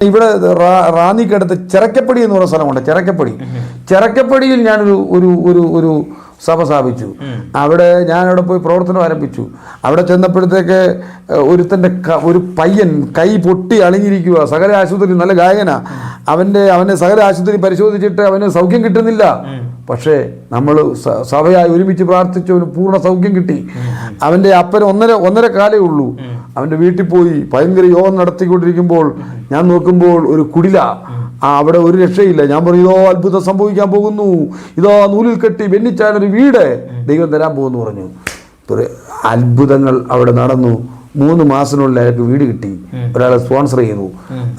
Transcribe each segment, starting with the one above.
ഇവിടെ റാന്നിക്കടുത്ത് ചിറക്കപ്പടി എന്ന് പറയുന്ന സ്ഥലമുണ്ട്. ചിറക്കപ്പടിയിൽ ഞാനൊരു ഒരു ഒരു ഒരു സഭ സ്ഥാപിച്ചു. ഞാനവിടെ പോയി പ്രവർത്തനം ആരംഭിച്ചു. അവിടെ ചെന്നപ്പോഴത്തേക്ക് ഒരു പയ്യൻ കൈ പൊട്ടി അളിഞ്ഞിരിക്കുക. സകല ആശുപത്രി, നല്ല ഗായകനാ. അവനെ സകല ആശുപത്രി പരിശോധിച്ചിട്ട് അവന് സൗഖ്യം കിട്ടുന്നില്ല. പക്ഷേ നമ്മൾ സഭയായി ഒരുമിച്ച് പ്രാർത്ഥിച്ചു, അവന് പൂർണ്ണ സൗഖ്യം കിട്ടി. അവൻ്റെ അപ്പന് ഒന്നര കാലേ ഉള്ളൂ. അവൻ്റെ വീട്ടിൽ പോയി ഭയങ്കര യോഗം നടത്തിക്കൊണ്ടിരിക്കുമ്പോൾ ഞാൻ നോക്കുമ്പോൾ ഒരു കുടില. അവിടെ ഒരു രക്ഷയില്ല. ഞാൻ പറഞ്ഞു, ഇതോ അത്ഭുതം സംഭവിക്കാൻ പോകുന്നു, ഇതോ നൂലിൽ കെട്ടി ബെന്നിച്ചാനൊരു വീട് ദൈവം തരാൻ പോകുന്നു പറഞ്ഞു. അത്ഭുതങ്ങൾ അവിടെ നടന്നു. 3 മാസത്തിനുള്ളിൽ അയാൾക്ക് വീട് കിട്ടി. ഒരാളെ സ്പോൺസർ ചെയ്തു.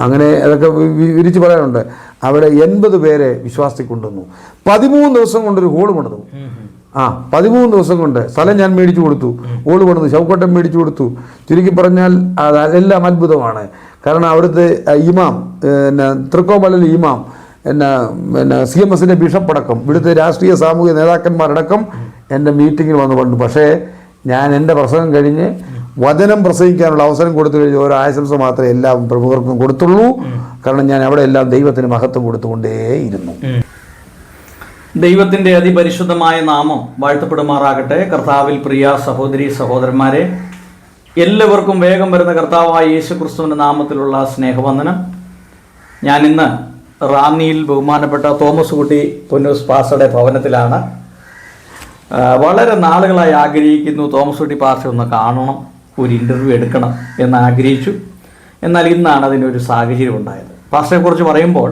അങ്ങനെ അതൊക്കെ വിരിച്ച് പറയാനുണ്ട്. അവിടെ 80 പേരെ വിശ്വാസത്തിൽ കൊണ്ടുവന്നു. 13 ദിവസം കൊണ്ടൊരു ഹോള് പണിതു. 13 ദിവസം കൊണ്ട് സ്ഥലം ഞാൻ മേടിച്ചു കൊടുത്തു, ഹോള് പണിതു, ശവക്കോട്ടം മേടിച്ചു കൊടുത്തു. ചുരുക്കി പറഞ്ഞാൽ അതെല്ലാം അത്ഭുതമാണ്. കാരണം അവിടുത്തെ ഇമാം, തൃക്കോമലയിലെ ഇമാം, CMSന്റെ ബിഷപ്പ് അടക്കം, ഇവിടുത്തെ രാഷ്ട്രീയ സാമൂഹിക നേതാക്കന്മാരടക്കം എൻ്റെ മീറ്റിങ്ങിൽ വന്നു പണ്ടു. പക്ഷേ ഞാൻ എൻ്റെ പ്രസംഗം കഴിഞ്ഞ് വചനം പ്രസംഗിക്കാനുള്ള അവസരം കൊടുത്തു കഴിഞ്ഞ് ഓരോ ആശംസ മാത്രമേ എല്ലാ പ്രമുഖർക്കും കൊടുത്തുള്ളൂ. കാരണം ഞാൻ അവിടെ എല്ലാം ദൈവത്തിന് മഹത്വം കൊടുത്തുകൊണ്ടേയിരുന്നു. ദൈവത്തിൻ്റെ അതിപരിശുദ്ധമായ നാമം വാഴ്ത്തപ്പെടുമാറാകട്ടെ. കർത്താവിൽ പ്രിയ സഹോദരി സഹോദരന്മാരെ, എല്ലാവർക്കും വേഗം വരുന്ന കർത്താവായ യേശുക്രിസ്തുവിൻ്റെ നാമത്തിലുള്ള സ്നേഹവന്ദനം. ഞാനിന്ന് റാന്നിയിൽ ബഹുമാനപ്പെട്ട തോമസ് കുട്ടി പൊന്നൂസ് പാസ്റ്ററുടെ ഭവനത്തിലാണ്. വളരെ നാളുകളായി ആഗ്രഹിക്കുന്നു തോമസ് കുട്ടി പാസ്റ്റർ ഒന്ന് കാണണം, ഒരു ഇൻ്റർവ്യൂ എടുക്കണം എന്ന് ആഗ്രഹിച്ചു. എന്നാൽ ഇന്നാണ് അതിനൊരു സാഹചര്യം ഉണ്ടായത്. പാസ്റ്ററെക്കുറിച്ച് പറയുമ്പോൾ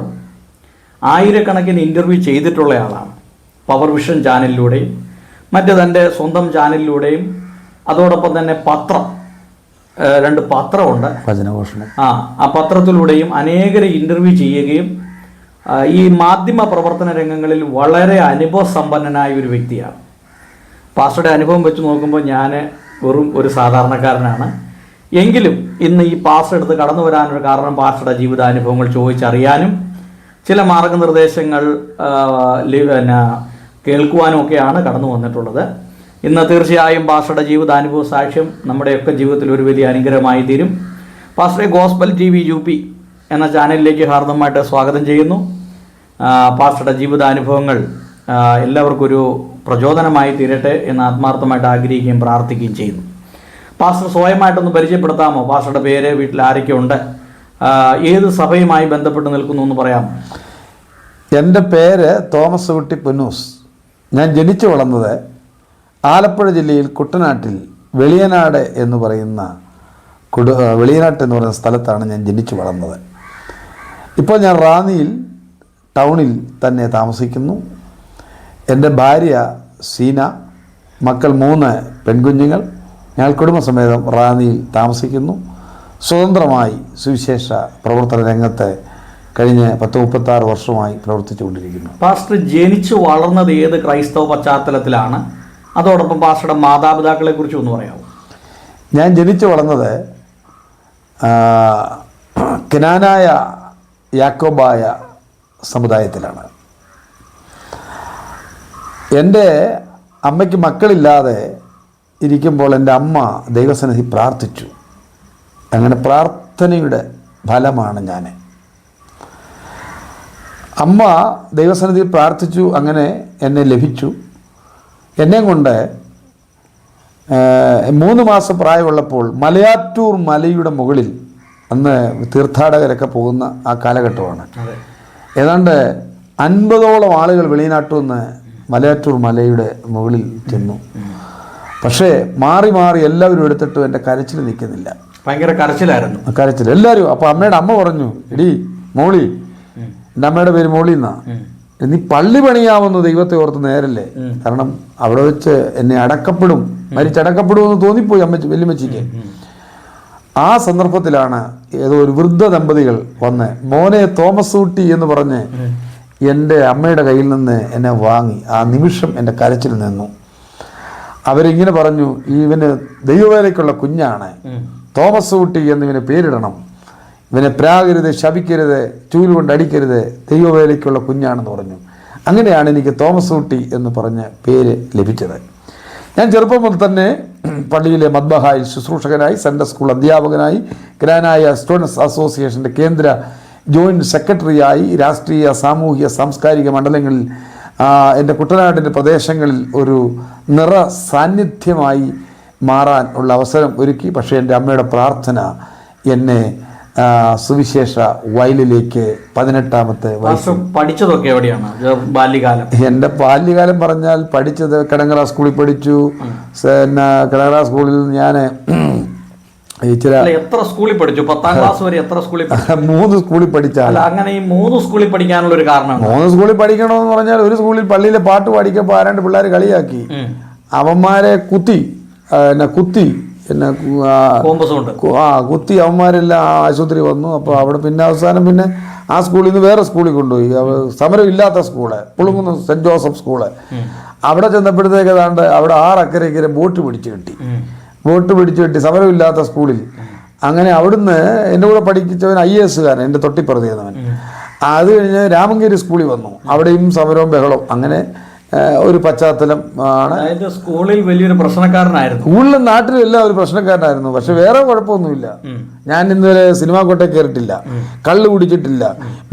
ആയിരക്കണക്കിന് ഇൻ്റർവ്യൂ ചെയ്തിട്ടുള്ള ആളാണ്. പവർ വിഷൻ ചാനലിലൂടെയും മറ്റ് തൻ്റെ സ്വന്തം ചാനലിലൂടെയും അതോടൊപ്പം തന്നെ 2 പത്രമുണ്ട്, ആ പത്രത്തിലൂടെയും അനേകരെ ഇൻ്റർവ്യൂ ചെയ്യുകയും ഈ മാധ്യമ പ്രവർത്തന രംഗങ്ങളിൽ വളരെ അനുഭവസമ്പന്നനായ ഒരു വ്യക്തിയാണ്. പാസ്റ്ററുടെ അനുഭവം വെച്ച് നോക്കുമ്പോൾ ഞാൻ വെറും ഒരു സാധാരണക്കാരനാണ്. എങ്കിലും ഇന്ന് ഈ പാസ്റ്റർ എടുത്ത് കടന്നു വരാനൊരു കാരണം പാസ്റ്ററുടെ ജീവിതാനുഭവങ്ങൾ ചോദിച്ചറിയാനും ചില മാർഗനിർദ്ദേശങ്ങൾ കേൾക്കുവാനും ഒക്കെയാണ് കടന്നു വന്നിട്ടുള്ളത്. ഇന്ന് തീർച്ചയായും പാസ്റ്ററുടെ ജീവിതാനുഭവ സാക്ഷ്യം നമ്മുടെയൊക്കെ ജീവിതത്തിൽ ഒരു വലിയ അനുഗ്രഹമായി തീരും. പാസ്റ്ററെ ഗോസ്ബൽ TV UP എന്ന ചാനലിലേക്ക് ഹാർദമായിട്ട് സ്വാഗതം ചെയ്യുന്നു. പാസ്റ്ററുടെ ജീവിതാനുഭവങ്ങൾ എല്ലാവർക്കും ഒരു പ്രചോദനമായി തീരട്ടെ എന്ന് ആത്മാർത്ഥമായിട്ട് ആഗ്രഹിക്കുകയും പ്രാർത്ഥിക്കുകയും ചെയ്യുന്നു. പാസ്റ്റർ സ്വയമായിട്ടൊന്ന് പരിചയപ്പെടുത്താമോ? പാസ്റ്ററുടെ പേര്, വീട്ടിൽ ആരൊക്കെ ഉണ്ട്, ഏത് സഭയുമായി ബന്ധപ്പെട്ട് നിൽക്കുന്നു എന്ന് പറയാമോ? എൻ്റെ പേര് തോമസ് കുട്ടി പൊന്നൂസ്. ഞാൻ ജനിച്ചു വളർന്നത് ആലപ്പുഴ ജില്ലയിൽ കുട്ടനാട്ടിൽ വെളിയനാട് എന്ന് പറയുന്ന സ്ഥലത്താണ് ഞാൻ ജനിച്ചു വളർന്നത്. ഇപ്പോൾ ഞാൻ റാന്നിയിൽ ടൗണിൽ തന്നെ താമസിക്കുന്നു. എൻ്റെ ഭാര്യ സീന, മക്കൾ 3 പെൺകുഞ്ഞുങ്ങൾ. ഞങ്ങൾ കുടുംബസമേതം റാന്നിയിൽ താമസിക്കുന്നു. സ്വതന്ത്രമായി സുവിശേഷ പ്രവർത്തന രംഗത്ത് കഴിഞ്ഞ 36 വർഷമായി പ്രവർത്തിച്ചുകൊണ്ടിരിക്കുന്നു. പാസ്റ്റർ ജനിച്ചു വളർന്നത് ഏത് ക്രൈസ്തവ പശ്ചാത്തലത്തിലാണ്? അതോടൊപ്പം പാസ്റ്ററുടെ മാതാപിതാക്കളെ കുറിച്ച് ഒന്ന് പറയാമോ? ഞാൻ ജനിച്ചു വളർന്നത് കനാനായ യാക്കോബായ സമുദായത്തിലാണ്. എൻ്റെ അമ്മയ്ക്ക് മക്കളില്ലാതെ ഇരിക്കുമ്പോൾ എൻ്റെ അമ്മ ദൈവസന്നിധി പ്രാർത്ഥിച്ചു. അങ്ങനെ പ്രാർത്ഥനയുടെ ഫലമാണ് ഞാൻ. അമ്മ ദൈവസന്നിധിയിൽ പ്രാർത്ഥിച്ചു, അങ്ങനെ എന്നെ ലഭിച്ചു. എന്നെ കൊണ്ട് 3 മാസം പ്രായമുള്ളപ്പോൾ മലയാറ്റൂർ മലയുടെ മുകളിൽ, അന്ന് തീർത്ഥാടകരൊക്കെ പോകുന്ന ആ കാലഘട്ടമാണ്, ഏതാണ്ട് 50ഓളം ആളുകൾ വെളിനാട്ടിൽ നിന്ന് മലയാറ്റൂർ മലയുടെ മുകളിൽ ചെന്നു. പക്ഷേ മാറി മാറി എല്ലാവരും എടുത്തിട്ടും എൻ്റെ കരച്ചിൽ നിൽക്കുന്നില്ല. ഭയങ്കര കരച്ചിലായിരുന്നു, കരച്ചിൽ എല്ലാവരും. അപ്പോൾ അമ്മയുടെ അമ്മ പറഞ്ഞു, എടീ മോളി, എൻ്റെ അമ്മയുടെ പേര് മോളി എന്നാ, നീ പള്ളി പണിയാവുന്ന ദൈവത്തെ ഓർത്ത് നേരല്ലേ? കാരണം അവിടെ വെച്ച് എന്നെ മരിച്ചടക്കപ്പെടുമെന്ന് തോന്നിപ്പോയി വല്യമ്മച്ചിക്ക്. ആ സന്ദർഭത്തിലാണ് ഏതോ ഒരു വൃദ്ധ ദമ്പതികൾ വന്ന് മോനെ തോമസ് കുട്ടി എന്ന് പറഞ്ഞ് എൻ്റെ അമ്മയുടെ കയ്യിൽ നിന്ന് എന്നെ വാങ്ങി. ആ നിമിഷം എൻ്റെ കരച്ചിൽ നിന്നു. അവരിങ്ങനെ പറഞ്ഞു, ഇവന് ദൈവവേലയ്ക്കുള്ള കുഞ്ഞാണ്, തോമസ് കുട്ടി എന്നിവന് പേരിടണം, ഇവനെ പ്രാകരുത്, ശപിക്കരുത്, ചൂല് കൊണ്ട് അടിക്കരുത്, ദൈവവേലയ്ക്കുള്ള കുഞ്ഞാണെന്ന് പറഞ്ഞു. അങ്ങനെയാണ് എനിക്ക് തോമസ് കുട്ടി എന്ന് പറഞ്ഞ പേര് ലഭിച്ചത്. ഞാൻ ചെറുപ്പം മുതൽ തന്നെ പള്ളിയിലെ മദ്ബഹായിൽ ശുശ്രൂഷകനായി, സൺഡേ സ്കൂൾ അധ്യാപകനായി, ഗ്രാനായ സ്റ്റുഡൻസ് അസോസിയേഷൻ്റെ കേന്ദ്ര ജോയിൻറ്റ് സെക്രട്ടറിയായി രാഷ്ട്രീയ സാമൂഹിക സാംസ്കാരിക മണ്ഡലങ്ങളിൽ എൻ്റെ കുട്ടനാടിൻ്റെ പ്രദേശങ്ങളിൽ ഒരു നിറ സാന്നിധ്യമായി മാറാൻ ഉള്ള അവസരം ഒരുക്കി. പക്ഷേ എൻ്റെ അമ്മയുടെ പ്രാർത്ഥന എന്നെ സുവിശേഷ വയലിലേക്ക് 18-ാമത്തെ വയസ്സ്. പഠിച്ചതൊക്കെ എവിടെയാണ് ബാല്യകാലം? എൻ്റെ ബാല്യകാലം പറഞ്ഞാൽ പഠിച്ചത് കിടങ്ങറ സ്കൂളിൽ പഠിച്ചു. പിന്നെ കിടങ്ങറ സ്കൂളിൽ ഞാൻ എത്ര സ്കൂളിൽ പഠിച്ചു? 10ാം ക്ലാസ് വരെ എത്ര സ്കൂളിൽ? 3 സ്കൂളിൽ പഠിച്ചാൽ. അങ്ങനെ ഈ 3 സ്കൂളിൽ പഠിക്കാനുള്ള ഒരു കാരണം? 3 സ്കൂളിൽ പഠിക്കണമെന്ന് പറഞ്ഞാൽ ഒരു സ്കൂളിൽ പള്ളിയിലെ പാട്ട് പഠിക്കുമ്പോൾ ആരാണ്ട് പിള്ളേർ കളിയാക്കി, അവന്മാരെ കുത്തി കുത്തി അവന്മാരെല്ലാം ആശുപത്രി വന്നു. അപ്പോൾ അവിടെ പിന്നെ അവസാനം പിന്നെ ആ സ്കൂളിൽ നിന്ന് വേറെ സ്കൂളിൽ കൊണ്ടുപോയി. സമരമില്ലാത്ത സ്കൂള്, പുളുങ്ങുന്ന സെൻറ് ജോസഫ് സ്കൂള്. അവിടെ ചെന്നപ്പോഴത്തേക്ക് ഏതാണ്ട് അവിടെ 6 അക്കരെ ബോട്ട് പിടിച്ചു കിട്ടി സമരമില്ലാത്ത സ്കൂളിൽ. അങ്ങനെ അവിടുന്ന് എൻ്റെ കൂടെ പഠിച്ചവൻ IAS കാരൻ, എൻ്റെ തൊട്ടിപ്പുറത്ത് ചെയ്യുന്നവൻ. അത് കഴിഞ്ഞ് രാമങ്കേരി സ്കൂളിൽ വന്നു, അവിടെയും സമരവും ബഹളവും. അങ്ങനെ ഒരു പശ്ചാത്തലം ആണ്. സ്കൂളിൽ വലിയൊരു പ്രശ്നക്കാരനായിരുന്നു. സ്കൂളിലും നാട്ടിലും എല്ലാം ഒരു പ്രശ്നക്കാരനായിരുന്നു. പക്ഷെ വേറെ കുഴപ്പമൊന്നുമില്ല. ഞാൻ ഇന്നുവരെ സിനിമാ കോട്ടയിൽ കയറിയിട്ടില്ല, കള്ള് കുടിച്ചിട്ടില്ല,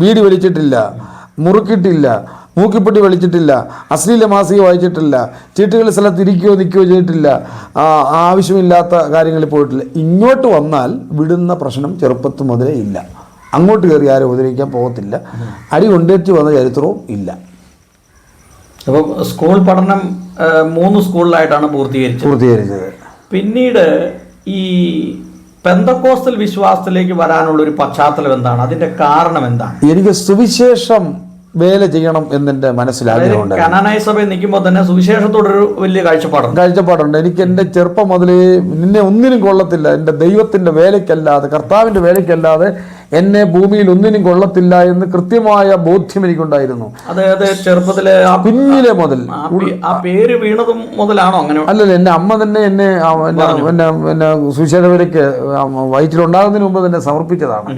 ബീഡി വലിച്ചിട്ടില്ല, മുറുക്കിയിട്ടില്ല, മൂക്കിപ്പൊട്ടി വലിച്ചിട്ടില്ല, അശ്ലീല മാസിക വായിച്ചിട്ടില്ല, ചീട്ടുകൾ സ്ഥലത്ത് ഇരിക്കുകയോ നിൽക്കുകയോ ചെയ്തിട്ടില്ല, ആവശ്യമില്ലാത്ത കാര്യങ്ങളിൽ പോയിട്ടില്ല. ഇങ്ങോട്ട് വന്നാൽ വിടുന്ന പ്രശ്നം ചെറുപ്പത്തിൽ മുതലേ ഇല്ല. അങ്ങോട്ട് കയറി ആരും ഉപദ്രവിക്കാൻ പോകത്തില്ല. അടി കൊണ്ടേറ്റ് വന്ന ചരിത്രവും ഇല്ല. അപ്പോൾ സ്കൂൾ പഠനം 3 സ്കൂളിലായിട്ടാണ് പൂർത്തീകരിച്ചത്. പിന്നീട് ഈ പെന്തക്കോസ്തൽ വിശ്വാസത്തിലേക്ക് വരാനുള്ളൊരു പശ്ചാത്തലം എന്താണ്? അതിന്റെ കാരണം എന്താണ്? എനിക്ക് സുവിശേഷം വേല ചെയ്യണം എന്നെൻ്റെ മനസ്സിലാഗ്രഹമുണ്ട്. കനാനായ സഭയിൽ നിൽക്കുമ്പോൾ തന്നെ സുവിശേഷത്തോടൊരു വലിയ കാഴ്ചപ്പാടുണ്ട്. എനിക്ക് എൻ്റെ ചെറുപ്പം മുതലേ നിന്നെ ഒന്നിനും കൊള്ളത്തില്ല, എൻ്റെ ദൈവത്തിൻ്റെ വേലയ്ക്കല്ലാതെ, കർത്താവിൻ്റെ വേലയ്ക്കല്ലാതെ എന്നെ ഭൂമിയിൽ ഒന്നിനും കൊള്ളത്തില്ല എന്ന് കൃത്യമായ ബോധ്യം എനിക്കുണ്ടായിരുന്നു. അതായത് ചെറുപ്പത്തിലെ കുഞ്ഞിലെ മുതൽ. ആ പേര് വീണതും മുതലാണോ? അങ്ങനെ അല്ലല്ല, എൻ്റെ അമ്മ തന്നെ എന്നെ സുവിശേഷ വേലയ്ക്ക് വയറ്റിലുണ്ടാകുന്നതിന് മുമ്പ് തന്നെ സമർപ്പിച്ചതാണ്.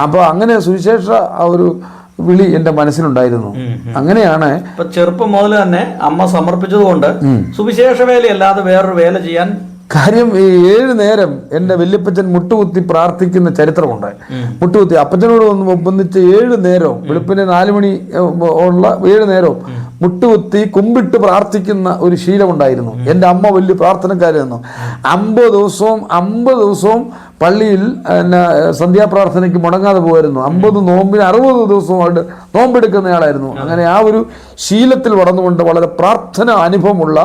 അപ്പോൾ അങ്ങനെ സുവിശേഷ ഒരു വിളി എൻ്റെ മനസ്സിലുണ്ടായിരുന്നു. അങ്ങനെയാണ് ചെറുപ്പം മുതൽ തന്നെ അമ്മ സമർപ്പിച്ചത് കൊണ്ട് സുവിശേഷ വേലയല്ലാതെ വേറൊരു വേല ചെയ്യാൻ കാര്യം. 7 നേരം എൻ്റെ വല്യപ്പച്ചൻ മുട്ടുകുത്തി പ്രാർത്ഥിക്കുന്ന ചരിത്രമുണ്ട്. മുട്ടുകുത്തി അപ്പച്ചനോട് ഒന്നിച്ച് 7 നേരവും വെളുപ്പിന് 4 മണി ഉള്ള 7 നേരവും മുട്ടുകുത്തി കുമ്പിട്ട് പ്രാർത്ഥിക്കുന്ന ഒരു ശീലമുണ്ടായിരുന്നു. എൻ്റെ അമ്മ വലിയ പ്രാർത്ഥനക്കാരായിരുന്നു. 50 ദിവസവും പള്ളിയിൽ സന്ധ്യാപ്രാർത്ഥനയ്ക്ക് മുടങ്ങാതെ പോകുമായിരുന്നു. 50 നോമ്പിന് 60 ദിവസമായിട്ട് നോമ്പെടുക്കുന്നയാളായിരുന്നു. അങ്ങനെ ആ ഒരു ശീലത്തിൽ വളർന്നുകൊണ്ട് വളരെ പ്രാർത്ഥന അനുഭവമുള്ള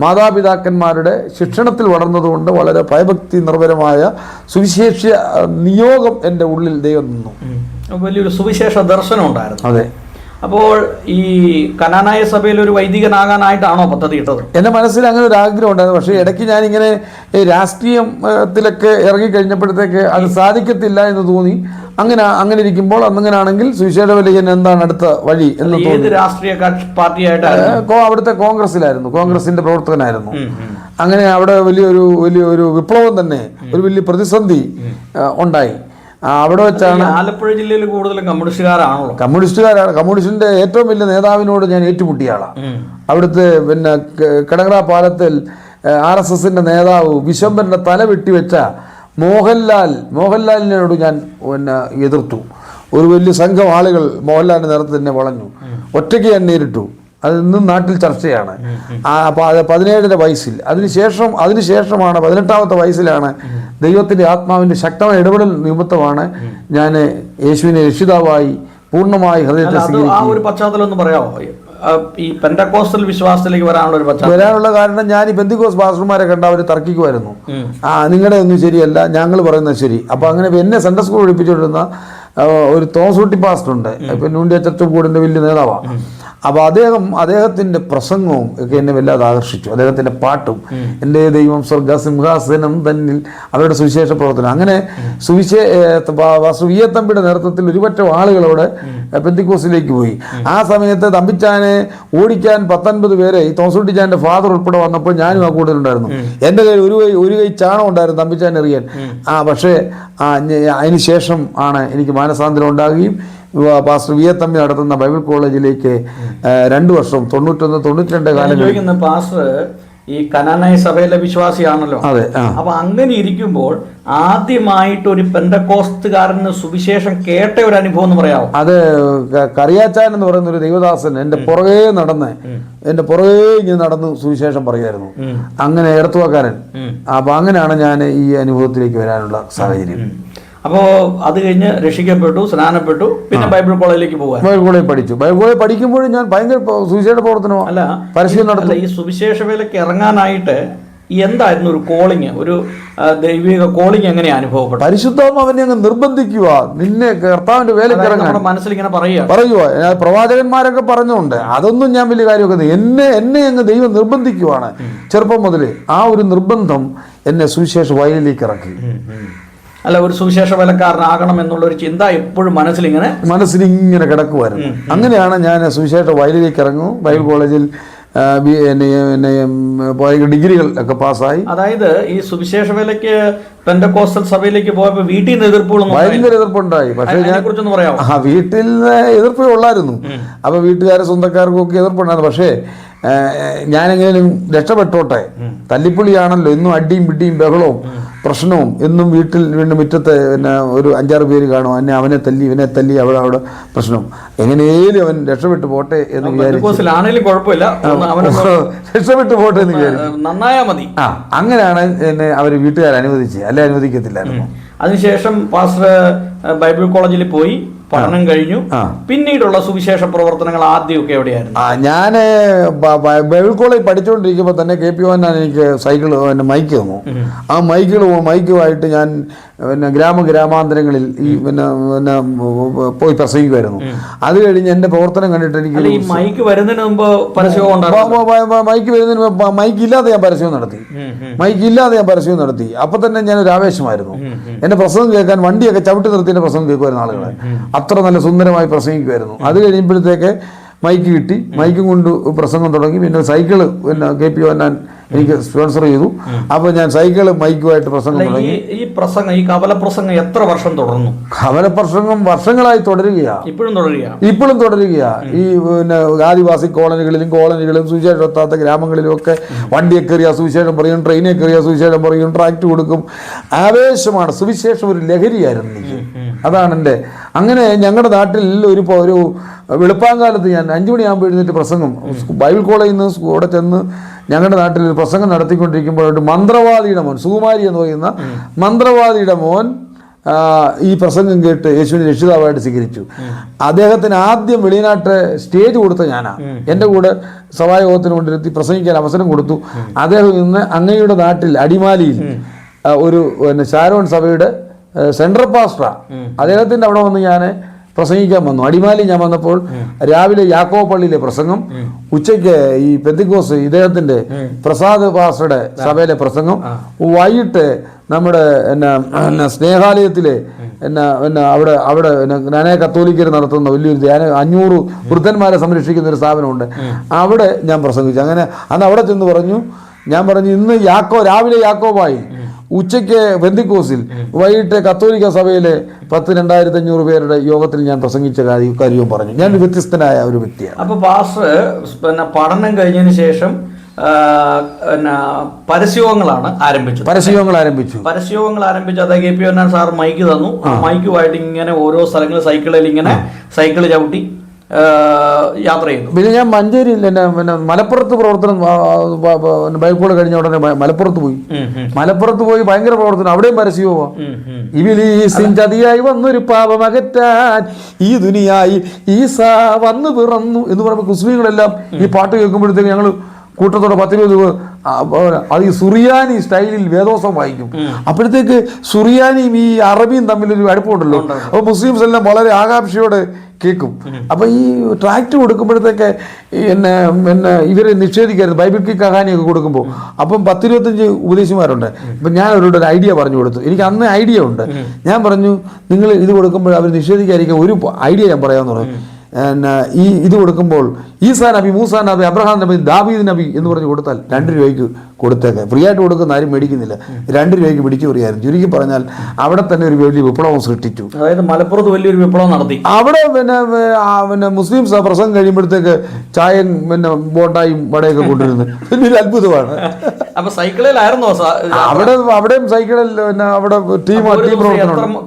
മാതാപിതാക്കന്മാരുടെ ശിക്ഷണത്തിൽ വളർന്നതുകൊണ്ട് വളരെ ഭയഭക്തി നിർഭരമായ സുവിശേഷ നിയോഗം എൻ്റെ ഉള്ളിൽ ദൈവം നിന്നു. വലിയൊരു സുവിശേഷ ദർശനം ഉണ്ടായിരുന്നു. അതെ. അപ്പോൾ ഈ കനാനായ സഭയിൽ ഒരു വൈദികനാകാനായിട്ടാണോ പദ്ധതി ഇട്ടത്? എൻ്റെ മനസ്സിൽ അങ്ങനെ ഒരു ആഗ്രഹം ഉണ്ടായിരുന്നു. പക്ഷേ ഇടയ്ക്ക് ഞാനിങ്ങനെ രാഷ്ട്രീയത്തിലൊക്കെ ഇറങ്ങിക്കഴിഞ്ഞപ്പോഴത്തേക്ക് അത് സാധിക്കത്തില്ല എന്ന് തോന്നി. അങ്ങനെ ഇരിക്കുമ്പോൾ അങ്ങനെയാണെങ്കിൽ സുവിശേഷ വേലയ്ക്ക് എന്താണ് അടുത്ത വഴി എന്ന് തോന്നി. രാഷ്ട്രീയ പാർട്ടിയായിട്ട് അവിടുത്തെ കോൺഗ്രസിലായിരുന്നു, കോൺഗ്രസിന്റെ പ്രവർത്തകനായിരുന്നു. അങ്ങനെ അവിടെ വലിയൊരു വിപ്ലവം തന്നെ, ഒരു വലിയ പ്രതിസന്ധി ഉണ്ടായി. അവിടെ വെച്ചാണ്. ആലപ്പുഴ ജില്ലയിൽ കൂടുതലും കമ്മ്യൂണിസ്റ്റുകാരാണല്ലോ. കമ്മ്യൂണിസ്റ്റിന്റെ ഏറ്റവും വലിയ നേതാവിനോട് ഞാൻ ഏറ്റുമുട്ടിയ ആളാണ്. അവിടുത്തെ പിന്നെ കിടങ്ങറ പാലത്തിൽ RSSന്റെ നേതാവ് വിശംബരന്റെ തല വെട്ടിവെച്ച മോഹൻലാലിനോട് ഞാൻ എതിർത്തു. ഒരു വലിയ സംഘം ആളുകൾ മോഹൻലാലിന്റെ നേതൃത്വത്തിൽ തന്നെ വളഞ്ഞു. ഒറ്റയ്ക്ക് ഞാൻ നേരിട്ടു. അത് ഇന്നും നാട്ടിൽ ചർച്ചയാണ്. അപ്പോൾ അത് 17ാമത്തെ വയസ്സിൽ, അതിനുശേഷമാണ് 18ാമത്തെ വയസ്സിലാണ് ദൈവത്തിൻ്റെ ആത്മാവിൻ്റെ ശക്തമായ ഇടപെടൽ നിമിത്തമാണ് ഞാൻ യേശുവിനെ രക്ഷിതാവായി പൂർണ്ണമായി ഹൃദയത്തെ സ്വീകരിക്കുന്നത്. ആ ഒരു പശ്ചാത്തലം ഒന്ന് പറയാമോ? ഈ പെന്തക്കോസ്റ്റൽ വിശ്വാസത്തിലേക്ക് വരാനുള്ള കാരണം, ഞാൻ ഈ പെന്തിക്കോസ് പാസ്റ്റർമാരെ കണ്ട അവർ തർക്കിക്കുമായിരുന്നു. നിങ്ങളുടെ ഒന്നും ശരിയല്ല, ഞങ്ങൾ പറയുന്നത് ശരി. അപ്പോൾ അങ്ങനെ എന്നെ സൺഡേ സ്കൂൾ പഠിപ്പിച്ചുകൊണ്ടിരുന്ന ഒരു തോമസൂട്ടി പാസ്റ്റർ ഉണ്ട്, ഇപ്പം ന്യൂണ്ടിയ ചർച്ചക്കൂടിൻ്റെ വലിയ നേതാവാണ്. അപ്പോൾ അദ്ദേഹത്തിൻ്റെ പ്രസംഗവും ഒക്കെ എന്നെ വല്ലാതെ ആകർഷിച്ചു. അദ്ദേഹത്തിൻ്റെ പാട്ടും, എൻ്റെ ദൈവം സ്വർഗസിംഹാസനം തന്നിൽ, അവരുടെ സുവിശേഷ പ്രവർത്തനം. അങ്ങനെ വിയത്തമ്പിയുടെ നേതൃത്വത്തിൽ ഒരുപറ്റം ആളുകളോട് പെന്തിക്കോസിലേക്ക് പോയി. ആ സമയത്ത് തമ്പിച്ചാനെ ഓടിക്കാൻ 19 പേരെ, ഈ തോമസൂട്ടിച്ചാൻ്റെ ഫാദർ ഉൾപ്പെടെ വന്നപ്പോൾ ഞാനും ആ കൂടുതലുണ്ടായിരുന്നു. എൻ്റെ കയ്യിൽ ഒരു കൈ ചാണം ഉണ്ടായിരുന്നു തമ്പിച്ചാൻ എറിയാൻ. പക്ഷേ അതിന് ശേഷം ആണ് എനിക്ക് മാനസാന്തരം ഉണ്ടാകുകയും പാസ്റ്റർ വിയത്തമ്പി നടത്തുന്ന ബൈബിൾ കോളേജിലേക്ക് 2 വർഷം 91-92 കാലം. പാസ്റ്റർ ഈ കനാനായ സഭയിലെ വിശ്വാസിയാണല്ലോ. അതെ. അപ്പൊ അങ്ങനെ ഇരിക്കുമ്പോൾ ആദ്യമായിട്ട് ഒരു പെന്തക്കോസ്തുകാരന് സുവിശേഷം കേട്ട ഒരു അനുഭവം എന്ന് പറയാമോ? അത് കറിയാച്ചാൻ എന്ന് പറയുന്ന ഒരു ദൈവദാസൻ എന്റെ പുറകെ ഇങ്ങനെ നടന്ന് സുവിശേഷം പറയുമായിരുന്നു. അങ്ങനെ എടത്തുവക്കാരൻ. അപ്പൊ അങ്ങനെയാണ് ഞാൻ ഈ അനുഭവത്തിലേക്ക് വരാനുള്ള സാഹചര്യം. അപ്പോ അത് കഴിഞ്ഞ് രക്ഷിക്കപ്പെട്ടു, സ്നാനപ്പെട്ടു, പിന്നെ ബൈബിൾ കോളേജിലേക്ക് പോകാൻ. ബൈബിൾ കോളേജ് പഠിച്ചു. ബൈബിൾ കോളേജ് പഠിക്കുമ്പോഴും ഞാൻ ഭയങ്കര സുവിശേഷ പ്രവർത്തനമോ അല്ല പരസ്യം നടത്തും. ഈ സുവിശേഷ വേലയ്ക്ക് ഇറങ്ങാനായിട്ട് എന്തായിരുന്നു ഒരു കോളിങ്, ഒരു ദൈവിക കോളിങ് എങ്ങനെ അനുഭവപ്പെട്ടു? പരിശുദ്ധാത്മ അവനെ അങ്ങ് നിർബന്ധിക്കുക, നിന്നെ കർത്താവിന്റെ വേലയ്ക്ക് ഇറങ്ങാൻ. നമ്മുടെ മനസ്സിൽ ഇങ്ങനെ പറയുക. പ്രവാചകന്മാരൊക്കെ പറഞ്ഞുണ്ട്. അതൊന്നും ഞാൻ വലിയ കാര്യമൊക്കെ എന്നെ അങ്ങ് ദൈവം നിർബന്ധിക്കുവാണ്. ചെറുപ്പം മുതലേ ആ ഒരു നിർബന്ധം എന്നെ സുവിശേഷ വയലിലേക്ക് ഇറക്കി. അല്ല, ഒരു സുവിശേഷ വേലക്കാരനാകണം എന്നുള്ള ഒരു ചിന്ത എപ്പോഴും മനസ്സിലിങ്ങനെ കിടക്കുമായിരുന്നു. അങ്ങനെയാണ് ഞാൻ സുവിശേഷ വയലിലേക്ക് ഇറങ്ങും. ബൈബിൾ കോളേജിൽ ഡിഗ്രികൾ ഒക്കെ പാസ്സായി. അതായത് ഈ സുവിശേഷ വേലയ്ക്ക് പെന്തക്കോസ്റ്റൽ സഭയിലേക്ക് പോയപ്പോൾ വീട്ടിൽ നിന്ന് ഭയങ്കര എതിർപ്പുണ്ടായി. പക്ഷേ ഞാൻ വീട്ടിൽ എതിർപ്പേ ഉള്ളായിരുന്നു. അപ്പൊ വീട്ടുകാരെ സ്വന്തക്കാർക്കും ഒക്കെ എതിർപ്പുണ്ടായിരുന്നു. പക്ഷേ ഞാനെങ്ങനെയും രക്ഷപ്പെട്ടോട്ടെ, തല്ലിപ്പുള്ളിയാണല്ലോ, എന്നും അടിയും പിടിയും ബഹളവും പ്രശ്നവും എന്നും വീട്ടിൽ മുറ്റത്ത് പിന്നെ ഒരു 5-6 പേര് കാണും. അവനെ തല്ലി ഇവനെ തല്ലി അവിടെ പ്രശ്നം, എങ്ങനെയും അവൻ രക്ഷപ്പെട്ടു പോട്ടെ എന്ന് വിചാരിച്ചു. രക്ഷപ്പെട്ടു പോട്ടെ എന്ന് വിചാരിച്ചു. നന്നായാ മതി. അങ്ങനെയാണ് എന്നെ അവർ വീട്ടുകാർ അനുവദിച്ചത്, അല്ലെ അനുവദിക്കത്തില്ലായിരുന്നു. അതിനുശേഷം പാസ്റ്റർ ബൈബിൾ കോളേജിൽ പോയി പഠനം കഴിഞ്ഞു. പിന്നീടുള്ള സുവിശേഷ പ്രവർത്തനങ്ങൾ ആദ്യമൊക്കെ എവിടെയായിരുന്നു? ഞാൻ ബൈബിൾ കോളേജ് പഠിച്ചുകൊണ്ടിരിക്കുമ്പോൾ തന്നെ KP എനിക്ക് സൈക്കിൾ മൈക്ക് തന്നു. ആ മൈക്കുമായിട്ട് ഞാൻ ഗ്രാമാന്തരങ്ങളിൽ ഈ പോയി പ്രസംഗിക്കുമായിരുന്നു. അത് കഴിഞ്ഞ് എന്റെ പ്രവർത്തനം കണ്ടിട്ട് എനിക്ക് മൈക്ക് വരുന്നതിന് മുമ്പ് മൈക്ക് ഇല്ലാതെ ഞാൻ പരസ്യം നടത്തി. അപ്പൊ തന്നെ ഞാൻ ഒരു ആവേശമായിരുന്നു. എന്റെ പ്രസംഗം കേൾക്കാൻ വണ്ടിയൊക്കെ ചവിട്ടി നിർത്തി എന്റെ പ്രസംഗം കേൾക്കുമായിരുന്നു ആളുകളെ. അത്ര നല്ല സുന്ദരമായി പ്രസംഗിക്കുമായിരുന്നു. അത് കഴിയുമ്പോഴത്തേക്ക് മൈക്ക് കിട്ടി. മൈക്കും കൊണ്ട് പ്രസംഗം തുടങ്ങി. പിന്നെ സൈക്കിള് KP എനിക്ക് സ്പോൺസർ ചെയ്തു. അപ്പോൾ ഞാൻ സൈക്കിള് മൈക്കുമായിട്ട് പ്രസംഗം തുടങ്ങി. ഈ കവലപ്രസംഗം എത്ര വർഷം തുടർന്നു? കവലപ്രസംഗം വർഷങ്ങളായി തുടരുകയാണ്. ഇപ്പോഴും തുടരുകയാ. ഈ ആദിവാസി കോളനികളിലും സുവിശേഷം എത്താത്ത ഗ്രാമങ്ങളിലും ഒക്കെ വണ്ടിയെ കയറിയ സുവിശേഷം പറയും, ട്രെയിനെ കയറിയ സുവിശേഷം പറയും, ട്രാക്ട് കൊടുക്കും. ആവേശമാണ്. സുവിശേഷം ഒരു ലഹരിയായിരുന്നു എനിക്ക്. അതാണ് എൻ്റെ. അങ്ങനെ ഞങ്ങളുടെ നാട്ടിൽ ഒരു വെളുപ്പാങ്കാലത്ത് ഞാൻ 5 മണിയാകുമ്പോൾ എഴുന്നേറ്റ് പ്രസംഗം ബൈബിൾ കോളേജിൽ നിന്ന് അവിടെ ചെന്ന് ഞങ്ങളുടെ നാട്ടിൽ ഒരു പ്രസംഗം നടത്തിക്കൊണ്ടിരിക്കുമ്പോഴായിട്ട് മന്ത്രവാദിയുടെ മോൻ, സുകുമാരി എന്ന് പറയുന്ന മന്ത്രവാദിയുടെ മോൻ ഈ പ്രസംഗം കേട്ട് യേശുവിനെ രക്ഷിതാവായിട്ട് സ്വീകരിച്ചു. അദ്ദേഹത്തിന് ആദ്യം വെളിനാട്ട് സ്റ്റേജ് കൊടുത്ത ഞാനാണ്. എൻ്റെ കൂടെ സഭായോഗത്തിന് കൊണ്ടിരുത്തി പ്രസംഗിക്കാൻ അവസരം കൊടുത്തു. അദ്ദേഹം ഇന്ന് അങ്ങയുടെ നാട്ടിൽ അടിമാലിയിൽ ഒരു ഷാരോൺ സഭയുടെ സെൻട്രൽ പാസ്റ്ററാണ്. അദ്ദേഹത്തിൻ്റെ അവിടെ വന്ന് ഞാൻ പ്രസംഗിക്കാൻ വന്നു. അടിമാലി ഞാൻ വന്നപ്പോൾ രാവിലെ യാക്കോബ് പള്ളിയിലെ പ്രസംഗം, ഉച്ചയ്ക്ക് ഈ പെന്തിക്കോസ് ഇദ്ദേഹത്തിന്റെ പ്രസാദ് പാസ്റ്ററുടെ സഭയിലെ പ്രസംഗം, വൈകിട്ട് നമ്മുടെ സ്നേഹാലയത്തിലെ അവിടെ നാനായ കത്തോലിക്കർ നടത്തുന്ന വലിയൊരു 500 വൃദ്ധന്മാരെ സംരക്ഷിക്കുന്ന ഒരു സ്ഥാപനമുണ്ട്. അവിടെ ഞാൻ പ്രസംഗിച്ചു. അങ്ങനെ അന്ന് അവിടെ ചെന്ന് പറഞ്ഞു, ഞാൻ പറഞ്ഞു ഇന്ന് രാവിലെ യാക്കോബായി, ഉച്ചയ്ക്ക് പെന്തിക്കോസിൽ, വൈകിട്ട് കത്തോലിക്ക സഭയിലെ 10,000-2,500 പേരുടെ യോഗത്തിൽ ഞാൻ പ്രസംഗിച്ച കാര്യവും പറഞ്ഞു. ഞാൻ വ്യത്യസ്തനായ ഒരു വ്യക്തിയാണ്. അപ്പൊ പാസ്റ്റർ പഠനം കഴിഞ്ഞതിന് ശേഷം പരസ്യങ്ങൾ ആരംഭിച്ചു. പരസ്യങ്ങൾ ആരംഭിച്ചു. അത് KP സാർ മൈക്ക് തന്നു. മൈക്കുമായിട്ട് ഇങ്ങനെ ഓരോ സ്ഥലങ്ങളിൽ സൈക്കിൾ ചവിട്ടി യാത്ര ചെയ്യുന്നു. പിന്നെ ഞാൻ മഞ്ചേരിയിൽ മലപ്പുറത്ത് പ്രവർത്തനം ബൈക്കോട് കഴിഞ്ഞ ഉടനെ മലപ്പുറത്ത് പോയി ഭയങ്കര പ്രവർത്തനം. അവിടെയും പരസ്യവും ഇവിലീസിൻ ചതിയായി വന്നൊരു പാപമകറ്റാൻ ഈ ദുനിയായി ഈസാ വന്നു പിറന്നു എന്ന് പറയുമ്പോൾ മുസ്ലിങ്ങളെല്ലാം ഈ പാട്ട് കേൾക്കുമ്പോഴത്തേക്ക് ഞങ്ങൾ കൂട്ടത്തോടെ 10-20 അത് ഈ സുറിയാനി സ്റ്റൈലിൽ വേദോസം വായിക്കും. അപ്പോഴത്തേക്ക് സുറിയാനിയും ഈ അറബിയും തമ്മിലൊരു അടുപ്പമുണ്ടല്ലോ. അപ്പോൾ മുസ്ലിംസ് എല്ലാം വളരെ ആകാംക്ഷയോടെ കേൾക്കും. അപ്പൊ ഈ ട്രാക്ട് കൊടുക്കുമ്പോഴത്തേക്ക് ഇവരെ നിഷേധിക്കരുത്. ബൈബിൾ കി കഹാനിയൊക്കെ കൊടുക്കുമ്പോൾ അപ്പം 10-25 ഉപദേശിമാരുണ്ട്. അപ്പം ഞാൻ അവരോട് ഒരു ഐഡിയ പറഞ്ഞു കൊടുത്തു. എനിക്ക് അന്ന് ഐഡിയ ഉണ്ട്. ഞാൻ പറഞ്ഞു, നിങ്ങൾ ഇത് കൊടുക്കുമ്പോൾ അവർ നിഷേധിക്കാതിരിക്കാൻ ഒരു ഐഡിയ ഞാൻ പറയാമെന്ന് പറഞ്ഞു. ഈ ഇത് കൊടുക്കുമ്പോൾ ഈസാ നബി, മൂസാ നബി, അബ്രഹാം നബി, ദാവീദ് നബി എന്ന് പറഞ്ഞ് കൊടുത്താൽ 2 രൂപയ്ക്ക് കൊടുത്തേക്കെ. ഫ്രീ ആയിട്ട് കൊടുക്കുന്ന ആരും മേടിക്കുന്നില്ല. 2 രൂപയ്ക്ക് പിടിച്ചു പറയായിരുന്നു. ചുരുക്കി പറഞ്ഞാൽ അവിടെ തന്നെ ഒരു വലിയ വിപ്ലവം സൃഷ്ടിച്ചു. അതായത് മലപ്പുറത്ത് വലിയൊരു വിപ്ലവം നടത്തി. അവിടെ പിന്നെ മുസ്ലിം പ്രസംഗം കഴിയുമ്പോഴത്തേക്ക് ചായയും പിന്നെ ബോണ്ടായും വടയൊക്കെ കൊണ്ടുവരുന്നത് വലിയൊരു അത്ഭുതമാണ്. അപ്പൊ സൈക്കിളിലായിരുന്നോ അവിടെയും സൈക്കിളിൽ പിന്നെ അവിടെ ടീം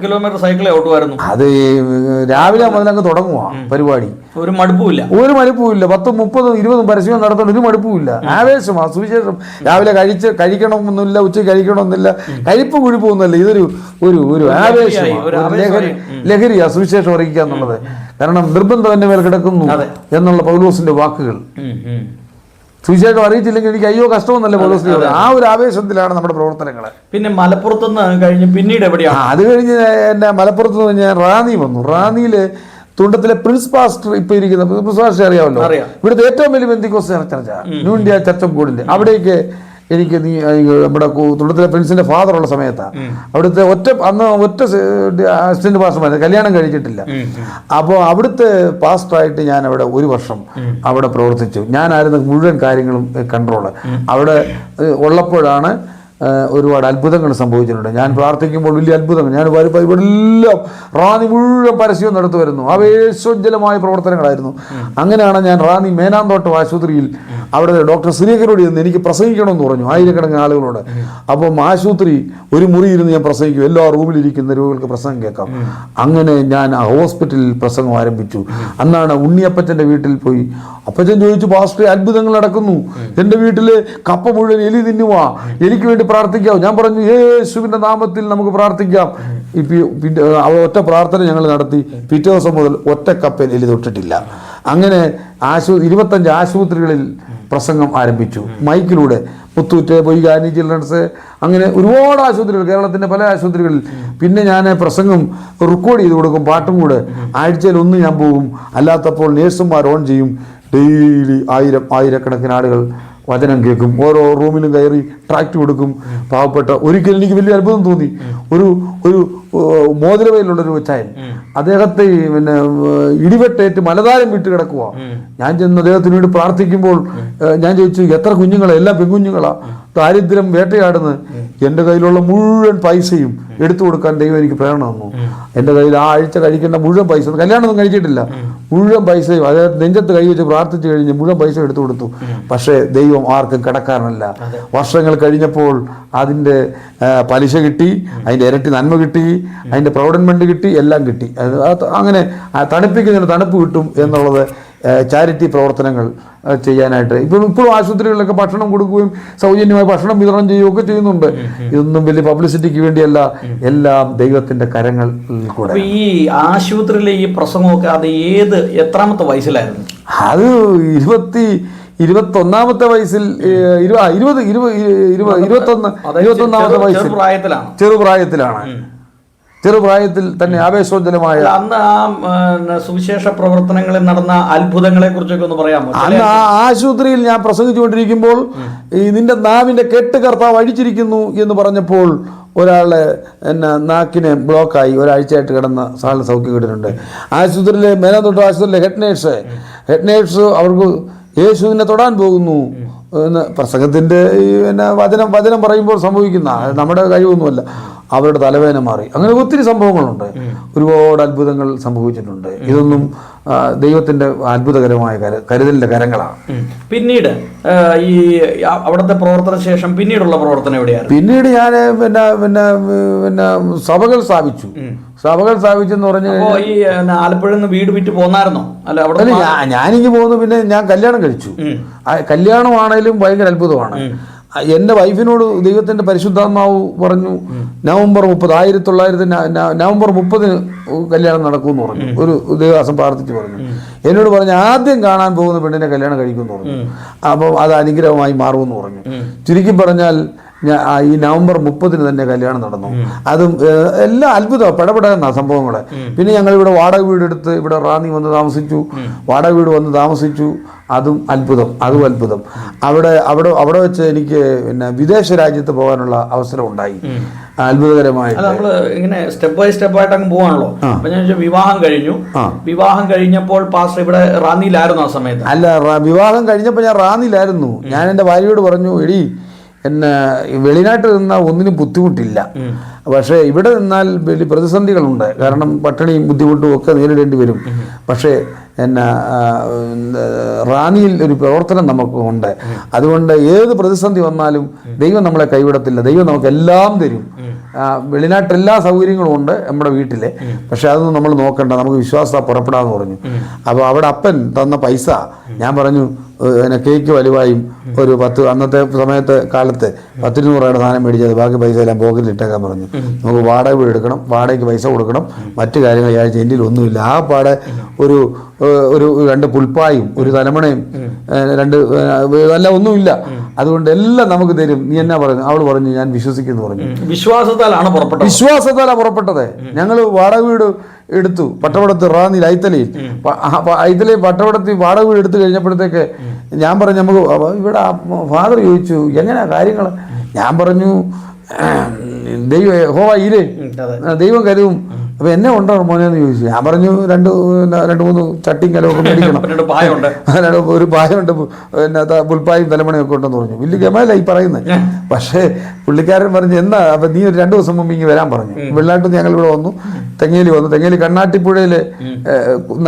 കിലോമീറ്റർ സൈക്കിളെ ഓട്ടുമായിരുന്നു? അത് രാവിലെ മുതലങ്ങ് തുടങ്ങുവാ പരിപാടി. ഒരു മടുപ്പുമില്ല. 10, 30, 20 പരസ്യം നടത്തുന്ന ഒരു മടുപ്പുമില്ല. ആവേശമാ സുവിശേഷം. രാവിലെ കഴിക്കണമെന്നില്ല, ഉച്ചയ്ക്ക് കഴിക്കണമെന്നില്ല, കഴിപ്പ് കുഴിപ്പൊന്നുമില്ല. ഇതൊരു ഒരു ആവേശമാണ്, ലഹരിയാ സുവിശേഷം അറിയിക്കുക എന്നുള്ളത്. കാരണം നിർബന്ധം തന്നെ മേൽ കിടക്കുന്നു എന്നുള്ള പൗലോസിന്റെ വാക്കുകൾ. സുവിശേഷം അറിയിച്ചില്ലെങ്കിൽ എനിക്ക് അയ്യോ കഷ്ടമെന്നല്ലേ പൗലോസിന്റെ. ആ ഒരു ആവേശത്തിലാണ് നമ്മുടെ പ്രവർത്തനങ്ങൾ. പിന്നെ മലപ്പുറത്തുനിന്ന് കഴിഞ്ഞ് പിന്നീട് എവിടെയാണ്? അത് കഴിഞ്ഞ് എന്റെ മലപ്പുറത്ത് നിന്ന് ഞാൻ റാന്നി വന്നു. റാന്നിയില് തുണ്ടത്തിലെ പ്രിൻസ് പാസ്റ്റർ ഇപ്പൊ ഇരിക്കുന്ന പ്രിൻസ് പാസ്റ്റർ അറിയാമല്ലോ, ഇവിടുത്തെ ഏറ്റവും വലിയ ബെന്തിക്കോസ് ചർച്ച, ന്യൂ ഇന്ത്യ ചർച്ച് ഓഫ് ഗോഡിന്റെ അവിടേക്ക് എനിക്ക് നമ്മുടെ തുണ്ടത്തിലെ പ്രിൻസിന്റെ ഫാദർ ഉള്ള സമയത്താണ്. അവിടുത്തെ അന്ന് ഒറ്റ അസിസ്റ്റന്റ് പാസ്റ്റർമാർ, കല്യാണം കഴിച്ചിട്ടില്ല. അപ്പോൾ അവിടുത്തെ പാസ്റ്ററായിട്ട് ഞാൻ അവിടെ 1 വർഷം അവിടെ പ്രവർത്തിച്ചു. ഞാനായിരുന്നു മുഴുവൻ കാര്യങ്ങളും കൺട്രോള്. അവിടെ ഉള്ളപ്പോഴാണ് ഒരുപാട് അത്ഭുതങ്ങൾ സംഭവിച്ചിട്ടുണ്ട്. ഞാൻ പ്രാർത്ഥിക്കുമ്പോൾ വലിയ അത്ഭുതങ്ങൾ. ഞാൻ ഇവിടെല്ലാം റാന്നി മുഴുവൻ പരസ്യവും നടത്തുമായിരുന്നു. ആവേശോജ്ജലമായ പ്രവർത്തനങ്ങളായിരുന്നു. അങ്ങനെയാണ് ഞാൻ റാന്നി മേനാന്തോട്ടം ആശുപത്രിയിൽ അവിടെ ഡോക്ടർ ശ്രീകരോട് ഇരുന്ന് എനിക്ക് പ്രസംഗിക്കണമെന്ന് പറഞ്ഞു, ആയിരക്കണക്കിന് ആളുകളോട്. അപ്പം ആശുപത്രി ഒരു മുറി ഇരുന്ന് ഞാൻ പ്രസംഗിക്കും, എല്ലാ റൂമിലിരിക്കുന്ന രോഗികൾക്ക് പ്രസംഗം കേൾക്കാം. അങ്ങനെ ഞാൻ ആ ഹോസ്പിറ്റലിൽ പ്രസംഗം ആരംഭിച്ചു. അന്നാണ് ഉണ്ണിയപ്പച്ചൻ്റെ വീട്ടിൽ പോയി. അപ്പച്ചൻ ചോദിച്ചു, പാസ്റ്ററെ അത്ഭുതങ്ങൾ നടക്കുന്നു, എൻ്റെ വീട്ടിൽ കപ്പ മുഴുവൻ എലി തിന്നുവാ, എനിക്ക് വേണ്ടി പ്രാർത്ഥിക്കാം. ഞാൻ പറഞ്ഞു, യേശുവിൻ്റെ നാമത്തിൽ നമുക്ക് പ്രാർത്ഥിക്കാം. പിന്നെ ഒറ്റ പ്രാർത്ഥന ഞങ്ങൾ നടത്തി. പിറ്റേ ദിവസം മുതൽ ഒറ്റ കപ്പയിൽ എലി തൊട്ടിട്ടില്ല. അങ്ങനെ 25 ആശുപത്രികളിൽ പ്രസംഗം ആരംഭിച്ചു മൈക്കിലൂടെ. പുത്തൂറ്റ്, പൊയ്കാനി, ചിൽഡ്രൻസ്, അങ്ങനെ ഒരുപാട് ആശുപത്രികൾ, കേരളത്തിൻ്റെ പല ആശുപത്രികളിൽ. പിന്നെ ഞാൻ പ്രസംഗം റെക്കോർഡ് ചെയ്ത് കൊടുക്കും, പാട്ടും കൂടെ. ആഴ്ചയിൽ 1 ഞാൻ പോകും. അല്ലാത്തപ്പോൾ നേഴ്സുമാർ ഓൺ ചെയ്യും. ഡെയിലി ആയിരക്കണക്കിന് ആളുകൾ വചനം കേൾക്കും. ഓരോ റൂമിലും കയറി ട്രാക്ട് കൊടുക്കും. പാവപ്പെട്ട ഒരിക്കലും എനിക്ക് വലിയ അത്ഭുതം തോന്നി. ഒരു മോതിരവയിലുള്ളൊരു കൊച്ചായൻ, അദ്ദേഹത്തെ പിന്നെ ഇടിവെട്ടേറ്റ് മലതാരം വിട്ട് കിടക്കുക. ഞാൻ ചെന്ന് അദ്ദേഹത്തിന് വേണ്ടി പ്രാർത്ഥിക്കുമ്പോൾ ഞാൻ ചോദിച്ചു, എത്ര കുഞ്ഞുങ്ങളാ? എല്ലാം പെൺകുഞ്ഞുങ്ങളാ, ദാരിദ്ര്യം വേട്ടയാടുന്നത്. എൻ്റെ കയ്യിലുള്ള മുഴുവൻ പൈസയും എടുത്തു കൊടുക്കാൻ ദൈവം എനിക്ക് പ്രേരണ തന്നു. എൻ്റെ കയ്യിൽ ആ ആഴ്ച കഴിക്കേണ്ട മുഴുവൻ പൈസ, കല്യാണമൊന്നും കഴിച്ചിട്ടില്ല, മുഴുവൻ പൈസയും അദ്ദേഹം നെഞ്ചത്ത് കൈ വെച്ച് പ്രാർത്ഥിച്ചു കഴിഞ്ഞ് മുഴുവൻ പൈസ എടുത്തു കൊടുത്തു. പക്ഷേ ദൈവം ആർക്കും കടക്കാരനല്ല. വർഷങ്ങൾ കഴിഞ്ഞപ്പോൾ അതിൻ്റെ പലിശ കിട്ടി, അതിൻ്റെ ഇരട്ടി നന്മ കിട്ടി, അതിൻ്റെ പ്രൊവിഡന്റ് കിട്ടി, എല്ലാം കിട്ടി. അങ്ങനെ തണുപ്പിക്കുന്നതിന് തണുപ്പ് കിട്ടും എന്നുള്ളത് ചാരിറ്റി പ്രവർത്തനങ്ങൾ ചെയ്യാനായിട്ട് ഇപ്പോഴും ആശുപത്രികളിലൊക്കെ ഭക്ഷണം കൊടുക്കുകയും സൗജന്യമായി ഭക്ഷണം വിതരണം ചെയ്യുകയൊക്കെ ചെയ്യുന്നുണ്ട്. ഇതൊന്നും വലിയ പബ്ലിസിറ്റിക്ക് വേണ്ടിയല്ല, എല്ലാം ദൈവത്തിന്റെ കരങ്ങളിൽ കൂടെ. ഈ ആശുപത്രിയിലെ ഈ പ്രസംഗമൊക്കെ അത് എത്രാമത്തെ വയസ്സിലായിരുന്നു? അത് 21 വയസ്സിൽ, 21ാമത്തെ വയസ്സിൽ, ചെറുപ്രായത്തിൽ തന്നെ ആവേശോജ്ജലമായ. അന്ന് ആ സുവിശേഷ പ്രവർത്തനങ്ങളിൽ നടന്ന അത്ഭുതങ്ങളെ കുറിച്ചൊക്കെ ഒന്ന് പറയാമോ? അന്ന് ആ ആശുപത്രിയിൽ ഞാൻ പ്രസംഗിച്ചുകൊണ്ടിരിക്കുമ്പോൾ നിന്റെ നാവിന്റെ കെട്ട് കർത്താവ് അഴിച്ചിരിക്കുന്നു എന്ന് പറഞ്ഞപ്പോൾ ഒരാളെ നാക്കിന് ബ്ലോക്കായി ഒരാഴ്ചയായിട്ട് കിടന്ന സാറിന് സൗഖ്യം കിട്ടിയിട്ടുണ്ട്. ആശുപത്രിയിലെ മേലാന്തോട്ടം ആശുപത്രിയിലെ ഹെഡ് നേഴ്സ് അവർക്ക് യേശുവിനെ തൊടാൻ പോകുന്നു എന്ന് പ്രസംഗത്തിൻ്റെ വചനം പറയുമ്പോൾ സംഭവിക്കുന്ന, നമ്മുടെ കഴിവൊന്നുമല്ല. അവരുടെ തലവേദന മാറി. അങ്ങനെ ഒത്തിരി സംഭവങ്ങളുണ്ട്, ഒരുപാട് അത്ഭുതങ്ങൾ സംഭവിച്ചിട്ടുണ്ട്. ഇതൊന്നും ദൈവത്തിന്റെ അത്ഭുതകരമായ കരുതലിന്റെ കരങ്ങളാണ്. പിന്നീട് ഈ അവിടുത്തെ പ്രവർത്തന ശേഷം പിന്നീടുള്ള പ്രവർത്തനം എവിടെയാണ്? പിന്നീട് ഞാൻ പിന്നെ സഭകൾ സ്ഥാപിച്ചെന്ന് പറഞ്ഞു. ഈ ആലപ്പുഴയിൽ നിന്ന് വീട് വിറ്റ് പോന്നായിരുന്നോ? അല്ല, ഞാനിങ്ങ് പോന്നു. പിന്നെ ഞാൻ കല്യാണം കഴിച്ചു. കല്യാണമാണേലും ഭയങ്കര അത്ഭുതമാണ്. എൻ്റെ വൈഫിനോട് ദൈവത്തിൻ്റെ പരിശുദ്ധാത്മാവ് പറഞ്ഞു, നവംബർ 30 നവംബർ 30 കല്യാണം നടക്കുമെന്ന് പറഞ്ഞു. ഒരു ദേവദാസൻ പ്രാർത്ഥിച്ച് പറഞ്ഞു. എന്നോട് പറഞ്ഞു, ആദ്യം കാണാൻ പോകുന്ന പെണ്ണിനെ കല്യാണം കഴിക്കുമെന്ന് പറഞ്ഞു. അപ്പോൾ അത് അനുഗ്രഹമായി മാറുമെന്ന് പറഞ്ഞു. ചുരുക്കി പറഞ്ഞാൽ ഈ നവംബർ 30 തന്നെ കല്യാണം നടന്നു. അതും എല്ലാം അത്ഭുതം, പെടപെടുന്ന സംഭവങ്ങൾ. പിന്നെ ഞങ്ങൾ ഇവിടെ വാടക വീടെടുത്ത് ഇവിടെ റാന്നി വന്ന് താമസിച്ചു. വാടക വീട് വന്ന് താമസിച്ചു. അതും അത്ഭുതം. അവിടെ വെച്ച് എനിക്ക് പിന്നെ വിദേശ രാജ്യത്ത് പോകാനുള്ള അവസരം ഉണ്ടായി. അത്ഭുതകരമായിട്ട്. നമ്മൾ ഇങ്ങനെ സ്റ്റെപ്പ് ബൈ സ്റ്റെപ്പ് ആയിട്ട് അങ്ങ് പോവാണല്ലോ. അപ്പൊ ഞാൻ വിവാഹം കഴിഞ്ഞു. വിവാഹം കഴിഞ്ഞപ്പോൾ പാസ്റ്റർ ഇവിടെ റാന്നിയിലായിരുന്നു ആ സമയത്ത്? അല്ല, വിവാഹം കഴിഞ്ഞപ്പോൾ ഞാൻ റാന്നിയിലായിരുന്നു. ഞാൻ എൻ്റെ ഭാര്യയോട് പറഞ്ഞു, എടി എന്നെ വെളിനാട്ടിൽ നിന്നാൽ ഒന്നിനും ബുദ്ധിമുട്ടില്ല, പക്ഷേ ഇവിടെ നിന്നാൽ വലിയ പ്രതിസന്ധികളുണ്ട്. കാരണം പട്ടിണിയും ബുദ്ധിമുട്ടും ഒക്കെ നേരിടേണ്ടി വരും. പക്ഷേ എന്നാ റാന്നിയിൽ ഒരു പ്രവർത്തനം നമുക്ക് ഉണ്ട്. അതുകൊണ്ട് ഏത് പ്രതിസന്ധി വന്നാലും ദൈവം നമ്മളെ കൈവിടത്തില്ല. ദൈവം നമുക്ക് എല്ലാം തരും. വെളിനാട്ടിൽ എല്ലാ സൗകര്യങ്ങളും ഉണ്ട് നമ്മുടെ വീട്ടിലെ. പക്ഷെ അതൊന്നും നമ്മൾ നോക്കണ്ട, നമുക്ക് വിശ്വാസത പുറപ്പെടാന്ന് പറഞ്ഞു. അപ്പോൾ അവിടെ അപ്പൻ തന്ന പൈസ ഞാൻ പറഞ്ഞു, കേക്ക് വലുവായും ഒരു 10 അന്നത്തെ സമയത്ത് കാലത്ത് 10-200 രൂപയുടെ സാധനം മേടിച്ചത് ബാക്കി പൈസ എല്ലാം പോക്കറ്റിൽ ഇട്ടേക്കാൻ പറഞ്ഞു. നമുക്ക് വാടക വീട് എടുക്കണം, വാടകയ്ക്ക് പൈസ കൊടുക്കണം, മറ്റു കാര്യങ്ങൾ ആഴ്ച എൻ്റെ ഒന്നുമില്ല. ആ പാടെ ഒരു 2 പുൽപ്പായും ഒരു തലമണയും 2 അല്ല ഒന്നുമില്ല. അതുകൊണ്ട് എല്ലാം നമുക്ക് തരും. നീ എന്നാ പറഞ്ഞു? അവൾ പറഞ്ഞു, ഞാൻ വിശ്വസിക്കുന്നു പറഞ്ഞു. വിശ്വാസത്താലാണ് പുറപ്പെട്ടത്. ഞങ്ങൾ വാടക വീട് എടുത്തു പട്ടവടത്ത് റാന്നിയിൽ ഐത്തലയിൽ. പട്ടവടത്തിൽ വാടക വീട് എടുത്തു കഴിഞ്ഞപ്പോഴത്തേക്ക് ഞാൻ പറഞ്ഞു, നമുക്ക് ഇവിടെ ഫാദർ ചോദിച്ചു എങ്ങനെയാ കാര്യങ്ങൾ. ഞാൻ പറഞ്ഞു, ദൈവം കരുതും. അപ്പൊ എന്നെ ഉണ്ടോ മോനെ എന്ന് ചോദിച്ചു. ഞാൻ പറഞ്ഞു, 2-3 ചട്ടിയും കലമൊക്കെ മേടിക്കണം, ഒരു പായുണ്ട്, പുൽപ്പായും തലമണയും ഒക്കെ ഉണ്ടെന്ന് പറഞ്ഞു. വലിയ ഗമല്ല ഈ പറയുന്നത്. പക്ഷേ പുള്ളിക്കാരൻ പറഞ്ഞു, എന്നാ അപ്പൊ നീ ഒരു 2 ദിവസം മുമ്പ് ഇങ്ങനെ വരാൻ പറഞ്ഞു. വെള്ളാട്ടിൽ ഞങ്ങൾ ഇവിടെ വന്നു, തെങ്ങേലി വന്നു. തെങ്ങേലി കണ്ണാട്ടിപ്പുഴയിലെ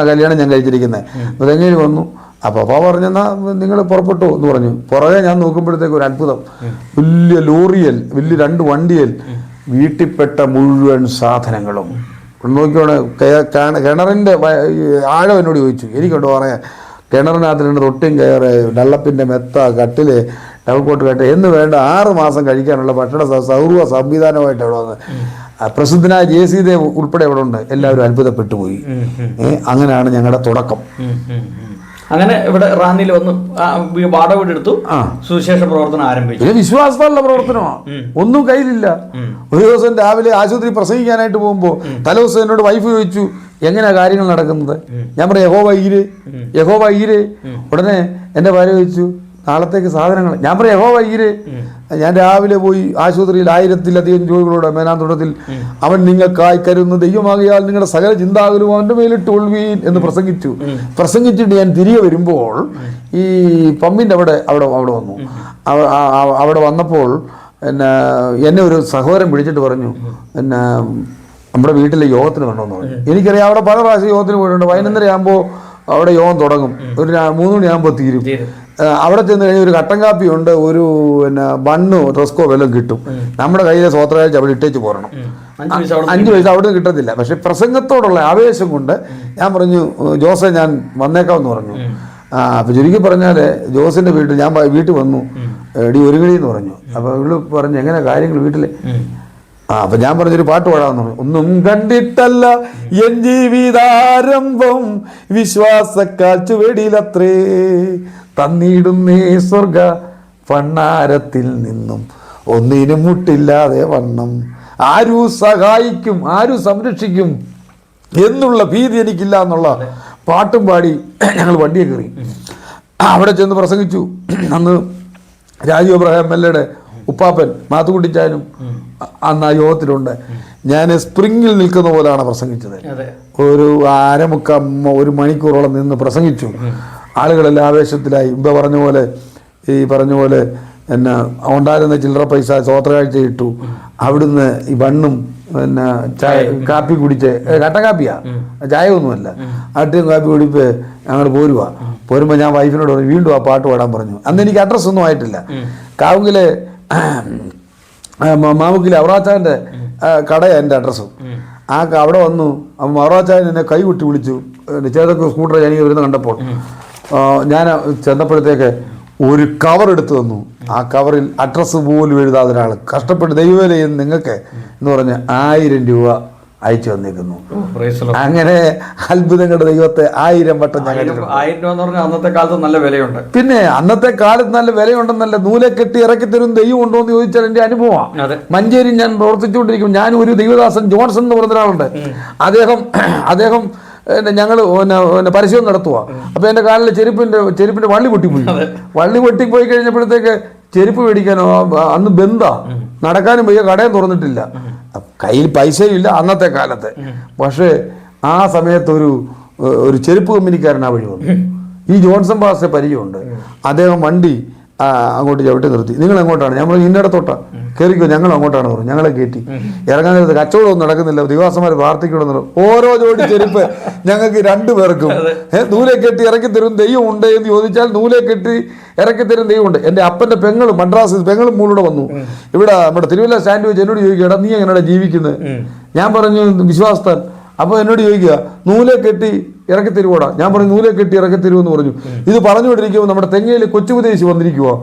കല്യാണം ഞാൻ കഴിച്ചിരിക്കുന്നത്. അപ്പൊ തെങ്ങേലി വന്നു. അപ്പോൾ അപ്പ പറഞ്ഞെന്നാ നിങ്ങൾ പുറപ്പെട്ടു എന്ന് പറഞ്ഞു. പുറകെ ഞാൻ നോക്കുമ്പോഴത്തേക്ക് ഒരു അത്ഭുതം. വലിയ ലോറിയൽ, വലിയ 2 വണ്ടിയൽ വീട്ടിൽപ്പെട്ട മുഴുവൻ സാധനങ്ങളും നോക്കിയോടെ. കിണറിൻ്റെ ആഴം എന്നോട് ചോദിച്ചു. എനിക്കുണ്ടോ പറയാൻ? കിണറിനകത്ത് 2 തൊട്ടിയും കയറ്, ഡള്ളപ്പിൻ്റെ മെത്ത, കട്ടില്, ഡബിൾ കോട്ട് കട്ട് എന്ന് വേണ്ട 6 മാസം കഴിക്കാനുള്ള ഭക്ഷണ സൗർവ സംവിധാനമായിട്ട് അവിടെ വന്ന് പ്രസിദ്ധനായ JC ദേവ് ഉൾപ്പെടെ അവിടെ ഉണ്ട്. എല്ലാവരും അത്ഭുതപ്പെട്ടു പോയി. അങ്ങനെയാണ് ഞങ്ങളുടെ തുടക്കം. അങ്ങനെ ഇവിടെ റാന്നിയിൽ വന്ന് വാടക വീട് എടുത്തു, സുവിശേഷ പ്രവർത്തനം ആരംഭിച്ചു. വിശ്വാസമുള്ള പ്രവർത്തനമാണ്, ഒന്നും കയ്യിലില്ല. ഒരു ദിവസം രാവിലെ ആശുപത്രി പ്രസംഗിക്കാനായിട്ട് പോകുമ്പോൾ തലേദിവസം എന്നോട് വൈഫ് ചോദിച്ചു, എങ്ങനെയാ കാര്യങ്ങൾ നടക്കുന്നത്? ഞാൻ പറഞ്ഞു, യഹോവ ഈരേ. ഉടനെ എൻ്റെ ഭാര്യ ചോദിച്ചു, നാളത്തേക്ക് സാധനങ്ങൾ. ഞാൻ പറയാം, യഹോവ ഈരേ. ഞാൻ രാവിലെ പോയി ആശുപത്രിയിൽ 1000-ലധികം ജോലികളോടെ മേനാന്തോട്ടത്തിൽ അവൻ നിങ്ങൾക്കായി കരുതുന്ന ദൈവമാകിയാൽ നിങ്ങളുടെ സകല ചിന്താകുലും അവൻ്റെ മേലിട്ട് ഒൾവീൻ എന്ന് പ്രസംഗിച്ചിട്ട് ഞാൻ തിരികെ വരുമ്പോൾ ഈ പമ്പിൻ്റെ അവിടെ വന്നു. അവിടെ വന്നപ്പോൾ എന്നെ ഒരു സഹോദരൻ വിളിച്ചിട്ട് പറഞ്ഞു, നമ്മുടെ വീട്ടിലെ യോഗത്തിന് വരണമെന്ന് പറഞ്ഞു. എനിക്കറിയാം, അവിടെ പല പ്രാവശ്യം യോഗത്തിന് പോയിട്ടുണ്ട്. 11:30 ആകുമ്പോൾ അവിടെ യോഗം തുടങ്ങും, ഒരു 3 മണിയാകുമ്പോൾ തീരും. അവിടെ ചെന്ന് കഴിഞ്ഞാൽ ഒരു കട്ടൻ കാപ്പി ഉണ്ട്, ഒരു ബണ്ണോ റസ്കോ വല്ലതും കിട്ടും. നമ്മുടെ കയ്യിലെ സ്വോത്രകാഴ്ച അവിടെ ഇട്ടേച്ച് പോരണം. 5 പൈസ അവിടെ നിന്ന് കിട്ടത്തില്ല. പക്ഷെ പ്രസംഗത്തോടുള്ള ആവേശം കൊണ്ട് ഞാൻ പറഞ്ഞു, ജോസെ ഞാൻ വന്നേക്കാമെന്ന് പറഞ്ഞു. അപ്പൊ ചുരുക്കി പറഞ്ഞാല് ജോസിന്റെ വീട്ടിൽ ഞാൻ വീട്ടിൽ വന്നു. എടി ഒരു കിളി എന്ന് പറഞ്ഞു. അപ്പൊ ഇവള് പറഞ്ഞു, എങ്ങനെ കാര്യങ്ങൾ വീട്ടില്? അപ്പൊ ഞാൻ പറഞ്ഞൊരു പാട്ട് പാടാന്ന് പറഞ്ഞു. ഒന്നും കണ്ടിട്ടല്ല എൻ ജീവിതാരംഭം, വിശ്വാസക്കാച്ചുവെടിയിലത്രേ തന്നിടുന്നേ സ്വർഗ ഭണ്ണാരത്തിൽ നിന്നും ഒന്നിനും മുട്ടില്ലാതെ വണ്ണം. ആരു സഹായിക്കും, ആരു സംരക്ഷിക്കും എന്നുള്ള ഭീതി എനിക്കില്ല എന്നുള്ള പാട്ടും പാടി ഞങ്ങൾ വണ്ടിയെ കയറി. അവിടെ ചെന്ന് പ്രസംഗിച്ചു. അന്ന് രാജു അബ്രഹാം MLA ഉപ്പാപ്പൻ മാത്തുക്കുട്ടിച്ചാനും അന്ന് ആ യോഗത്തിലുണ്ട്. ഞാൻ സ്പ്രിങ്ങിൽ നിൽക്കുന്ന പോലെയാണ് പ്രസംഗിച്ചത്. ഒരു 1 മണിക്കൂറോളം നിന്ന് പ്രസംഗിച്ചു. ആളുകളെല്ലാം ആവേശത്തിലായി. പറഞ്ഞ പോലെ എന്നാ ഉണ്ടായിരുന്ന ചില്ലറ പൈസ സ്വോത്രകാഴ്ച ഇട്ടു. അവിടുന്ന് ഈ ബണ്ണും കാപ്പി കുടിച്ച്, കട്ട കാപ്പിയാ, ചായ ഒന്നുമല്ല, അട്ടിയും കാപ്പി കുടിപ്പ് ഞങ്ങൾ പോരുമ്പോൾ ഞാൻ വൈഫിനോട് പറഞ്ഞു, വീണ്ടും ആ പാട്ട് പാടാൻ പറഞ്ഞു. അന്ന് എനിക്ക് അഡ്രസ്സ് ഒന്നും ആയിട്ടില്ല. കാവുങ്കിലെ മാമുക്കിലെ അവറാച്ചാൻ്റെ കടയാണ് എൻ്റെ അഡ്രസ്സും. അവിടെ വന്നു. അപ്പം അവറാച്ചാൻ എന്നെ കൈ കുട്ടി വിളിച്ചു. ചേതൊക്കെ സ്കൂട്ടർ എനിക്ക് വരുന്ന കണ്ടപ്പോൾ ഞാൻ ചെന്നപ്പോഴത്തേക്ക് ഒരു കവർ എടുത്തു തന്നു. ആ കവറിൽ അഡ്രസ്സ് പോലും എഴുതാതെ ഒരാൾ കഷ്ടപ്പെട്ട് ദൈവവേല ചെയ്യുന്ന നിങ്ങൾക്ക് എന്ന് പറഞ്ഞ് 1000 രൂപ അയച്ചു വന്നിരിക്കുന്നു. അങ്ങനെ അത്ഭുതങ്ങളുടെ ദൈവത്തെ 1000 വട്ടം ഞാൻ അന്നത്തെ കാലത്ത് നല്ല വിലയുണ്ട്. പിന്നെ അന്നത്തെ കാലത്ത് നല്ല വിലയുണ്ടെന്നല്ല, നൂലെ കെട്ടി ഇറക്കി തരും ദൈവം ഉണ്ടോ എന്ന് ചോദിച്ചാൽ എൻ്റെ അനുഭവമാണ്. മഞ്ചേരി ഞാൻ പ്രവർത്തിച്ചുകൊണ്ടിരിക്കും. ഞാൻ ഒരു ദൈവദാസൻ ജോൺസൺ എന്ന് പറഞ്ഞ ഒരാളുണ്ട്. അദ്ദേഹം ഞങ്ങൾ പരസ്യം നടത്തുക. അപ്പൊ എൻ്റെ കാലിലെ ചെരുപ്പിന്റെ വള്ളി പൊട്ടിപ്പോയി കഴിഞ്ഞപ്പോഴത്തേക്ക് ചെരുപ്പ് മേടിക്കാനോ അന്ന് ബന്ധാ, നടക്കാനും വയ്യ, കടയും തുറന്നിട്ടില്ല, കയ്യിൽ പൈസയും ഇല്ല അന്നത്തെ കാലത്തെ. പക്ഷേ ആ സമയത്ത് ഒരു ചെരുപ്പ് കമ്പനിക്കാരൻ ആ വഴി വന്നു. ഈ ജോൺസൺ പാസ്റ്റർ പരിചയമുണ്ട്. അദ്ദേഹം വണ്ടി അങ്ങോട്ട് ചവിട്ടി നിർത്തി. നിങ്ങൾ എങ്ങോട്ടാണ്? നമ്മൾ ഇന്നടത്തോട്ടാ, കയറിക്കോ, ഞങ്ങൾ അങ്ങോട്ടാണ് പറഞ്ഞു. ഞങ്ങളെ കയറ്റി. ഇറങ്ങാൻ നേരത്ത് കച്ചവടമൊന്നും നടക്കുന്നില്ല, ദിവസന്മാർ പ്രാർത്ഥിക്കണമെന്ന്. ഓരോ ജോഡി ചെരുപ്പ് ഞങ്ങൾക്ക് 2 പേർക്കും നൂലെ കെട്ടി ഇറക്കി തരും ദൈവം ഉണ്ട് എന്ന് ചോദിച്ചാൽ നൂലെ കെട്ടി ഇറക്കി തരും ദൈവമുണ്ട്. എൻ്റെ അപ്പൻ്റെ പെങ്ങളും മദ്രാസ് പെങ്ങളും മൂലൂടെ വന്നു. ഇവിടെ നമ്മുടെ തിരുവല്ല സ്റ്റാൻഡ് വെച്ച് എന്നോട് ചോദിക്കുക, നീ എങ്ങനെയാണ് ജീവിക്കുന്നത്? ഞാൻ പറഞ്ഞു വിശ്വാസത്താൻ. അപ്പോൾ എന്നോട് ചോദിക്കുക, നൂലെ കെട്ടി ഇറക്കി തരുവോടാ? ഞാൻ പറഞ്ഞു നൂലെ കെട്ടി ഇറക്കി തരുമെന്ന് പറഞ്ഞു. ഇത് പറഞ്ഞുകൊണ്ടിരിക്കുമ്പോൾ നമ്മുടെ തെങ്ങയിൽ കൊച്ചുപദേശി വന്നിരിക്കുവോ.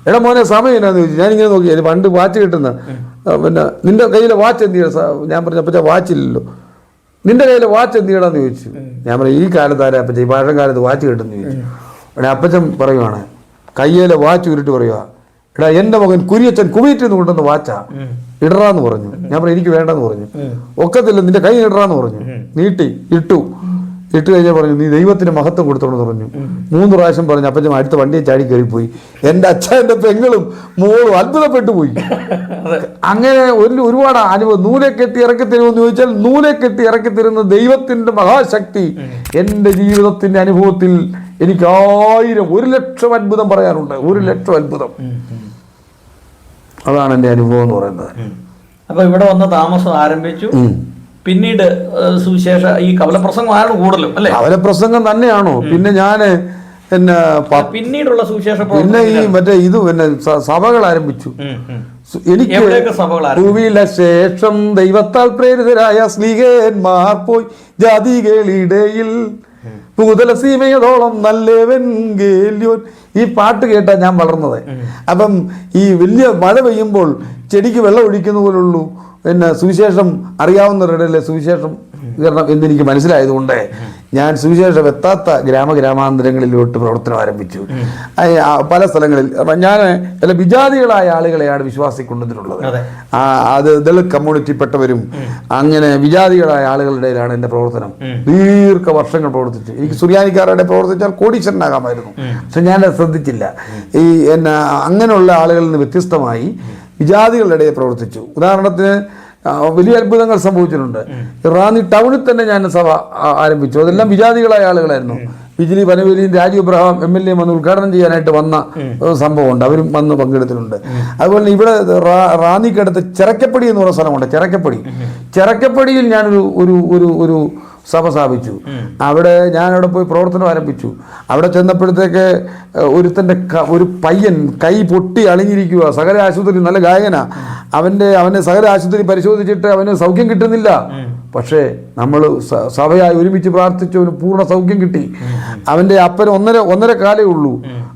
എടാ മോനെ സമയം എന്നാന്ന് ചോദിച്ചു. ഞാനിങ്ങനെ നോക്കി, പണ്ട് വാച്ച് കിട്ടുന്ന, പിന്നെ നിന്റെ കയ്യിലെ വാച്ച് എന്ത് ചെയ്യണം? ഞാൻ പറഞ്ഞു അപ്പച്ച വാച്ചില്ലല്ലോ. നിന്റെ കയ്യിലെ വാച്ച് എന്ത് ചെയ്യണമെന്ന് ചോദിച്ചു. ഞാൻ പറഞ്ഞു ഈ കാലത്താരെ അപ്പച്ച, ഈ പഴയകാലത്ത് വാച്ച് കിട്ടുമെന്ന് ചോദിച്ചു. എടാ അപ്പച്ചൻ പറയുവാണ്, കയ്യിലെ വാച്ച് ഉരുട്ട് പറയുക, എടാ എൻ്റെ മകൻ കുര്യച്ചൻ കുവൈറ്റിൽ നിന്ന് കൊണ്ടുവന്ന വാച്ചാ, ഇടറാന്ന് പറഞ്ഞു. ഞാൻ പറഞ്ഞു എനിക്ക് വേണ്ടെന്ന് പറഞ്ഞു. ഒക്കത്തില്ല, നിന്റെ കൈ ഇടറാന്ന് പറഞ്ഞു. നീട്ടി ഇട്ട് കഴിഞ്ഞാൽ പറഞ്ഞു നീ ദൈവത്തിന് മഹത്വം കൊടുത്തോണെന്ന് പറഞ്ഞു. 3 പ്രാവശ്യം പറഞ്ഞു. അപ്പച്ചൻ അടുത്ത വണ്ടിയെ ചാടി കയറിപ്പോയി. എൻ്റെ അച്ഛൻ്റെ പെങ്ങളും മോളും അത്ഭുതപ്പെട്ടു പോയി. അങ്ങനെ ഒരുപാട് അനുഭവം. നൂലെ കെട്ടി ഇറക്കി തരുമെന്ന് ചോദിച്ചാൽ നൂലെ കെട്ടി ഇറക്കി തരുന്ന ദൈവത്തിന്റെ മഹാശക്തി എൻ്റെ ജീവിതത്തിന്റെ അനുഭവത്തിൽ എനിക്ക് 1,00,000 അത്ഭുതം പറയാനുണ്ട്. 1,00,000 അത്ഭുതം. അതാണ് എൻ്റെ അനുഭവം എന്ന് പറയുന്നത്. അപ്പൊ ഇവിടെ വന്ന് താമസം ആരംഭിച്ചു. പിന്നീട് സുവിശേഷ ഈ കവലപ്രസംഗമാണ് കൂടുതലും അല്ലെ? കവലപ്രസംഗം തന്നെയാണോ? പിന്നെ ഞാന് പിന്നീടുള്ള സുവിശേഷ പിന്നെ ഈ മറ്റേ പിന്നെ സഭകൾ ആരംഭിച്ചു. എനിക്ക് ഭൂമിയിലെ ശേഷം ദൈവത്താൽ പ്രേരിതരായ സ്ലീഹന്മാർ പോയി ജാതികളിടയിൽ ഭൂതല സീമയതോളം നല്ലവൻഗേല്യോൻ. ഈ പാട്ട് കേട്ടാ ഞാൻ വളർന്നത്. അപ്പം ഈ വലിയ മഴ പെയ്യുമ്പോൾ ചെടിക്ക് വെള്ളം ഒഴിക്കുന്ന പോലുള്ളൂ പിന്നെ സുവിശേഷം അറിയാവുന്നവരുടെ സുവിശേഷം കാരണം എന്നെനിക്ക് മനസ്സിലായതുകൊണ്ട് ഞാൻ സുവിശേഷം എത്താത്ത ഗ്രാമാന്തരങ്ങളിലോട്ട് പ്രവർത്തനം ആരംഭിച്ചു. പല സ്ഥലങ്ങളിൽ ഞാൻ ചില വിജാതികളായ ആളുകളെയാണ് വിശ്വാസിക്കൊണ്ടതിനുള്ളത്. അത് ദളിത് കമ്മ്യൂണിറ്റിപ്പെട്ടവരും അങ്ങനെ വിജാതികളായ ആളുകളുടെ ഇടയിലാണ് എൻ്റെ പ്രവർത്തനം. ദീർഘവർഷങ്ങൾ പ്രവർത്തിച്ചു. എനിക്ക് സുറിയാനിക്കാരുടെ പ്രവർത്തിച്ചാൽ കോടീശ്വരനാകാമായിരുന്നു. പക്ഷെ ഞാനത് ശ്രദ്ധിച്ചില്ല. ഈ അങ്ങനെയുള്ള ആളുകളിൽ നിന്ന് വ്യത്യസ്തമായി വിജാതികളുടെ ഇടയിൽ പ്രവർത്തിച്ചു. ഉദാഹരണത്തിന് വലിയ അത്ഭുതങ്ങൾ സംഭവിച്ചിട്ടുണ്ട്. റാന്നി ടൗണിൽ തന്നെ ഞാൻ സഭ ആരംഭിച്ചു. അതെല്ലാം വിജാതികളായ ആളുകളായിരുന്നു. വിജിലി പനവേലിയും രാജു ഇബ്രഹാം MLA വന്ന് ഉദ്ഘാടനം ചെയ്യാനായിട്ട് വന്ന സംഭവമുണ്ട്. അവരും വന്ന് പങ്കെടുത്തിട്ടുണ്ട്. അതുപോലെ ഇവിടെ റാന്നിക്കടുത്ത് ചിറക്കപ്പടി എന്ന് പറയുന്ന സ്ഥലമുണ്ട്. ചിറക്കപ്പടിയിൽ ഞാനൊരു ഒരു സഭ സ്ഥാപിച്ചു. ഞാനവിടെ പോയി പ്രവർത്തനം ആരംഭിച്ചു. അവിടെ ചെന്നപ്പോഴത്തേക്ക് ഒരു പയ്യൻ കൈ പൊട്ടി അളിഞ്ഞിരിക്കുക. സകല ആശുപത്രി, നല്ല ഗായകനാ. അവനെ സകല ആശുപത്രി പരിശോധിച്ചിട്ട് അവന് സൗഖ്യം കിട്ടുന്നില്ല. പക്ഷേ നമ്മൾ സഭയായി ഒരുമിച്ച് പ്രാർത്ഥിച്ചവന് പൂർണ്ണ സൗഖ്യം കിട്ടി. അവൻ്റെ അപ്പന് 1.5 കാലേ ഉള്ളൂ.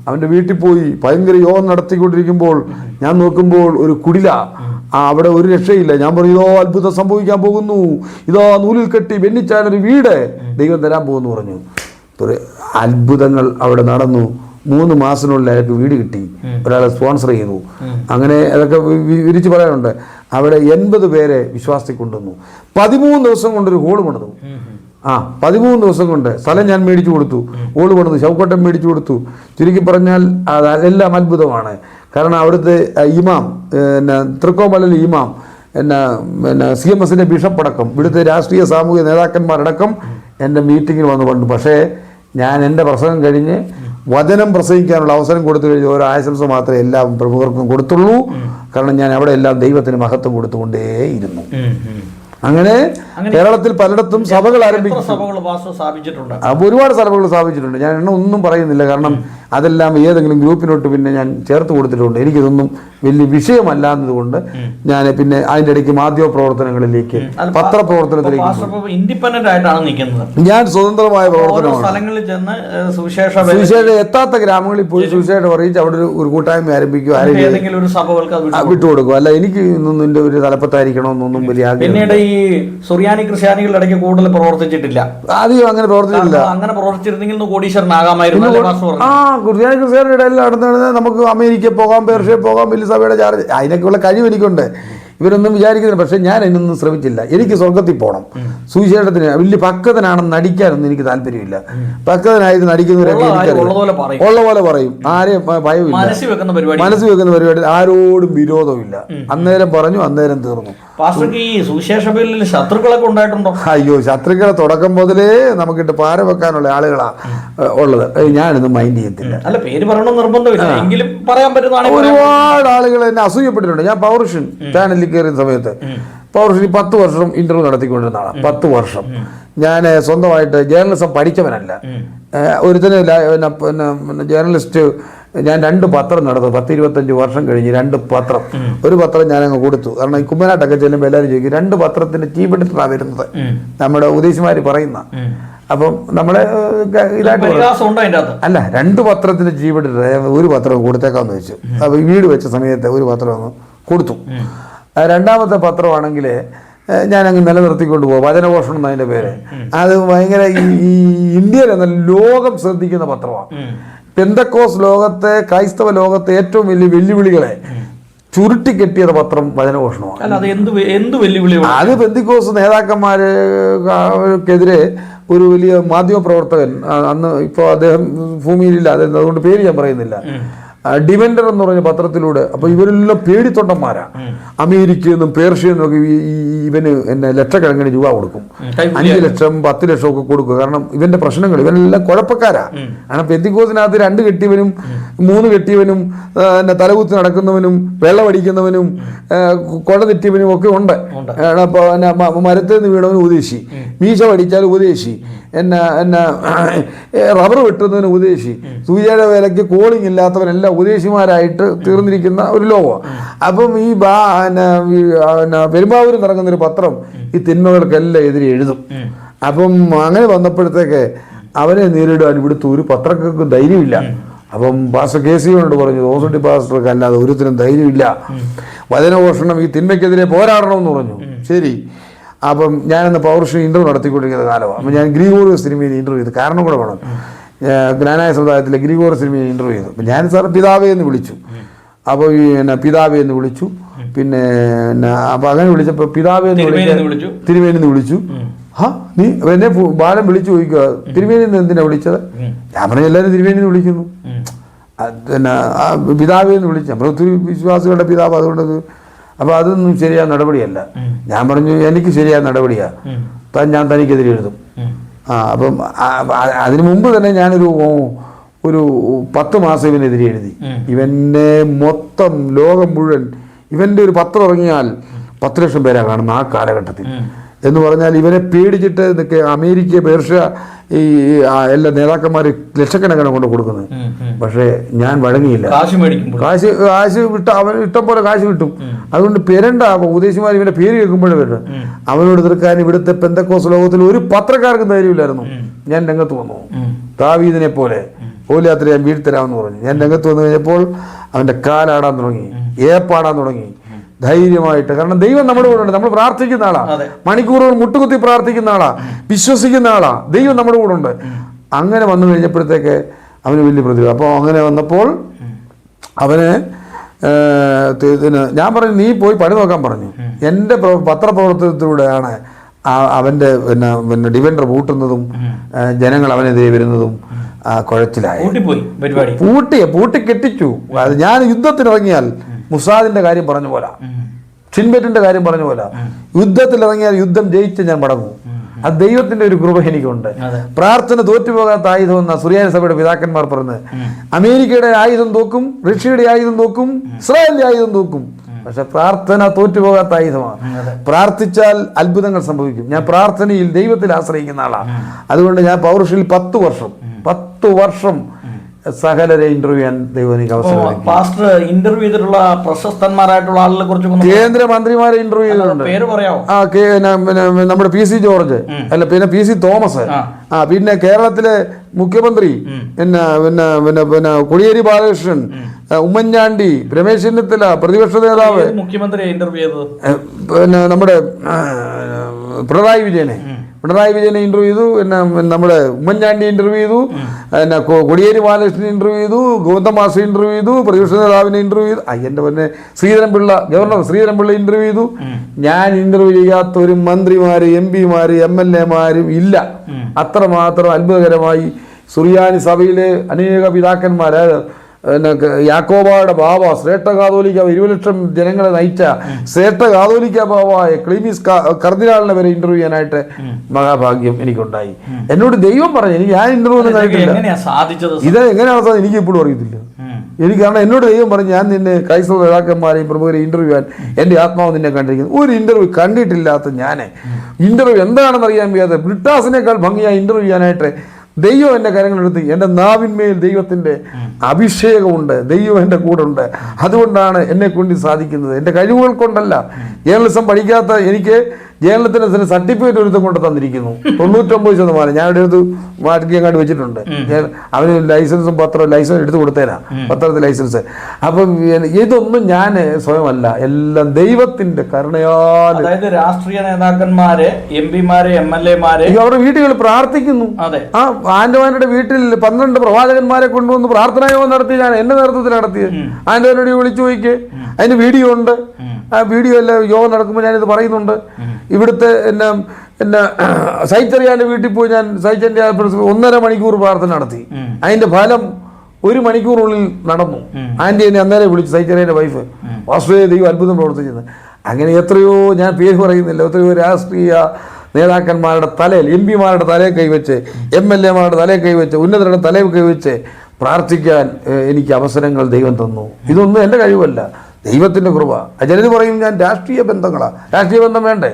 അവൻ്റെ വീട്ടിൽ പോയി ഭയങ്കര യോഗം നടത്തിക്കൊണ്ടിരിക്കുമ്പോൾ ഞാൻ നോക്കുമ്പോൾ ഒരു കുടില. അവിടെ ഒരു രക്ഷയില്ല. ഞാൻ പറഞ്ഞു ഇതോ അത്ഭുതം സംഭവിക്കാൻ പോകുന്നു, ഇതോ നൂലിൽ കെട്ടി വെണ്ണിച്ചാലൊരു വീട് ദൈവം തരാൻ പോകുന്നു പറഞ്ഞു. അത്ഭുതങ്ങൾ അവിടെ നടന്നു. 3 മാസത്തിനുള്ളിൽ അയാൾക്ക് വീട് കിട്ടി. ഒരാളെ സ്പോൺസർ ചെയ്തു. അങ്ങനെ അതൊക്കെ വിരിച്ച് പറയാനുണ്ട്. അവിടെ 80 പേരെ വിശ്വാസത്തിൽ കൊണ്ടുവന്നു. 13 ദിവസം കൊണ്ടൊരു ഹോള് പണിതു. 13 ദിവസം കൊണ്ട് സ്ഥലം ഞാൻ മേടിച്ചു കൊടുത്തു. ഹോള് പണിതു, ശവക്കോട്ടം മേടിച്ചു കൊടുത്തു. ചുരുക്കി പറഞ്ഞാൽ അതെല്ലാം അത്ഭുതമാണ്. കാരണം അവിടുത്തെ ഇമാം, തൃക്കോമലയിലെ ഇമാം, CMSന്റെ ബിഷപ്പ് അടക്കം, ഇവിടുത്തെ രാഷ്ട്രീയ സാമൂഹിക നേതാക്കന്മാരടക്കം എൻ്റെ മീറ്റിങ്ങിൽ വന്നു പണ്ട്. പക്ഷേ ഞാൻ എൻ്റെ പ്രസംഗം കഴിഞ്ഞ് വചനം പ്രസംഗിക്കാനുള്ള അവസരം കൊടുത്തു കഴിഞ്ഞ് ഓരോ ആശംസ മാത്രമേ എല്ലാ പ്രമുഖർക്കും കൊടുത്തുള്ളൂ. കാരണം ഞാൻ അവിടെ എല്ലാം ദൈവത്തിന് മഹത്വം കൊടുത്തുകൊണ്ടേയിരുന്നു. അങ്ങനെ കേരളത്തിൽ പലയിടത്തും സഭകൾ ആരംഭിച്ചു. ഒരുപാട് സഭകൾ സ്ഥാപിച്ചിട്ടുണ്ട്. ഞാൻ ഒന്നും പറയുന്നില്ല. കാരണം അതെല്ലാം ഏതെങ്കിലും ഗ്രൂപ്പിനോട്ട് പിന്നെ ഞാൻ ചേർത്ത് കൊടുത്തിട്ടുണ്ട്. എനിക്കിതൊന്നും വലിയ വിഷയമല്ലാത്തതുകൊണ്ട് ഞാൻ പിന്നെ അതിൻ്റെ ഇടയ്ക്ക് മാധ്യമ പ്രവർത്തനങ്ങളിലേക്ക്, പത്രപ്രവർത്തനത്തിലേക്ക് ഇൻഡിപെൻഡന്റ് ആയിട്ടാണ് നിൽക്കുന്നത്. ഞാൻ സ്വതന്ത്രമായ പ്രവർത്തനമാണ്. സുവിശേഷം എത്താത്ത ഗ്രാമങ്ങളിൽ പോയി സുവിശേഷം അറിയിച്ച് അവിടെ ഒരു കൂട്ടായ്മ ആരംഭിക്കുക, വിട്ടുകൊടുക്കും. അല്ല എനിക്ക് ഇന്നൊന്നും ഒരു തലപ്പത്തായിരിക്കണമെന്നൊന്നും വലിയ പിന്നീട് ഈ സുറിയാനി ക്രിസ്ത്യാനികളുടെ ഇടയ്ക്ക് കൂടുതൽ പ്രവർത്തിച്ചിട്ടില്ല. ആദ്യം അങ്ങനെ പ്രവർത്തിച്ചിട്ടില്ല. അങ്ങനെ പ്രവർത്തിച്ചിരുന്നെങ്കിൽ കോടീശ്വരനാകാമായിരുന്നു. ക്രിസ്ത്യാനി ക്രിസ്ത്യാനിയുടെ ഇടയിൽ നടന്നു നമുക്ക് അമേരിക്കയിൽ പോകാം, പേർഷ്യയിൽ പോകാം, വലിയ സഭയുടെ ചാർജ്, അതിനൊക്കെയുള്ള കഴിവ് എനിക്കുണ്ട്. ഇവരൊന്നും വിചാരിക്കുന്നില്ല. പക്ഷെ ഞാൻ അതിനൊന്നും ശ്രമിച്ചില്ല. എനിക്ക് സ്വർഗത്തിൽ പോകണം. സുവിശേഷത്തിന് വലിയ പക്വതനാണെന്ന് നടിക്കാനൊന്നും എനിക്ക് താല്പര്യമില്ല. പക്വതനായിട്ട് നടിക്കുന്നവരൊക്കെ ഉള്ള പോലെ പറയും. ആരെയും ഭയമില്ല. മനസ്സിൽ വെക്കുന്ന പരിപാടി ആരോടും വിരോധമില്ല. അന്നേരം പറഞ്ഞു, അന്നേരം തീർന്നു. ശത്രുക്കളൊക്കെ ഉണ്ടായിട്ടുണ്ടോ? അയ്യോ, ശത്രുക്കളെ തുടക്കം മുതലേ നമുക്കിട്ട് പാര വെക്കാനുള്ള ആളുകളാ ഉള്ളത്. ഞാനൊന്നും മൈൻഡ് ചെയ്യത്തില്ല. അല്ല, പേര് പറയണമെന്ന് നിർബന്ധമില്ല, എങ്കിലും പറയാൻ പറ്റുന്ന ഒരുപാട് ആളുകൾ എന്നെ അസൂയപ്പെട്ടിട്ടുണ്ട്. ഞാൻ പൗർഷൻ ചാനലിൽ കയറിയ സമയത്ത് പൗർഷൻ 10 വർഷം ഇന്റർവ്യൂ നടത്തിക്കൊണ്ടിരുന്ന ആളാണ്. 10 വർഷം ഞാൻ സ്വന്തമായിട്ട് ജേർണലിസം പഠിച്ചവനല്ല. ഒരുത്തന് ജേർണലിസ്റ്റ് ഞാൻ 2 പത്രം നടന്നു. 10-25 വർഷം കഴിഞ്ഞ് 2 പത്രം. ഒരു പത്രം ഞാനങ്ങ് കൊടുത്തു. കാരണം ഈ കുമ്മനാട്ടൊക്കെ ചെല്ലുമ്പോൾ എല്ലാവരും ചോദിക്കും 2 പത്രത്തിന്റെ ചീഫ് എഡിറ്ററാണ് വരുന്നത്, നമ്മുടെ ഉദ്ദേശിമാര് പറയുന്ന. അപ്പം നമ്മളെ ഇതായിട്ട് അല്ല, 2 പത്രത്തിന്റെ ചീഫ് എഡിറ്റർ ഒരു പത്രം കൊടുത്തേക്കാന്ന് വെച്ചു. അപ്പൊ വീട് വെച്ച സമയത്ത് ഒരു പത്രം അങ്ങ് കൊടുത്തു. രണ്ടാമത്തെ പത്രമാണെങ്കിൽ ഞാനങ്ങ് നിലനിർത്തിക്കൊണ്ട് പോകും. വചനഘോഷണം എന്നതിൻ്റെ പേര്. അത് ഭയങ്കര ഈ ഇന്ത്യയിൽ എന്ന ലോകം ശ്രദ്ധിക്കുന്ന പത്രമാണ്. പെന്തക്കോസ് ലോകത്തെ, ക്രൈസ്തവ ലോകത്തെ ഏറ്റവും വലിയ വെല്ലുവിളികളെ ചുരുട്ടിക്കെട്ടിയത് പത്രം വചനഘോഷണമാണ്. അത് പെന്തക്കോസ് നേതാക്കന്മാർക്കെതിരെ ഒരു വലിയ മാധ്യമ പ്രവർത്തകൻ, അന്ന് ഇപ്പോൾ അദ്ദേഹം ഭൂമിയിലില്ല, അതുകൊണ്ട് പേര് ഞാൻ പറയുന്നില്ല, ഡിവെൻഡർ എന്ന് പറഞ്ഞ പത്രത്തിലൂടെ. അപ്പൊ ഇവരെല്ലാം പേടിത്തൊണ്ടന്മാരാ. അമേരിക്കയിൽ നിന്നും പേർഷ്യയിൽ നിന്നൊക്കെ ഇവന് എന്നെ ലക്ഷക്കണക്കിന് രൂപ കൊടുക്കും. 5 ലക്ഷം 10 ലക്ഷം ഒക്കെ കൊടുക്കും. കാരണം ഇവന്റെ പ്രശ്നങ്ങൾ, ഇവനെല്ലാം കുഴപ്പക്കാരാ. കാരണം പെന്തിക്കോസിനകത്ത് 2 കെട്ടിയവനും 3 കെട്ടിയവനും തലകുത്തി നടക്കുന്നവനും വെള്ളമടിക്കുന്നവനും കൊട തെറ്റിയവനും ഒക്കെ ഉണ്ട്. മരത്തിൽ നിന്ന് വീണവന് ഉപദേശി, മീശ പഠിച്ചാൽ ഉപദേശി, റബ്ബർ വെട്ടുന്നതിന് ഉപദേശി, സൂര്യയുടെ വിലയ്ക്ക് കോളിംഗ് ഇല്ലാത്തവരെല്ലാം ഉപദേശിമാരായിട്ട് തീർന്നിരിക്കുന്ന ഒരു ലോകമാണ്. അപ്പം ഈ പെരുമ്പാവൂരിൽ നടക്കുന്നൊരു പത്രം ഈ തിന്മകൾക്കെല്ലാം എതിരെ എഴുതും. അപ്പം അങ്ങനെ വന്നപ്പോഴത്തേക്ക് അവനെ നേരിടാൻ ഇവിടുത്തെ ഒരു പത്രക്കാർക്കും ധൈര്യമില്ല. അപ്പം പാസ്റ്റർ KC പറഞ്ഞു, ഓസട്ടി പാസ്റ്റർക്ക് അല്ലാതെ ഒരുത്തിനും ധൈര്യമില്ല, വചനഘോഷണം ഈ തിന്മയ്ക്കെതിരെ പോരാടണമെന്ന് പറഞ്ഞു. ശരി. അപ്പം ഞാനന്ന് പൗർഷൻ ഇന്റർവ്യൂ നടത്തിക്കൊണ്ടിരിക്കുന്ന കാലമാണ്. അപ്പം ഞാൻ ഗ്രിഗോറിയോസ് തിരുമേനി ഇന്റർവ്യൂ ചെയ്തു. കാരണം കൂടെ വേണം, ജ്ഞാനായ സമുദായത്തിലെ ഗ്രിഗോറിയോസ് തിരുമേനി ഇന്റർവ്യൂ ചെയ്തു. അപ്പം ഞാൻ സാറ് പിതാവേ എന്ന് വിളിച്ചു. അപ്പോൾ പിതാവേ എന്ന് വിളിച്ചു. പിന്നെ അപ്പം അങ്ങനെ വിളിച്ചപ്പോൾ പിതാവേ എന്ന് വിളിച്ചു, തിരുമേനി എന്ന് വിളിച്ചു. നീ എന്നെ ബാലൻ വിളിച്ചു ചോദിക്കുക, തിരുമേനി എന്തിനാ വിളിച്ചത്? ഞാൻ പറഞ്ഞു എല്ലാവരും തിരുമേനി എന്ന് വിളിക്കുന്നു. പിതാവേ എന്ന് വിളിച്ചു. നമ്മൾ ഒത്തിരി വിശ്വാസികളുടെ പിതാവ്, അതുകൊണ്ടത്. അപ്പോൾ അതൊന്നും ശരിയായ നടപടിയല്ല. ഞാൻ പറഞ്ഞു എനിക്ക് ശരിയായ നടപടിയാ, ഞാൻ തനിക്കെതിരെ എഴുതും. അപ്പം അതിനു മുമ്പ് തന്നെ ഞാനൊരു 10 മാസം ഇവനെതിരെ എഴുതി. ഇവനെ മൊത്തം ലോകം മുഴുവൻ, ഇവന്റെ ഒരു പത്രം ഇറങ്ങിയാൽ 10 ലക്ഷം പേരാ കാണുന്ന ആ കാലഘട്ടത്തിൽ. എന്ന് പറഞ്ഞാൽ ഇവനെ പേടിച്ചിട്ട് ഇതൊക്കെ അമേരിക്ക, പേർഷ്യ, ഈ എല്ലാ നേതാക്കന്മാർ ലക്ഷക്കണക്കിന് കൊണ്ട് കൊടുക്കുന്നത്. പക്ഷേ ഞാൻ വഴങ്ങിയില്ല. കാശ് വിട്ട അവന് ഇഷ്ടം പോലെ കാശ് കിട്ടും. അതുകൊണ്ട് പെരണ്ട ഉപദേശിമാർ ഇവന്റെ പേര് കേൾക്കുമ്പോഴേ വരും. അവനോട് എതിർക്കാൻ ഇവിടുത്തെ പെന്തക്കോസ് ലോകത്തിൽ ഒരു പത്രക്കാർക്കും ധൈര്യമില്ലായിരുന്നു. ഞാൻ രംഗത്ത് വന്നു. ദാവീദിനെ പോലെ ഗോലിയാത്തിനെ ഞാൻ വീഴ്ത്തരാമെന്ന് പറഞ്ഞു. ഞാൻ രംഗത്ത് വന്നു കഴിഞ്ഞപ്പോൾ അവന്റെ കാലാടാൻ തുടങ്ങി, ഏപ്പാടാൻ തുടങ്ങി ധൈര്യമായിട്ട്. കാരണം ദൈവം നമ്മുടെ കൂടെ ഉണ്ട്. നമ്മൾ പ്രാർത്ഥിക്കുന്ന ആളാ, മണിക്കൂറുകൾ മുട്ടുകുത്തി പ്രാർത്ഥിക്കുന്ന ആളാ, വിശ്വസിക്കുന്ന ആളാ. ദൈവം നമ്മുടെ കൂടെ ഉണ്ട്. അങ്ങനെ വന്നു കഴിഞ്ഞപ്പോഴത്തേക്ക് അവന് വലിയ പ്രതിഭ. അപ്പോൾ അങ്ങനെ വന്നപ്പോൾ അവന് ഞാൻ പറഞ്ഞു നീ പോയി പണി നോക്കാൻ പറഞ്ഞു. എൻ്റെ പത്രപ്രവർത്തനത്തിലൂടെയാണ് അവൻ്റെ പിന്നെ ഡിവെൻഡർ പൂട്ടുന്നതും ജനങ്ങൾ അവനെതിരെ വരുന്നതും കുഴച്ചിലായി. പൂട്ടിക്കെട്ടിച്ചു. അത് ഞാൻ യുദ്ധത്തിനിറങ്ങിയാൽ മുസാദിന്റെ കാര്യം പറഞ്ഞ പോലെ, ഷിൻബെറ്റിന്റെ കാര്യം പറഞ്ഞ പോലെ, യുദ്ധത്തിലിറങ്ങിയാൽ യുദ്ധം ജയിച്ച് ഞാൻ മടങ്ങും. അത് ദൈവത്തിന്റെ ഒരു കൃപ എനിക്കുണ്ട്. പ്രാർത്ഥന തോറ്റുപോകാത്ത ആയുധം എന്ന സുറിയാനി സഭയുടെ പിതാക്കന്മാർ പറഞ്ഞത്. അമേരിക്കയുടെ ആയുധം തോക്കും, റഷ്യയുടെ ആയുധം തോക്കും, ഇസ്രായേലിന്റെ ആയുധം തോക്കും. പക്ഷെ പ്രാർത്ഥന തോറ്റുപോകാത്ത ആയുധമാണ്. പ്രാർത്ഥിച്ചാൽ അത്ഭുതങ്ങൾ സംഭവിക്കും. ഞാൻ പ്രാർത്ഥനയിൽ ദൈവത്തിൽ ആശ്രയിക്കുന്ന ആളാണ്. അതുകൊണ്ട് ഞാൻ പൗരുഷിൽ 10 വർഷം സകലരെ ഇന്റർവ്യൂ ചെയ്യാൻ ദൈവം എനിക്ക് അവസരം. പാസ്റ്റർ ഇന്റർവ്യൂ ചെയ്തിട്ടുള്ള പ്രശസ്തന്മാരായിട്ടുള്ള ആളുകളെ കുറിച്ച് കേന്ദ്രമന്ത്രിമാരെ ഇന്റർവ്യൂ ചെയ്തിട്ടുണ്ട്. പേര് പറയാമോ? നമ്മുടെ PC ജോർജ്, അല്ല പിന്നെ PC തോമസ്, പിന്നെ കേരളത്തിലെ മുഖ്യമന്ത്രി, പിന്നെ കോടിയേരി ബാലകൃഷ്ണൻ, ഉമ്മൻചാണ്ടി, രമേശ് ചെന്നിത്തല, പ്രതിപക്ഷ നേതാവ്, മുഖ്യമന്ത്രി ഇന്റർവ്യൂ ചെയ്തത് പിന്നെ നമ്മുടെ പിണറായി വിജയനെ, പിണറായി വിജയനെ ഇൻ്റർവ്യൂ ചെയ്തു, പിന്നെ നമ്മുടെ ഉമ്മൻചാണ്ടി ഇൻ്റർവ്യൂ ചെയ്തു, പിന്നെ കോടിയേരി ബാലകൃഷ്ണൻ ഇൻ്റർവ്യൂ ചെയ്തു, ഗൗതം മാസ്റ്റർ ഇൻ്റർവ്യൂ ചെയ്തു, പ്രതിപക്ഷ നേതാവിനെ ഇൻ്റർവ്യൂ ചെയ്തു. എൻ്റെ പിന്നെ ശ്രീധരൻപിള്ള, ഗവർണർ ശ്രീധരൻപിള്ള ഇൻ്റർവ്യൂ ചെയ്തു. ഞാൻ ഇൻ്റർവ്യൂ ചെയ്യാത്ത ഒരു മന്ത്രിമാര്, MP-മാർ, MLA-മാരും ഇല്ല. അത്രമാത്രം അത്ഭുതകരമായി സുറിയാനി സഭയിലെ അനേക പിതാക്കന്മാർ, പിന്നെ യാക്കോബായുടെ ബാബ, ശ്രേഷ്ഠ കാതോലിക്ക, 20 ലക്ഷം ജനങ്ങളെ നയിച്ച ശ്രേഷ്ഠ കാതോലിക്ക ബാബായ ക്ലീമീസ് കർദിനാളിനെ വരെ ഇന്റർവ്യൂ ചെയ്യാനായിട്ട് മഹാഭാഗ്യം എനിക്കുണ്ടായി. എന്നോട് ദൈവം പറഞ്ഞു, എനിക്ക് ഞാൻ ഇന്റർവ്യൂ ഒന്നും കഴിക്കില്ല. ഇത് എങ്ങനെയാണെന്ന് എനിക്ക് ഇപ്പോഴും അറിയത്തില്ല. എനിക്ക് കാരണം എന്നോട് ദൈവം പറഞ്ഞു, ഞാൻ നിന്നെ ക്രൈസ്തവ നേതാക്കന്മാരെയും പ്രമുഖരെയും ഇന്റർവ്യൂ ചെയ്യാൻ എൻ്റെ ആത്മാവ് നിന്നെ കണ്ടിരിക്കുന്നു. ഒരു ഇന്റർവ്യൂ കണ്ടിട്ടില്ലാത്ത ഞാൻ ഇന്റർവ്യൂ എന്താണെന്ന് അറിയാൻ വയ്യാതെ ബ്രിട്ടാസിനേക്കാൾ ഭംഗിയായി ഇന്റർവ്യൂ ചെയ്യാനായിട്ട് ദൈവം എൻ്റെ കാര്യങ്ങളെടുത്ത്. എൻ്റെ നാവിന്മേൽ ദൈവത്തിൻ്റെ അഭിഷേകമുണ്ട്, ദൈവം എൻ്റെ കൂടെ ഉണ്ട്. അതുകൊണ്ടാണ് എന്നെ കൊണ്ട് സാധിക്കുന്നത്, എൻ്റെ കഴിവുകൾ കൊണ്ടല്ല. ജേർണലിസം പഠിക്കാത്ത എനിക്ക് ജേർണലിസത്തിന് സർട്ടിഫിക്കറ്റ് ഒരുത്തം കൊണ്ട് തന്നിരിക്കുന്നു, 99%. ഞാൻ ഇവിടെ എടുത്ത് മാറ്റി അങ്ങാണ്ട് വെച്ചിട്ടുണ്ട്. അവന് ലൈസൻസും പത്രവും ലൈസൻസ് എടുത്തു കൊടുത്തേനാ, പത്രത്തിൽ ലൈസൻസ്. അപ്പം ഇതൊന്നും ഞാൻ സ്വയമല്ല, എല്ലാം ദൈവത്തിന്റെ കരുണയാൽ. അതായത് രാഷ്ട്രീയ നേതാക്കന്മാര്, MP-മാര്, MLA-മാര് അവരുടെ വീടുകളിൽ പ്രാർത്ഥിക്കുന്നു. ആ ആൻഡവാനുടെ വീട്ടിൽ 12 പ്രവാചകന്മാരെ കൊണ്ടുവന്ന് പ്രാർത്ഥനാ യോഗം നടത്തി, ഞാൻ എന്റെ നേതൃത്വത്തിൽ നടത്തിയത്. ആൻഡവാനോട് വിളിച്ചു ചോദിക്ക്, അതിന്റെ വീഡിയോ ഉണ്ട്. ആ വീഡിയോ എല്ലാം യോഗം നടക്കുമ്പോൾ ഞാനിത് പറയുന്നുണ്ട്. ഇവിടുത്തെ എന്നെ സൈച്ചറിയാന്റെ വീട്ടിൽ പോയി ഞാൻ സൈച്ചന്റെ 1.5 മണിക്കൂർ പ്രാർത്ഥന നടത്തി. അതിന്റെ ഫലം 1 മണിക്കൂറിനുള്ളിൽ നടന്നു. ആന്റി എന്നെ അന്നേരം വിളിച്ചു, സൈച്ചറിയാന്റെ വൈഫ്. ഓസ്ട്രേലിയ ദൈവം അത്ഭുതം പ്രവർത്തിച്ചത്. അങ്ങനെ എത്രയോ, ഞാൻ പേര് പറയുന്നില്ല, എത്രയോ രാഷ്ട്രീയ നേതാക്കന്മാരുടെ തലയിൽ, MP-മാരുടെ തലയിൽ കൈവച്ച്, MLA-മാരുടെ തലയിൽ കൈവച്ച്, ഉന്നതരുടെ തലയിൽ കൈവച്ച് പ്രാർത്ഥിക്കാൻ എനിക്ക് അവസരങ്ങൾ ദൈവം തന്നു. ഇതൊന്നും എൻ്റെ കഴിവല്ല, ദൈവത്തിന്റെ കൃപ. ചിലത് പറയും ഞാൻ രാഷ്ട്രീയ ബന്ധങ്ങളാ. രാഷ്ട്രീയ ബന്ധം വേണ്ടേ?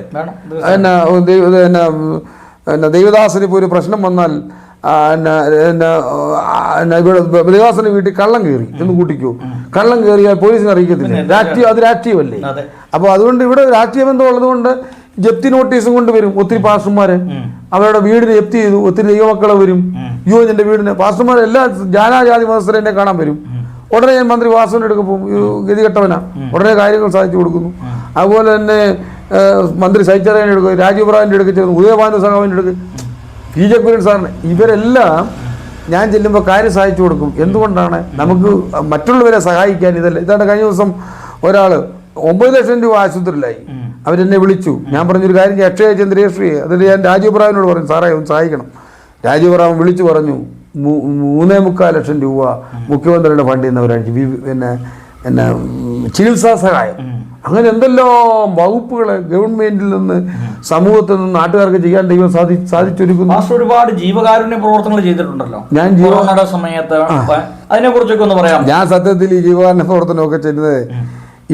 ദൈവദാസന് ഇപ്പോൾ ഒരു പ്രശ്നം വന്നാൽ ദേവാസന്റെ വീട്ടിൽ കള്ളം കയറി എന്ന് കൂട്ടിക്കോ, കള്ളം കയറിയാൽ പോലീസിനെ അറിയിക്കത്തില്ല. അത് രാഷ്ട്രീയമല്ലേ? അപ്പോൾ അതുകൊണ്ട് ഇവിടെ രാഷ്ട്രീയ ബന്ധം ഉള്ളത് കൊണ്ട് ജപ്തി നോട്ടീസും കൊണ്ട് വരും ഒത്തിരി പാസ്റ്റർമാര്. അവരുടെ വീടിന് ജപ്തി ചെയ്തു, ഒത്തിരി ദൈവമക്കളെ വരും. എൻ്റെ വീടിന് പാസ്റ്റർമാർ എല്ലാ ജാനാജാതി മതസ്ഥരെ എന്നെ കാണാൻ വരും. ഉടനെ ഞാൻ മന്ത്രി വാസുവിൻ്റെ അടുക്ക പോകും, ഗതികെട്ടവനാ, ഉടനെ കാര്യങ്ങൾ സാധിച്ചു കൊടുക്കുന്നു. അതുപോലെ തന്നെ മന്ത്രി സൈച്ചറിയാൻ്റെ എടുക്കുക, രാജീവ് റാവിൻ്റെ അടുക്ക് ചേർന്ന്, ഉദയഭാനു സഖാവിൻ്റെ അടുക്ക്, PJ കുര്യൻ സാറിന്, ഇവരെല്ലാം ഞാൻ ചെല്ലുമ്പോൾ കാര്യം സഹായിച്ചു കൊടുക്കും. എന്തുകൊണ്ടാണ്? നമുക്ക് മറ്റുള്ളവരെ സഹായിക്കാൻ ഇതല്ല. ഇതാണ് കഴിഞ്ഞ ദിവസം ഒരാൾ 9 ലക്ഷം രൂപ ആശുപത്രിയിലായി. അവരെന്നെ വിളിച്ചു. ഞാൻ പറഞ്ഞൊരു കാര്യം, അക്ഷയ ചന്ദ്രേശ്വരി, അതിൽ ഞാൻ രാജീവ് റാവിനോട് പറഞ്ഞു, സാറേ ഒന്ന് സഹായിക്കണം. രാജീവ് റാവൻ വിളിച്ചു പറഞ്ഞു, 3.25 ലക്ഷം രൂപ മുഖ്യമന്ത്രിയുടെ ഫണ്ടിൽ നിന്ന് അവരടിച്ചു. പിന്നെ ചികിത്സാ സഹായം, അങ്ങനെ എന്തെല്ലാം വകുപ്പുകളെ ഗവൺമെന്റിൽ നിന്ന്, സമൂഹത്തിൽ നിന്ന് നാട്ടുകാർക്ക് ചെയ്യാൻ ദൈവം സാധിച്ചൊരുക്കുന്നു. ഒരുപാട് ജീവകാരുണ്യ പ്രവർത്തനങ്ങൾ ചെയ്തിട്ടുണ്ടല്ലോ ഞാൻ കൊറോണയുടെ സമയത്ത്, അതിനെ കുറിച്ചൊക്കെ ഒന്ന് പറയാം. ഞാൻ സത്യത്തിൽ ഈ ജീവകാരുണ്യ പ്രവർത്തനമൊക്കെ ചെയ്യുന്നത്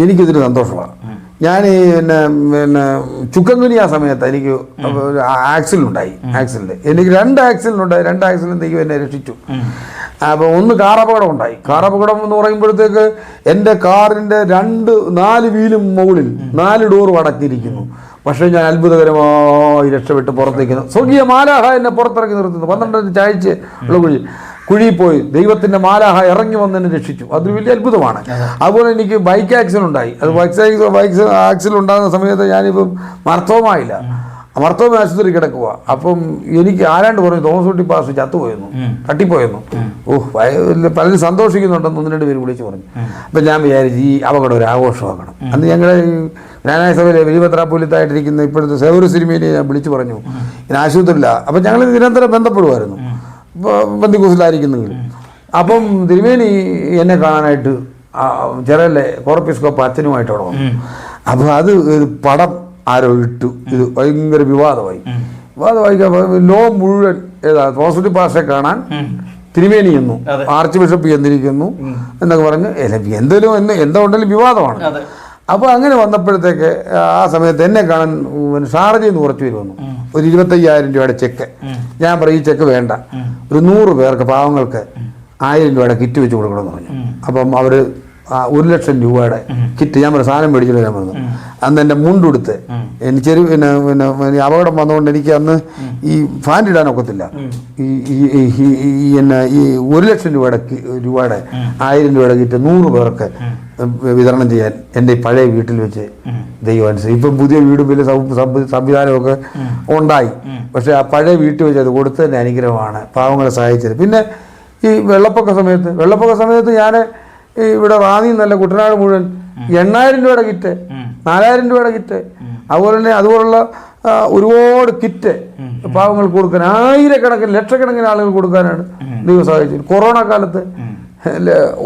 എനിക്കിതൊരു സന്തോഷമാണ്. ഞാൻ പിന്നെ ചുക്കൻകുനി ആ സമയത്ത് എനിക്ക് ആക്സിഡന്റ് ഉണ്ടായി. എനിക്ക് 2 ആക്സിഡന്റ് ഉണ്ടായി. 2 ആക്സിഡന്റ് ദൈവം എന്നെ രക്ഷിച്ചു. അപ്പോൾ ഒന്ന് കാറപകടം ഉണ്ടായി. കാറപകടം എന്ന് പറയുമ്പോഴത്തേക്ക് എൻ്റെ കാറിൻ്റെ 4 വീലും മുകളിൽ 4 ഡോറും അടച്ചിരിക്കുന്നു. പക്ഷേ ഞാൻ അത്ഭുതകരമായി രക്ഷപ്പെട്ട് പുറത്തേക്കുന്നു. സ്വർഗീയ മാലാഹ എന്നെ പുറത്തിറക്കി നിർത്തുന്നു. 12 ചായച്ച് ഉള്ള കുഴിയിൽ പോയി ദൈവത്തിൻ്റെ മാലാഹ ഇറങ്ങി വന്നെന്നെ രക്ഷിച്ചു. അതൊരു വലിയ അത്ഭുതമാണ്. അതുപോലെ എനിക്ക് ബൈക്ക് ആക്സിഡന്റ് ഉണ്ടായി. അത് ബൈക്ക് ആക്സിഡന്റ് ഉണ്ടാകുന്ന സമയത്ത് ഞാനിപ്പം മർത്തോമായില്ല, മർത്തോമ ആശുപത്രി കിടക്കുക. അപ്പം എനിക്ക് ആരാണ്ട് പറഞ്ഞു, തോമസ് കുട്ടി പാസ്റ്റർ ചത്തുപോയെന്നു, തട്ടിപ്പോയെന്നു. പലരും സന്തോഷിക്കുന്നുണ്ടെന്ന് 1-2 പേര് വിളിച്ചു പറഞ്ഞു. അപ്പം ഞാൻ വിചാരിച്ചു ഈ അപകടം ഒരു ആഘോഷമാക്കണം. അന്ന് ഞങ്ങളുടെ ജ്ഞാനായ സഭയിലെ വലിയപത്രാപോലിത്തായിട്ടിരിക്കുന്ന ഇപ്പോഴത്തെ സേവൂർ സിനിമയെ ഞാൻ വിളിച്ചു പറഞ്ഞു, ഞാൻ ആശുപത്രിയില്ല. അപ്പം ഞങ്ങൾ നിരന്തരം ബന്ധപ്പെടുമായിരുന്നു ബന്ധിക്കൂസിലായിരിക്കുന്നെങ്കിൽ. അപ്പം തിരുമേനി എന്നെ കാണാനായിട്ട് ചെറിയ കോർപ്പിസ്കോപ്പ് അച്ഛനുമായിട്ട് അവിടെ വന്നു. അപ്പം അത് ഒരു പടം ആരോ ഇട്ടു. ഇത് ഭയങ്കര വിവാദമായി. ലോ മുഴുവൻ ഏതാ തോമസ് പാസ്റ്ററെ കാണാൻ തിരുമേനി എന്നു, ആർച്ച് ബിഷപ്പ് ചെന്നിരിക്കുന്നു എന്നൊക്കെ പറഞ്ഞ് എന്തെങ്കിലും എന്താ ഉണ്ടെങ്കിലും വിവാദമാണ്. അപ്പോൾ അങ്ങനെ വന്നപ്പോഴത്തേക്ക് ആ സമയത്ത് എന്നെ കാണാൻ ഷാർജയിൽ നിന്ന് കുറച്ച് പേര് വന്നു. ഒരു 25,000 രൂപയുടെ ചെക്ക്. ഞാൻ പറയും ഈ ചെക്ക് വേണ്ട, ഒരു 100 പേർക്ക് പാവങ്ങൾക്ക് 1000 രൂപയുടെ കിറ്റ് വെച്ച് കൊടുക്കണമെന്ന് പറഞ്ഞു. അപ്പം അവർ 1,00,000 രൂപയുടെ കിറ്റ് ഞാൻ പറഞ്ഞു സാധനം മേടിച്ചിട്ട് ഞാൻ പറഞ്ഞു. അന്ന് എൻ്റെ മുണ്ടെടുത്ത് എനിക്ക് പിന്നെ അപകടം വന്നുകൊണ്ട് എനിക്ക് അന്ന് ഈ ഫാൻ ഇടാനൊക്കത്തില്ല. ഈ 1,00,000 രൂപയുടെ 1,000 രൂപയുടെ കിറ്റ് 100 പേർക്ക് വിതരണം ചെയ്യാൻ എൻ്റെ പഴയ വീട്ടിൽ വെച്ച് ദൈവം അനുസരിച്ച് ഇപ്പം പുതിയ വീടും വലിയ സംവിധാനമൊക്കെ ഉണ്ടായി. പക്ഷെ ആ പഴയ വീട്ടിൽ വെച്ച് അത് കൊടുത്തതിൻ്റെ അനുഗ്രഹമാണ് പാവങ്ങളെ സഹായിച്ചത്. പിന്നെ ഈ വെള്ളപ്പൊക്ക സമയത്ത് ഞാൻ ഇവിടെ റാന്നി നല്ല കുട്ടനാട് മുഴുവൻ 8,000 രൂപയുടെ കിറ്റ്, 4,000 രൂപയുടെ കിറ്റ്, അതുപോലുള്ള ഒരുപാട് കിറ്റ് പാവങ്ങൾക്ക് കൊടുക്കാൻ ആയിരക്കണക്കിന് ലക്ഷക്കണക്കിന് ആളുകൾ കൊടുക്കാനാണ് ദൈവം സഹായിച്ചത്. കൊറോണ കാലത്ത്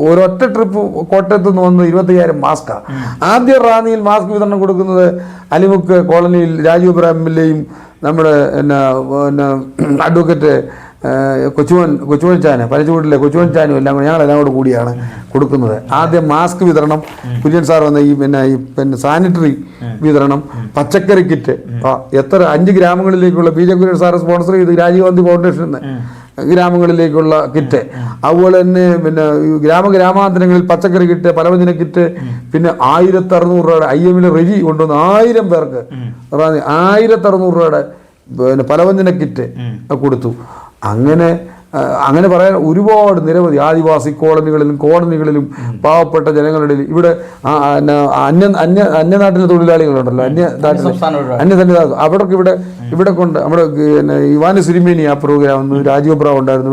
ഒരൊറ്റ ട്രിപ്പ് കോട്ടയത്ത് നിന്ന് വന്ന് 25,000 മാസ്കാണ്. ആദ്യം റാന്നിയിൽ മാസ്ക് വിതരണം കൊടുക്കുന്നത് അലിമുക്ക് കോളനിയിൽ രാജീവ് ഇബ്രാഹിം എംഎൽഎയും നമ്മുടെ അഡ്വക്കേറ്റ് കൊച്ചുമണിച്ചാന് പരച്ചുകൂട്ടിലെ കൊച്ചുമണിച്ചാനും എല്ലാം കൂടെ ഞങ്ങളെല്ലാം കൂടെ കൂടിയാണ് കൊടുക്കുന്നത്. ആദ്യം മാസ്ക് വിതരണം, കുര്യൻ സാർ വന്ന പിന്നെ സാനിറ്ററി വിതരണം, പച്ചക്കറി കിറ്റ്, എത്ര 5 ഗ്രാമങ്ങളിലേക്കുള്ള PJ കുര്യൻ സാറ് സ്പോൺസർ ചെയ്ത് രാജീവ് ഗാന്ധി ഫൗണ്ടേഷൻ ഗ്രാമങ്ങളിലേക്കുള്ള കിറ്റ്, അതുപോലെ തന്നെ പിന്നെ ഗ്രാമാന്തരങ്ങളിൽ പച്ചക്കറി കിറ്റ്, പലവ്യഞ്ജന കിറ്റ്, പിന്നെ 1,600 രൂപയുടെ IML റെജി കൊണ്ടുവന്ന് 1000 പേർക്ക് 1,600 രൂപയുടെ പിന്നെ പലവ്യഞ്ജന കിറ്റ് കൊടുത്തു. അങ്ങനെ പറയാൻ ഒരുപാട് നിരവധി ആദിവാസി കോളനികളിലും പാവപ്പെട്ട ജനങ്ങളുടെ ഇവിടെ അന്യനാട്ടിലെ തൊഴിലാളികളുണ്ടല്ലോ, അന്യസന്നിധാനം അവിടൊക്കെ ഇവിടെ കൊണ്ട് നമ്മുടെ ഇവാന് സിരിമേനി ആ പ്രോഗ്രാം രാജീവ് ബ്രാവ് ഉണ്ടായിരുന്നു.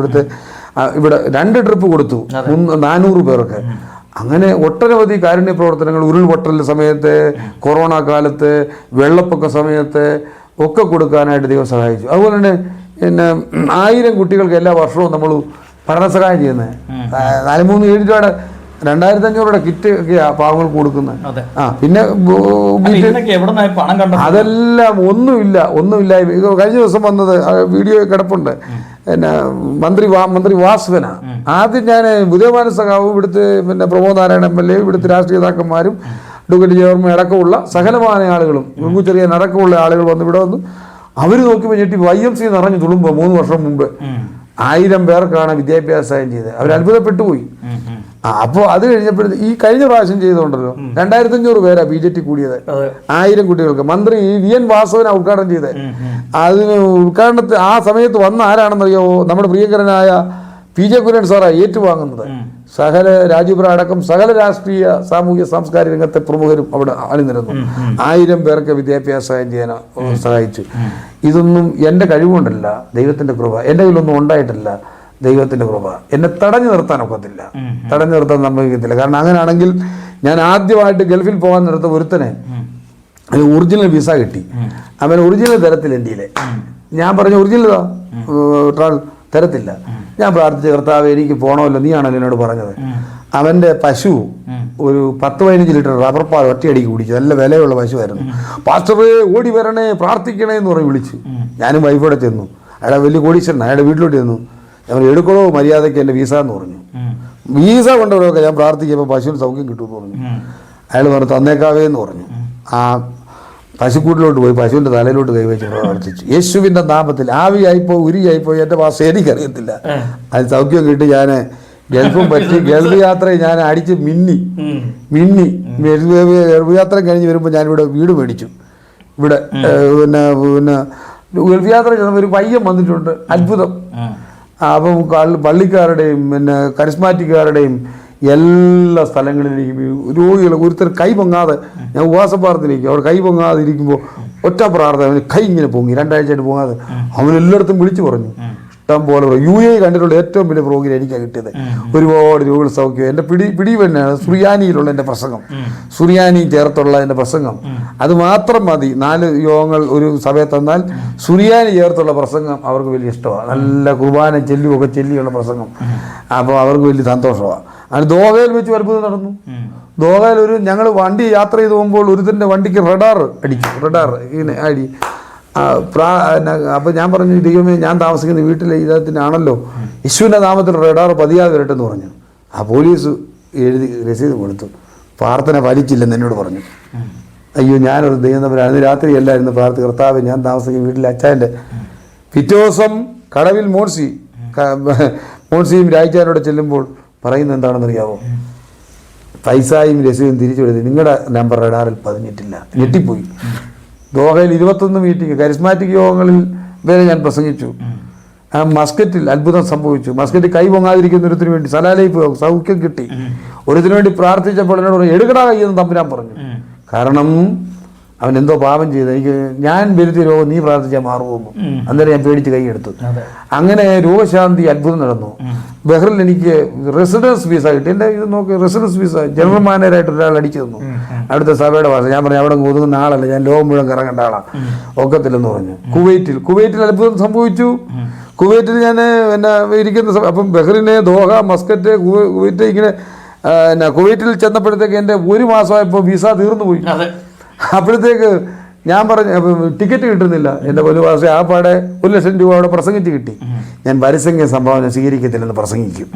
ഇവിടെ 2 ട്രിപ്പ് കൊടുത്തു 400 പേർക്ക്. അങ്ങനെ ഒട്ടനവധി കാരുണ്യ പ്രവർത്തനങ്ങൾ ഉരുൾപൊട്ടൽ സമയത്ത്, കൊറോണ കാലത്ത്, വെള്ളപ്പൊക്ക സമയത്ത് ഒക്കെ കൊടുക്കാനായിട്ട് ദൈവം സഹായിച്ചു. അതുപോലെ തന്നെ 1000 കുട്ടികൾക്ക് എല്ലാ വർഷവും നമ്മൾ പഠനസഹായം ചെയ്യുന്നത് 4,3,7 രൂപയുടെ 2,500 രൂപയുടെ കിറ്റ് ഒക്കെയാ പാവങ്ങൾക്ക് കൊടുക്കുന്നത്. പിന്നെ അതെല്ലാം ഒന്നുമില്ല. കഴിഞ്ഞ ദിവസം വന്നത് വീഡിയോ കിടപ്പുണ്ട്. മന്ത്രി വാസുവന ആദ്യം ഞാൻ ഉദയഭാനു സഖാവും ഇവിടുത്തെ പിന്നെ പ്രമോദ് നാരായണ MLA ഇവിടുത്തെ രാഷ്ട്രീയ നേതാക്കന്മാരും അഡ്വക്കേറ്റ് ജയവർമ്മ അടക്കമുള്ള സകലമായ ആളുകളും ചെറിയ അടക്കമുള്ള ആളുകൾ വന്ന് ഇവിടെ വന്നു. അവർ നോക്കിയപ്പോൾ ഞെട്ടി YMC നിറഞ്ഞു തുളുമ്പോൾ 3 വർഷം മുമ്പ് 1000 പേർക്കാണ് വിദ്യാഭ്യാസം ചെയ്തത്. അവർ അത്ഭുതപ്പെട്ടു പോയി. അപ്പോൾ അത് കഴിഞ്ഞപ്പോഴത്തേക്ക് ഈ കഴിഞ്ഞ പ്രാവശ്യം ചെയ്തുകൊണ്ടല്ലോ 2,500 പേരാ BJT കൂടിയത് 1000 കുട്ടികൾക്ക്. മന്ത്രി VN വാസവന ഉദ്ഘാടനം ചെയ്തത്. അതിന് ഉദ്ഘാടനത്തിൽ ആ സമയത്ത് വന്ന ആരാണെന്നറിയാമോ? നമ്മുടെ പ്രിയങ്കരനായ PJ കുര്യൻ സാറാ ഏറ്റുവാങ്ങുന്നത്. സകല രാജീവ് അടക്കം സകല രാഷ്ട്രീയ സാമൂഹ്യ സാംസ്കാരിക രംഗത്തെ പ്രമുഖരും അവിടെ അണിനിരന്നു. 1000 പേർക്ക് വിദ്യാഭ്യാസം ചെയ്യാൻ സഹായിച്ചു. ഇതൊന്നും എൻ്റെ കഴിവുകൊണ്ടല്ല, ദൈവത്തിൻ്റെ കൃപ. എൻ്റെ കയ്യിലൊന്നും ഉണ്ടായിട്ടില്ല, ദൈവത്തിൻ്റെ കൃപ. എന്നെ തടഞ്ഞു നിർത്താനൊക്കത്തില്ല, തടഞ്ഞു നിർത്താൻ സംഭവിക്കത്തില്ല. കാരണം അങ്ങനെയാണെങ്കിൽ ഞാൻ ആദ്യമായിട്ട് ഗൾഫിൽ പോകാൻ നിർത്ത ഒരുത്തനെ ഒറിജിനൽ വിസ കിട്ടി. അവൻ ഒറിജിനൽ തരത്തില്ല ഇന്ത്യയിലെ. ഞാൻ പറഞ്ഞു ഒറിജിനൽ തരത്തില്ല. ഞാൻ പ്രാർത്ഥിച്ച കർത്താവ് എനിക്ക് പോകണമല്ലോ, നീയാണല്ലോ എന്നോട് പറഞ്ഞത്. അവൻ്റെ പശു ഒരു 10-15 ലിറ്റർ റബ്ബർ പാൽ ഒറ്റയടിക്ക് കുടിച്ചു. നല്ല വിലയുള്ള പശുവായിരുന്നു. പാസ്റ്ററേ ഓടി വരണേ പ്രാർത്ഥിക്കണേ എന്ന് പറഞ്ഞ് വിളിച്ചു. ഞാനും വൈഫോടെ ചെന്നു. അയാളെ വലിയ കോടീശ്വരൻ, അയാളുടെ വീട്ടിലോട്ട് ചെന്നു. ഞാൻ എടുക്കണോ മര്യാദയ്ക്ക് എൻ്റെ വിസ എന്ന് പറഞ്ഞു. വിസ കൊണ്ടവരൊക്കെ ഞാൻ പ്രാർത്ഥിക്കുമ്പോൾ പശുവിന് സൗഖ്യം കിട്ടുമെന്ന് പറഞ്ഞു. അയാൾ പറഞ്ഞു തന്നേക്കാവേ എന്ന് പറഞ്ഞു. ആ പശുക്കൂട്ടിലോട്ട് പോയി പശുവിൻ്റെ തലയിലോട്ട് കൈവച്ച് പ്രാർത്ഥിച്ചു. യേശുവിൻ്റെ നാമത്തിൽ ആവിയായിപ്പോയി ഉരിയായിപ്പോയി എൻ്റെ ഭാഷ എനിക്കറിയത്തില്ല. അത് സൗഖ്യം കിട്ടി. ഞാൻ ഗൾഫും പറ്റി ഗൾഫ് യാത്രയിൽ ഞാൻ അടിച്ച് മിന്നി ഗൾഫ് യാത്ര കഴിഞ്ഞ് വരുമ്പോൾ ഞാനിവിടെ വീട് മേടിച്ചു. ഇവിടെ പിന്നെ ഗൾഫ് യാത്ര ചെന്നപ്പോൾ ഒരു പയ്യൻ വന്നിട്ടുണ്ട്. അത്ഭുതം. അപ്പം പള്ളിക്കാരുടെയും പിന്നെ കരിസ്മാറ്റിക്കാരുടെയും എല്ലാ സ്ഥലങ്ങളിലേക്കും രോഗികൾ ഒരുത്തർ കൈ പൊങ്ങാതെ, ഞാൻ ഉപവാസപ്പാർത്തിലേക്ക് അവിടെ കൈ പൊങ്ങാതെ ഇരിക്കുമ്പോൾ ഒറ്റ പ്രാർത്ഥന കൈ ഇങ്ങനെ പൊങ്ങി 2 ആഴ്ചയായിട്ട് പൊങ്ങാതെ അവനെല്ലായിടത്തും വിളിച്ചു പറഞ്ഞു. ഇഷ്ടം പോലെ UAE കണ്ടിട്ടുള്ള ഏറ്റവും വലിയ പ്രോഗ്രാം എനിക്കാണ് കിട്ടിയത്. ഒരുപാട് രോഗികൾ സൗഖ്യം. എൻ്റെ പിടി തന്നെയാണ് സുറിയാനിയിലുള്ള എൻ്റെ പ്രസംഗം, സുറിയാനി ചേർത്തുള്ള എൻ്റെ പ്രസംഗം. അത് മാത്രം മതി. 4 യോഗങ്ങൾ ഒരു സഭയെ തന്നാൽ സുറിയാനി ചേർത്തുള്ള പ്രസംഗം അവർക്ക് വലിയ ഇഷ്ടമാണ്. നല്ല കുർബാന ചെല്ലുമൊക്കെ ചെല്ലിയുള്ള പ്രസംഗം. അപ്പോൾ അവർക്ക് വലിയ സന്തോഷമാണ്. അങ്ങനെ ദോഹയിൽ വെച്ച് അത്ഭുതം നടന്നു. ദോഹയിൽ ഞങ്ങൾ വണ്ടി യാത്ര ചെയ്ത് പോകുമ്പോൾ ഒരുത്തൻ്റെ വണ്ടിക്ക് റഡാർ ഇങ്ങനെ അടി. അപ്പോൾ ഞാൻ പറഞ്ഞു ദൈവമേ, ഞാൻ താമസിക്കുന്ന വീട്ടിലെ ഇദ്ദേഹത്തിനാണല്ലോ യേശുവിൻ്റെ നാമത്തിൽ റഡാർ പതിയാതെ വരട്ടെന്ന് പറഞ്ഞു. ആ പോലീസ് എഴുതി രസീത് കൊടുത്തു. പ്രാർത്ഥന ഫലിച്ചില്ലെന്ന് എന്നോട് പറഞ്ഞു. അയ്യോ, ഞാനൊരു ദൈവം തമ്മിൽ രാത്രി എല്ലായിരുന്നു പ്രാർത്ഥന. കർത്താവ്, ഞാൻ താമസിക്കുന്ന വീട്ടിലെ അച്ചായൻ്റെ പിറ്റേ ദിവസം കടവിൽ മോൻസിയും രായിച്ചാനോട് ചെല്ലുമ്പോൾ പറയുന്നത് എന്താണെന്നറിയാവോ? പൈസയും രസീതും തിരിച്ചു കൊടുത്ത് നിങ്ങളുടെ നമ്പർ റഡാറിൽ പതിഞ്ഞിട്ടില്ല. ഞെട്ടിപ്പോയി. ദോഹയിൽ 21 മീറ്റിംഗ് കരിസ്മാറ്റിക് യോഗങ്ങളിൽ വരെ ഞാൻ പ്രസംഗിച്ചു. മസ്കറ്റിൽ അത്ഭുതം സംഭവിച്ചു. മസ്കറ്റിൽ കൈ പൊങ്ങാതിരിക്കുന്ന ഒരുത്തിനു വേണ്ടി സലാലയിൽ സൗഖ്യം കിട്ടി. ഒരുത്തിനു വേണ്ടി പ്രാർത്ഥിച്ചപ്പോൾ എന്നോട് പറഞ്ഞു എടുക്കടാ കൈയെന്ന് തമ്പുരാൻ പറഞ്ഞു. കാരണം അവൻ എന്തോ പാപം ചെയ്ത് എനിക്ക് ഞാൻ വരുത്തിയ രോഗം നീ പ്രാർത്ഥിച്ചാൽ മാറുമോ. അന്നേരം ഞാൻ പേടിച്ച് കൈയെടുത്തു. അങ്ങനെ രോഗശാന്തി അത്ഭുതം നടന്നു. ബഹ്റിൽ എനിക്ക് റെസിഡൻസ് വീസ കിട്ടി. എൻ്റെ ഇത് നോക്കി റെസിഡൻസ് വീസ ജനറൽ മാനേജറായിട്ട് ഒരാൾ അടിച്ചു തന്നു. അവിടുത്തെ സഭയുടെ ഭാഷ. ഞാൻ പറഞ്ഞു അവിടെ ഒതുങ്ങുന്ന ആളല്ല, ഞാൻ ലോകം മുഴുവൻ കറങ്ങേണ്ട ആളാണ്, ഒക്കത്തില്ലെന്ന് പറഞ്ഞു. കുവൈറ്റിൽ അത്ഭുതം സംഭവിച്ചു. കുവൈറ്റിൽ ഞാൻ പിന്നെ ഇരിക്കുന്ന അപ്പം ബഹ്റിന് ദോഹ മസ്കറ്റ് കുവൈറ്റ് ഇങ്ങനെ കുവൈറ്റിൽ ചെന്നപ്പോഴത്തേക്ക് എൻ്റെ 1 മാസമായപ്പോൾ വിസ തീർന്നു പോയി. അപ്പോഴത്തേക്ക് ഞാൻ പറഞ്ഞു ടിക്കറ്റ് കിട്ടുന്നില്ല. എൻ്റെ ഒരു മാസം ആ പാടെ 1 ലക്ഷം രൂപ അവിടെ പ്രസംഗിച്ച് കിട്ടി. ഞാൻ വരിസംഖ്യ സംഭാവന സ്വീകരിക്കത്തില്ലെന്ന് പ്രസംഗിക്കും.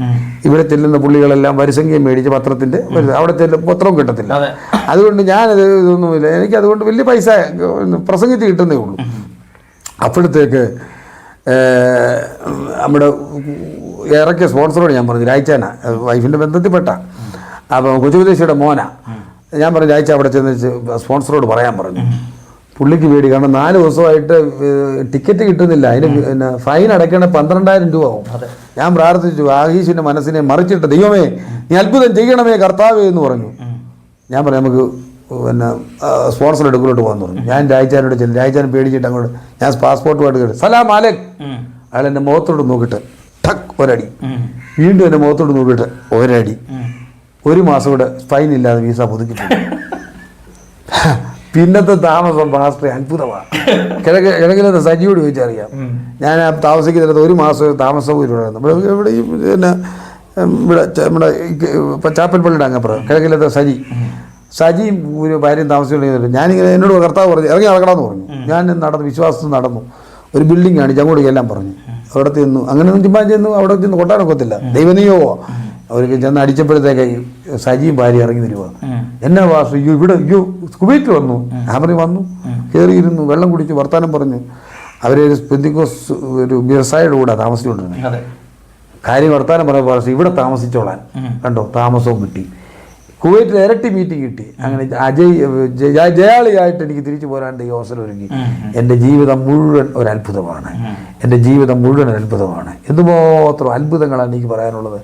ഇവിടെ ചെല്ലുന്ന പുള്ളികളെല്ലാം വരിസംഖ്യം മേടിച്ച് പത്രത്തിൻ്റെ അവിടെ പത്രവും കിട്ടത്തില്ല. അതുകൊണ്ട് ഞാനത് ഇതൊന്നുമില്ല, എനിക്ക് അതുകൊണ്ട് വലിയ പൈസ പ്രസംഗിച്ച് കിട്ടുന്നേ ഉള്ളൂ. അപ്പോഴത്തേക്ക് നമ്മുടെ ഇറക്കിയ സ്പോൺസറോട് ഞാൻ പറഞ്ഞു രായ്ച്ചാന വൈഫിൻ്റെ ബന്ധത്തിൽപ്പെട്ട അപ്പം കൊച്ചുവിദേശിയുടെ മോന ഞാൻ പറഞ്ഞു രായ്ച്ച അവിടെ ചെന്ന് സ്പോൺസറോട് പറയാൻ പറഞ്ഞു. പുള്ളിക്ക് പേടി, കാരണം 4 ദിവസമായിട്ട് ടിക്കറ്റ് കിട്ടുന്നില്ല. അതിന് പിന്നെ ഫൈൻ അടയ്ക്കണ 12,000 രൂപ ആവും. ഞാൻ പ്രാർത്ഥിച്ചു ആഹീഷിൻ്റെ മനസ്സിനെ മറിച്ചിട്ട് ദൈവമേ നീ അത്ഭുതം ചെയ്യണമേ കർത്താവേ എന്ന് പറഞ്ഞു. ഞാൻ പറഞ്ഞു നമുക്ക് പിന്നെ സ്പോൺസർ എടുക്കലോട്ട് പോകാൻ പറഞ്ഞു. ഞാൻ രായ്ച്ചാനോട് ചെല്ലും. രായ്ച്ചാൻ പേടിച്ചിട്ട് അങ്ങോട്ട് ഞാൻ പാസ്പോർട്ടുമായിട്ട് കയറി സലാം അലക്. അയാൾ എൻ്റെ മുഖത്തോട് നോക്കിയിട്ട് ടക്ക് ഒരടി, വീണ്ടും എൻ്റെ മുഖത്തോട് നോക്കിയിട്ട് ഒരടി. 1 മാസം കൂടെ ഫൈൻ ഇല്ലാതെ വീസ പുതുക്കിട്ടുണ്ട്. പിന്നത്തെ താമസം പാസ്റ്റർ അത്ഭുതമാണ്. കിഴക്കിലത്തെ സജിയോട് ചോദിച്ചറിയാം. ഞാൻ താമസിക്കുന്നിടത്ത് 1 മാസം താമസം പോയിട്ടുണ്ടായിരുന്നു. ഇവിടെ പിന്നെ ഇവിടെ നമ്മുടെ ചാപ്പൽ പള്ളിയുടെ അങ്ങപ്പുറം കിഴക്കിലത്തെ സജിയും ഒരു ഭാര്യയും താമസിച്ചുകൊണ്ടിരുന്നില്ല. ഞാനിങ്ങനെ എന്നോട് കർത്താവ് പറഞ്ഞു ഇറങ്ങി നടക്കണമെന്ന് പറഞ്ഞു. ഞാൻ നടന്നു, വിശ്വാസത്തിൽ നടന്നു. ഒരു ബിൽഡിംഗ് ആണ് അങ്ങോട്ട് എല്ലാം പറഞ്ഞു. അവിടെ ചെന്നു. അങ്ങനെ ഒന്നും ചുമ്മാ ചെന്നു അവിടെ ചെന്ന് കൊട്ടാനൊക്കത്തില്ല. ദൈവനിയോഗോ അവർക്ക് ചെന്ന് അടിച്ചപ്പോഴത്തേക്ക് സജിയും ഭാര്യ ഇറങ്ങി വരുവാ. എന്നാ വാസു ഇവിടെ കുവൈറ്റ് വന്നു. അവര് വന്നു, കയറിയിരുന്നു, വെള്ളം കുടിച്ച് വർത്താനം പറഞ്ഞു. അവര് പെന്തിക്കോസ് ഒരു വ്യവസായിയുടെ കൂടെ താമസിച്ചുകൊണ്ടിരുന്നത്. കാര്യം വർത്താനം പറയുമ്പോൾ ഇവിടെ താമസിച്ചോളാൻ കണ്ടോ താമസവും കിട്ടി. കുവൈറ്റിൽ ഇരട്ടി മീറ്റിംഗ് കിട്ടി. അങ്ങനെ ജയാളിയായിട്ട് എനിക്ക് തിരിച്ചു പോരാൻ ഈ അവസരം ഒരുങ്ങി. എൻ്റെ ജീവിതം മുഴുവൻ ഒരു അത്ഭുതമാണ്. എൻ്റെ ജീവിതം മുഴുവൻ ഒരു അത്ഭുതമാണ്. എന്തുമാത്രം അത്ഭുതങ്ങളാണ് എനിക്ക് പറയാനുള്ളത്.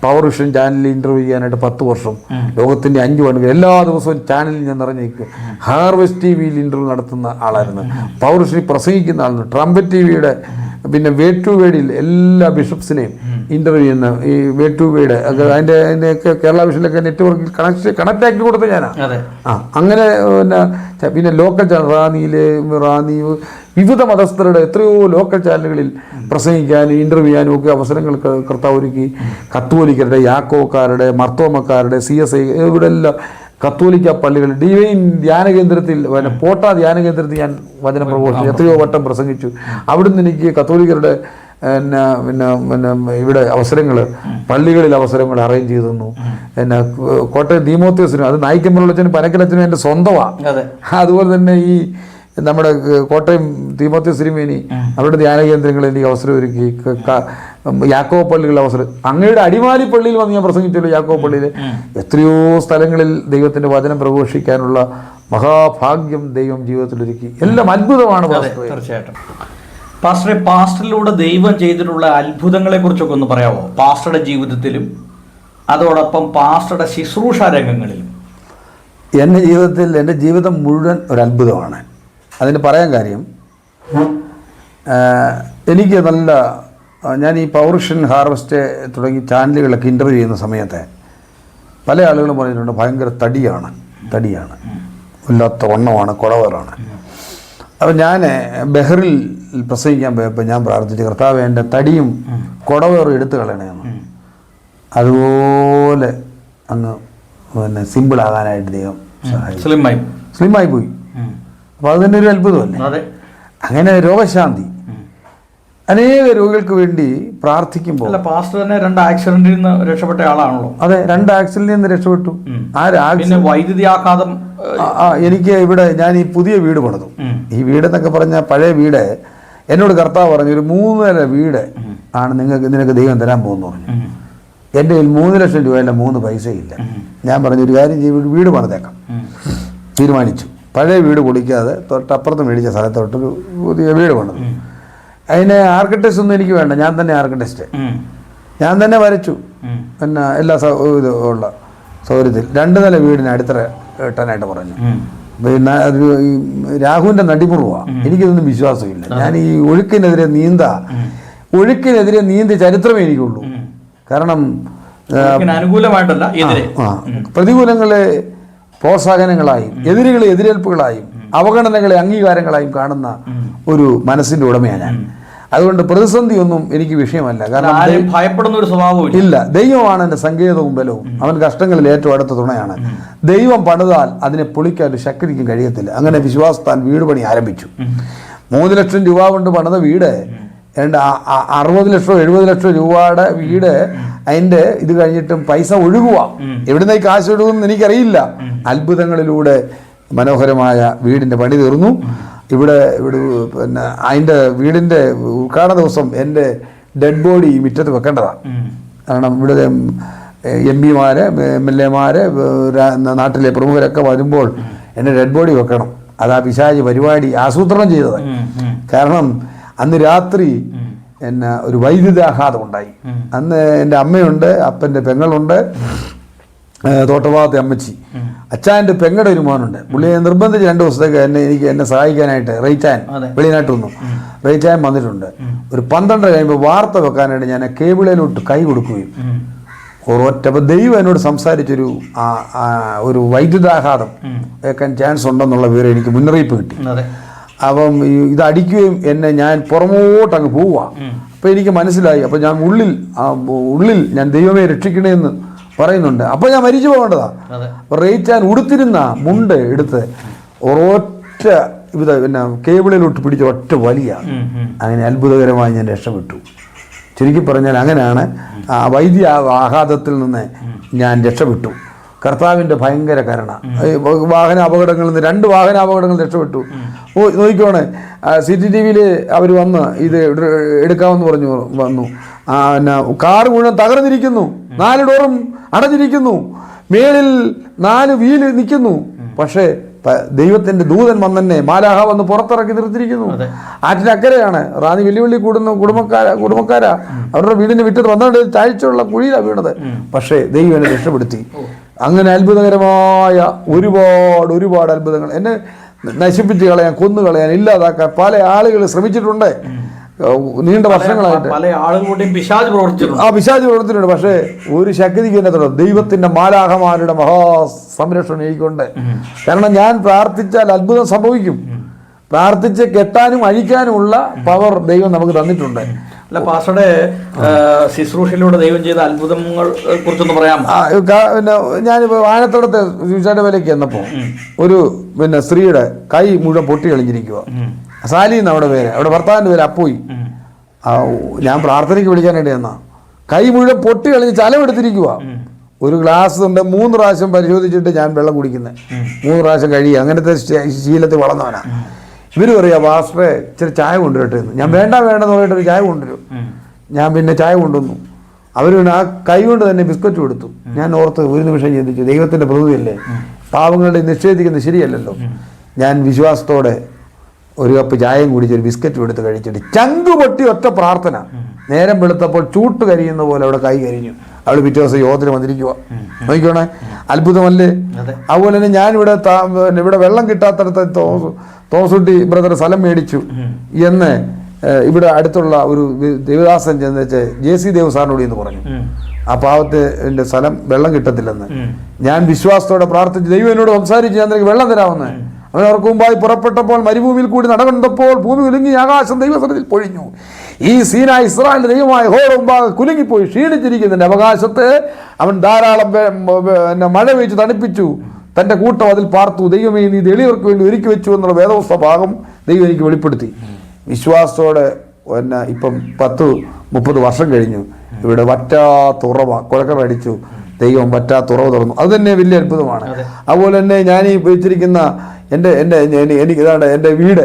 പവർ വിഷൻ ചാനലിൽ ഇൻ്റർവ്യൂ ചെയ്യാനായിട്ട് 10 വർഷം ലോകത്തിൻ്റെ 5 മണിക്കൂർ എല്ലാ ദിവസവും ചാനലിൽ ഞാൻ നിറഞ്ഞേക്കും. ഹാർവെസ്റ്റ് TV-യിൽ ഇൻ്റർവ്യൂ നടത്തുന്ന ആളായിരുന്നു. പവർ വിഷനിൽ പ്രസംഗിക്കുന്ന ആളായിരുന്നു. ട്രംപറ്റ് TV-യുടെ പിന്നെ വേട്ടുവേടിയിൽ എല്ലാ ബിഷപ്സിനെയും ഇൻ്റർവ്യൂ ചെയ്യുന്ന ഈ വേട്ടുവേട് അതിൻ്റെയൊക്കെ കേരള വിഷനിലൊക്കെ നെറ്റ്വർക്കിൽ കണക്ട് ആക്കി കൊടുത്ത ഞാനാണ്. അങ്ങനെ പിന്നെ ലോക്കൽ ചാനൽ റാന്നി വിവിധ മതസ്ഥരുടെ എത്രയോ ലോക്കൽ ചാനലുകളിൽ പ്രസംഗിക്കാനും ഇൻ്റർവ്യൂ ചെയ്യാനും ഒക്കെ അവസരങ്ങൾ കർത്താവ് ഒരുക്കി. കത്തോലിക്കരുടെ, യാക്കോക്കാരുടെ, മർത്തോമക്കാരുടെ, CSI ഇവിടെ എല്ലാം കത്തോലിക്ക പള്ളികൾ ഡിവൈൻ ധ്യാന കേന്ദ്രത്തിൽ പോട്ട ധ്യാന കേന്ദ്രത്തിൽ ഞാൻ വചനം പ്രഘോഷിച്ചു. എത്രയോ വട്ടം പ്രസംഗിച്ചു. അവിടുന്ന് എനിക്ക് കത്തോലിക്കരുടെ പിന്നെ ഇവിടെ അവസരങ്ങൾ പള്ളികളിൽ അവസരങ്ങൾ അറേഞ്ച് ചെയ്തു തന്നു. പിന്നെ കോട്ടയം തീമോത്യോസിനും അത് നായിക്കമ്പലച്ചനും പനക്കലച്ചനും എൻ്റെ സ്വന്തമാണ്. അതുപോലെ തന്നെ ഈ നമ്മുടെ കോട്ടയം തീമോത്യോസ് തിരുമേനി അവരുടെ ധ്യാന കേന്ദ്രങ്ങളിൽ എനിക്ക് അവസരം ഒരുക്കി. യാക്കോബ് പള്ളികളുടെ അവസരം അങ്ങയുടെ അടിമാലി പള്ളിയിൽ വന്ന് ഞാൻ പ്രസംഗിച്ചല്ലോ. യാക്കോബ് പള്ളിയിൽ എത്രയോ സ്ഥലങ്ങളിൽ ദൈവത്തിൻ്റെ വചനം പ്രഘോഷിക്കാനുള്ള മഹാഭാഗ്യം ദൈവം ജീവിതത്തിൽ ഒരുക്കി. എല്ലാം അത്ഭുതമാണ്. തീർച്ചയായിട്ടും പാസ്റ്ററെ, പാസ്റ്ററിലൂടെ ദൈവം ചെയ്തിട്ടുള്ള അത്ഭുതങ്ങളെ കുറിച്ചൊക്കെ ഒന്ന് പറയാമോ? പാസ്റ്ററുടെ ജീവിതത്തിലും അതോടൊപ്പം പാസ്റ്ററുടെ ശുശ്രൂഷ രംഗങ്ങളിലും. എൻ്റെ ജീവിതം മുഴുവൻ ഒരു അത്ഭുതമാണ്. അതിന് പറയാൻ കാര്യം എനിക്ക് ഞാൻ ഈ പവർ വിഷൻ ഹാർവെസ്റ്റ് തുടങ്ങി ചാനലുകളൊക്കെ ഇൻ്റർവ്യൂ ചെയ്യുന്ന സമയത്ത് പല ആളുകളും പറഞ്ഞിട്ടുണ്ട് ഭയങ്കര തടിയാണ്, വല്ലാത്ത വണ്ണമാണ്, കുടവറാണ്. അപ്പം ഞാൻ ബഹ്റിൽ പ്രസംഗിക്കാൻ പോയപ്പോൾ ഞാൻ പ്രാർത്ഥിച്ചു കർത്താവ് എൻ്റെ തടിയും കുടവേറും എടുത്തു കളയണമെന്ന്. അതുപോലെ അങ്ങ് പിന്നെ സിമ്പിളാകാനായിട്ട് ദൈവം സ്ലിമ്മായി പോയി. അപ്പോൾ അത് തന്നെ ഒരു അത്ഭുതമല്ലേ. അങ്ങനെ രോഗശാന്തി അനേക രോഗികൾക്ക് വേണ്ടി പ്രാർത്ഥിക്കുമ്പോൾ പാസ്റ്റർ തന്നെ 2 ആക്സിഡന്റിൽ നിന്ന് രക്ഷപ്പെട്ട ആളാണല്ലോ. അതെ, 2 ആക്സിഡന്റിൽ നിന്ന് രക്ഷപ്പെട്ടു. വൈദ്യുതി ആഘാതം എനിക്ക് ഇവിടെ ഞാൻ ഈ പുതിയ വീട് പണിതു. ഈ വീടെന്നൊക്കെ പറഞ്ഞാൽ പഴയ വീട് എന്നോട് കർത്താവ് പറഞ്ഞു ഒരു 3 നില വീട് ആണ് നിനക്ക് ദൈവം തരാൻ പോകുന്നു പറഞ്ഞു. എൻ്റെ കയ്യിൽ 3 ലക്ഷം രൂപയല്ല 3 പൈസയില്ല. ഞാൻ പറഞ്ഞു ഒരു കാര്യം ചെയ്യും, വീട് പണിതേക്കാം തീരുമാനിച്ചു. പഴയ വീട് പൊളിക്കാതെ തൊട്ടപ്പുറത്ത് മേടിച്ച സ്ഥലത്തോട്ടൊരു പുതിയ വീട് പണിതു. അതിന് ആർക്കിടെക്റ്റ് ഒന്നും എനിക്ക് വേണ്ട, ഞാൻ തന്നെ ആർക്കിടെക്റ്റ്, ഞാൻ തന്നെ വരച്ചു. പിന്നെ എല്ലാ ഉള്ള സൗകര്യത്തിൽ 2 നില വീടിന് അടിത്തറ കെട്ടാനായിട്ട് പറഞ്ഞു. പിന്നെ രാഹുവിൻ്റെ നടിമുറിവാണ്, എനിക്കിതൊന്നും വിശ്വാസമില്ല. ഞാൻ ഈ ഒഴുക്കിനെതിരെ നീന്തി ചരിത്രമേ എനിക്കുള്ളൂ. കാരണം അനുകൂലമായിട്ടല്ല, പ്രതികൂലങ്ങളെ പ്രോത്സാഹനങ്ങളായും എതിരുകളെ എതിരേൽപ്പുകളായും അവഗണനകളെ അംഗീകാരങ്ങളായും കാണുന്ന ഒരു മനസ്സിന്റെ ഉടമയാണ് ഞാൻ. അതുകൊണ്ട് പ്രതിസന്ധി ഒന്നും എനിക്ക് വിഷയമല്ല. കാരണം ഭയപ്പെടുന്ന ഒരു സ്വഭാവം ഇല്ല. ദൈവമാണ് എൻ്റെ സങ്കേതവും ബലവും, അവൻ കഷ്ടങ്ങളിൽ ഏറ്റവും അടുത്ത തുണയാണ്. ദൈവം പണിതാൽ അതിനെ പൊളിക്കാൻ ഒരു ശക്തിക്കും കഴിയത്തില്ല. അങ്ങനെ വിശ്വാസത്താൽ വീട് പണി ആരംഭിച്ചു. 3 ലക്ഷം രൂപ കൊണ്ട് പണിത വീട് 60 ലക്ഷമോ 70 ലക്ഷം രൂപയുടെ വീട്, അതിൻ്റെ ഇത് കഴിഞ്ഞിട്ടും പൈസ ഒഴുകുക. എവിടുന്ന ഈ കാശ് ഒഴുകുമെന്ന് എനിക്കറിയില്ല. അത്ഭുതങ്ങളിലൂടെ മനോഹരമായ വീടിൻ്റെ പണി തീർന്നു. ഇവിടെ പിന്നെ അതിൻ്റെ വീടിൻ്റെ ഉദ്ഘാടന ദിവസം എൻ്റെ ഡെഡ് ബോഡി മുറ്റത്ത് വെക്കേണ്ടതാണ്. കാരണം ഇവിടെ MP-മാർ MLA-മാർ നാട്ടിലെ പ്രമുഖരൊക്കെ വരുമ്പോൾ എൻ്റെ ഡെഡ് ബോഡി വെക്കണം. അതാ പിശാച് പരിപാടി ആസൂത്രണം ചെയ്തത്. കാരണം അന്ന് രാത്രി എന്നെ ഒരു വൈദ്യുതാഘാതം ഉണ്ടായി. അന്ന് എൻ്റെ അമ്മയുണ്ട്, അപ്പൻ്റെ പെങ്ങളുണ്ട്, തോട്ടഭാഗത്തെ അമ്മച്ചി, അച്ഛൻ്റെ പെങ്ങളുടെ ഒരു മോനുണ്ട്. പുള്ളിയെ നിർബന്ധിച്ച് 2 ദിവസത്തേക്ക് എന്നെ സഹായിക്കാനായിട്ട് റേറ്റാൻ വെളിനാട്ട് വന്നു. റേറ്റാൻ വന്നിട്ടുണ്ട്. ഒരു 12 കഴിയുമ്പോൾ വാർത്ത വെക്കാനായിട്ട് ഞാൻ കേബിളിലോട്ട് കൈ കൊടുക്കുകയും ഒറ്റപ്പോൾ ദൈവം എന്നോട് സംസാരിച്ചൊരു ഒരു വൈദ്യുതാഘാതം വെക്കാൻ ചാൻസ് ഉണ്ടെന്നുള്ള വിവരം എനിക്ക് മുന്നറിയിപ്പ് കിട്ടി. അപ്പം ഇത് അടിക്കുകയും ഞാൻ പുറമോട്ട് അങ്ങ് പോവുക. അപ്പം എനിക്ക് മനസ്സിലായി. അപ്പം ഞാൻ ഉള്ളിൽ ഞാൻ ദൈവമേ രക്ഷിക്കണേന്ന് പറയുന്നുണ്ട്. അപ്പോൾ ഞാൻ മരിച്ചു പോകേണ്ടതാ. അപ്പോൾ റേറ്റാൻ ഉടുത്തിരുന്ന മുണ്ട് എടുത്ത് ഒറ്റ പിന്നെ കേബിളിലോട്ട് പിടിച്ച ഒറ്റ വലിയ, അങ്ങനെ അത്ഭുതകരമായി ഞാൻ രക്ഷപ്പെട്ടു. ചുരുക്കി പറഞ്ഞാൽ അങ്ങനെയാണ് വൈദ്യ ആഘാതത്തിൽ നിന്ന് ഞാൻ രക്ഷപ്പെട്ടു. കർത്താവിൻ്റെ ഭയങ്കര കരുണ. വാഹന അപകടങ്ങളിൽ നിന്ന് 2 വാഹന അപകടങ്ങൾ രക്ഷപ്പെട്ടു. നോക്കിക്കോണേ, CCTV-യിൽ അവർ വന്ന് ഇത് എടുക്കാമെന്ന് പറഞ്ഞു വന്നു. പിന്നെ കാറ് മുഴുവൻ തകർന്നിരിക്കുന്നു, 4 ഡോറും അടഞ്ഞിരിക്കുന്നു, മേളിൽ 4 വീല് നിൽക്കുന്നു. പക്ഷേ ദൈവത്തിന്റെ ദൂതൻ വന്നെ മാലാഹ വന്ന് പുറത്തിറക്കി നിർത്തിയിരിക്കുന്നു. ആറ്റിനക്കരയാണ്. റാന്നി വെല്ലുവിളി കൂടുന്ന കുടുംബക്കാരാ അവരുടെ വീടിന്റെ വിറ്റത്ത് 12 താഴ്ചയുള്ള കുഴിയിലാണ് വീണത്. പക്ഷേ ദൈവം എന്നെ രക്ഷപ്പെടുത്തി. അങ്ങനെ അത്ഭുതകരമായ ഒരുപാട് അത്ഭുതങ്ങൾ എന്നെ നശിപ്പിച്ച് കളയാൻ, കൊന്നുകളയാൻ, ഇല്ലാതാക്കാൻ പല ആളുകൾ ശ്രമിച്ചിട്ടുണ്ട്. നീണ്ട വർഷങ്ങളായിട്ട് പല ആളുകളുടെയും പിശാച് പ്രവർത്തിച്ചിട്ടുണ്ട്. പക്ഷേ ഒരു ശക്തിക്ക് തന്നെ തുടരും. ദൈവത്തിന്റെ മാലാഹമാരുടെ മഹാസംരക്ഷണം എനിക്കുണ്ട്. കാരണം ഞാൻ പ്രാർത്ഥിച്ചാൽ അത്ഭുതം സംഭവിക്കും. പ്രാർത്ഥിച്ച് കെട്ടാനും അഴിക്കാനുമുള്ള പവർ ദൈവം നമുക്ക് തന്നിട്ടുണ്ട്. അല്ല, പാസ്റ്ററുടെ ശുശ്രൂഷയിലൂടെ ദൈവം ചെയ്ത അത്ഭുതങ്ങളെ കുറിച്ചൊന്ന് പറയാം. പിന്നെ ഞാനിപ്പോൾ വാഴത്തോടത്തെ ശുശ്രൂഷയുടെ വിലയ്ക്ക് ചെന്നപ്പോൾ ഒരു സ്ത്രീയുടെ കൈ മുഴുവൻ പൊട്ടി കളിഞ്ഞിരിക്കുക. സാലി എന്ന് അവിടെ പേര്, അവിടെ ഭർത്താവിൻ്റെ പേര് അപ്പോയി. ഞാൻ പ്രാർത്ഥനയ്ക്ക് വിളിക്കാനായിട്ട് ചെന്നാ കൈ മുഴുവൻ പൊട്ടി കളിഞ്ഞ് ചലമെടുത്തിരിക്കുക. ഒരു ഗ്ലാസ് ഉണ്ട്, 3 പ്രാവശ്യം പരിശോധിച്ചിട്ട് ഞാൻ വെള്ളം കുടിക്കുന്നത്. 3 പ്രാവശ്യം കഴിയുക. അങ്ങനത്തെ ശീലത്തിൽ വളർന്നവനാ. ഇവർ പറയാ, പാസ്റ്ററെ ഇച്ചിരി ചായ കൊണ്ടുവരട്ടെ എന്ന്. ഞാൻ വേണ്ടെന്ന് പറഞ്ഞിട്ടൊരു ചായ കൊണ്ടുവരും. ഞാൻ പിന്നെ ചായ കൊണ്ടുവന്നു. അവർ ആ കൈ കൊണ്ട് തന്നെ ബിസ്ക്കറ്റ് കൊടുത്തു. ഞാൻ ഓർത്ത് ഒരു നിമിഷം ചിന്തിച്ചു, ദൈവത്തിന്റെ പ്രതിനിധിയല്ലേ, പാവങ്ങളുടെ നിഷേധിക്കുന്നത് ശരിയല്ലല്ലോ. ഞാൻ വിശ്വാസത്തോടെ ഒരു കപ്പ് ചായയും കുടിച്ച് ഒരു ബിസ്ക്കറ്റും എടുത്ത് കഴിച്ചിട്ട് ചങ്ക് പൊട്ടി ഒറ്റ പ്രാർത്ഥന. നേരം വെളുത്തപ്പോൾ ചൂട്ട് കരിയുന്ന പോലെ അവിടെ കൈ കരിഞ്ഞു. അവൾ പിറ്റേ ദിവസം യോഗത്തിന് വന്നിരിക്കുക. നോക്കിക്കോണേ, അത്ഭുതമല്ലേ. അതുപോലെ തന്നെ ഞാനിവിടെ ഇവിടെ വെള്ളം കിട്ടാത്തടത്ത് തോസുട്ടി ബ്രദർ സ്ഥലം മേടിച്ചു എന്ന് ഇവിടെ അടുത്തുള്ള ഒരു ദേവദാസൻ ചെന്ന് JC ദേവ് സാറിനോട് എന്ന് പറഞ്ഞു. ആ പാവത്തിന്റെ സ്ഥലം വെള്ളം കിട്ടത്തില്ലെന്ന്. ഞാൻ വിശ്വാസത്തോടെ പ്രാർത്ഥിച്ച് ദൈവം എന്നോട് സംസാരിച്ച് ഞാൻ നിനക്ക് വെള്ളം തരാമെന്ന്. അവൻ അവർക്ക് മുമ്പായി പുറപ്പെട്ടപ്പോൾ മരുഭൂമിയിൽ കൂടി നടകണ്ടപ്പോൾ ഭൂമി കുലുങ്ങി, ആകാശം ദൈവസന്നിധിയിൽ പൊഴിഞ്ഞു. ഈ സീനായി ഇസ്രായേലിന്റെ ദൈവമായ യഹോവയുടെ മുമ്പാകെ കുലുങ്ങിപ്പോയി ക്ഷീണിച്ചിരിക്കുന്നതിന്റെ അവകാശത്തെ അവൻ ധാരാളം മഴ പെയ്ച്ച് തണുപ്പിച്ചു. തൻ്റെ കൂട്ടം അതിൽ പാർത്തു. ദൈവമേ, നീ എളിയവർക്ക് വേണ്ടി ഒരുക്കി വെച്ചു എന്നുള്ള വേദവസ്ഥ ഭാഗം ദൈവം എനിക്ക് വെളിപ്പെടുത്തി. വിശ്വാസത്തോടെ ഇപ്പം 10-30 വർഷം കഴിഞ്ഞു. ഇവിടെ വറ്റാത്തുറവ കുഴക്കമടിച്ചു. ദൈവം വറ്റാത്തുറവ് തുറന്നു. അത് തന്നെ വലിയ അത്ഭുതമാണ്. അതുപോലെ തന്നെ ഞാൻ ഈ വെച്ചിരിക്കുന്ന എനിക്ക് ഇതാണ് എൻ്റെ വീട്.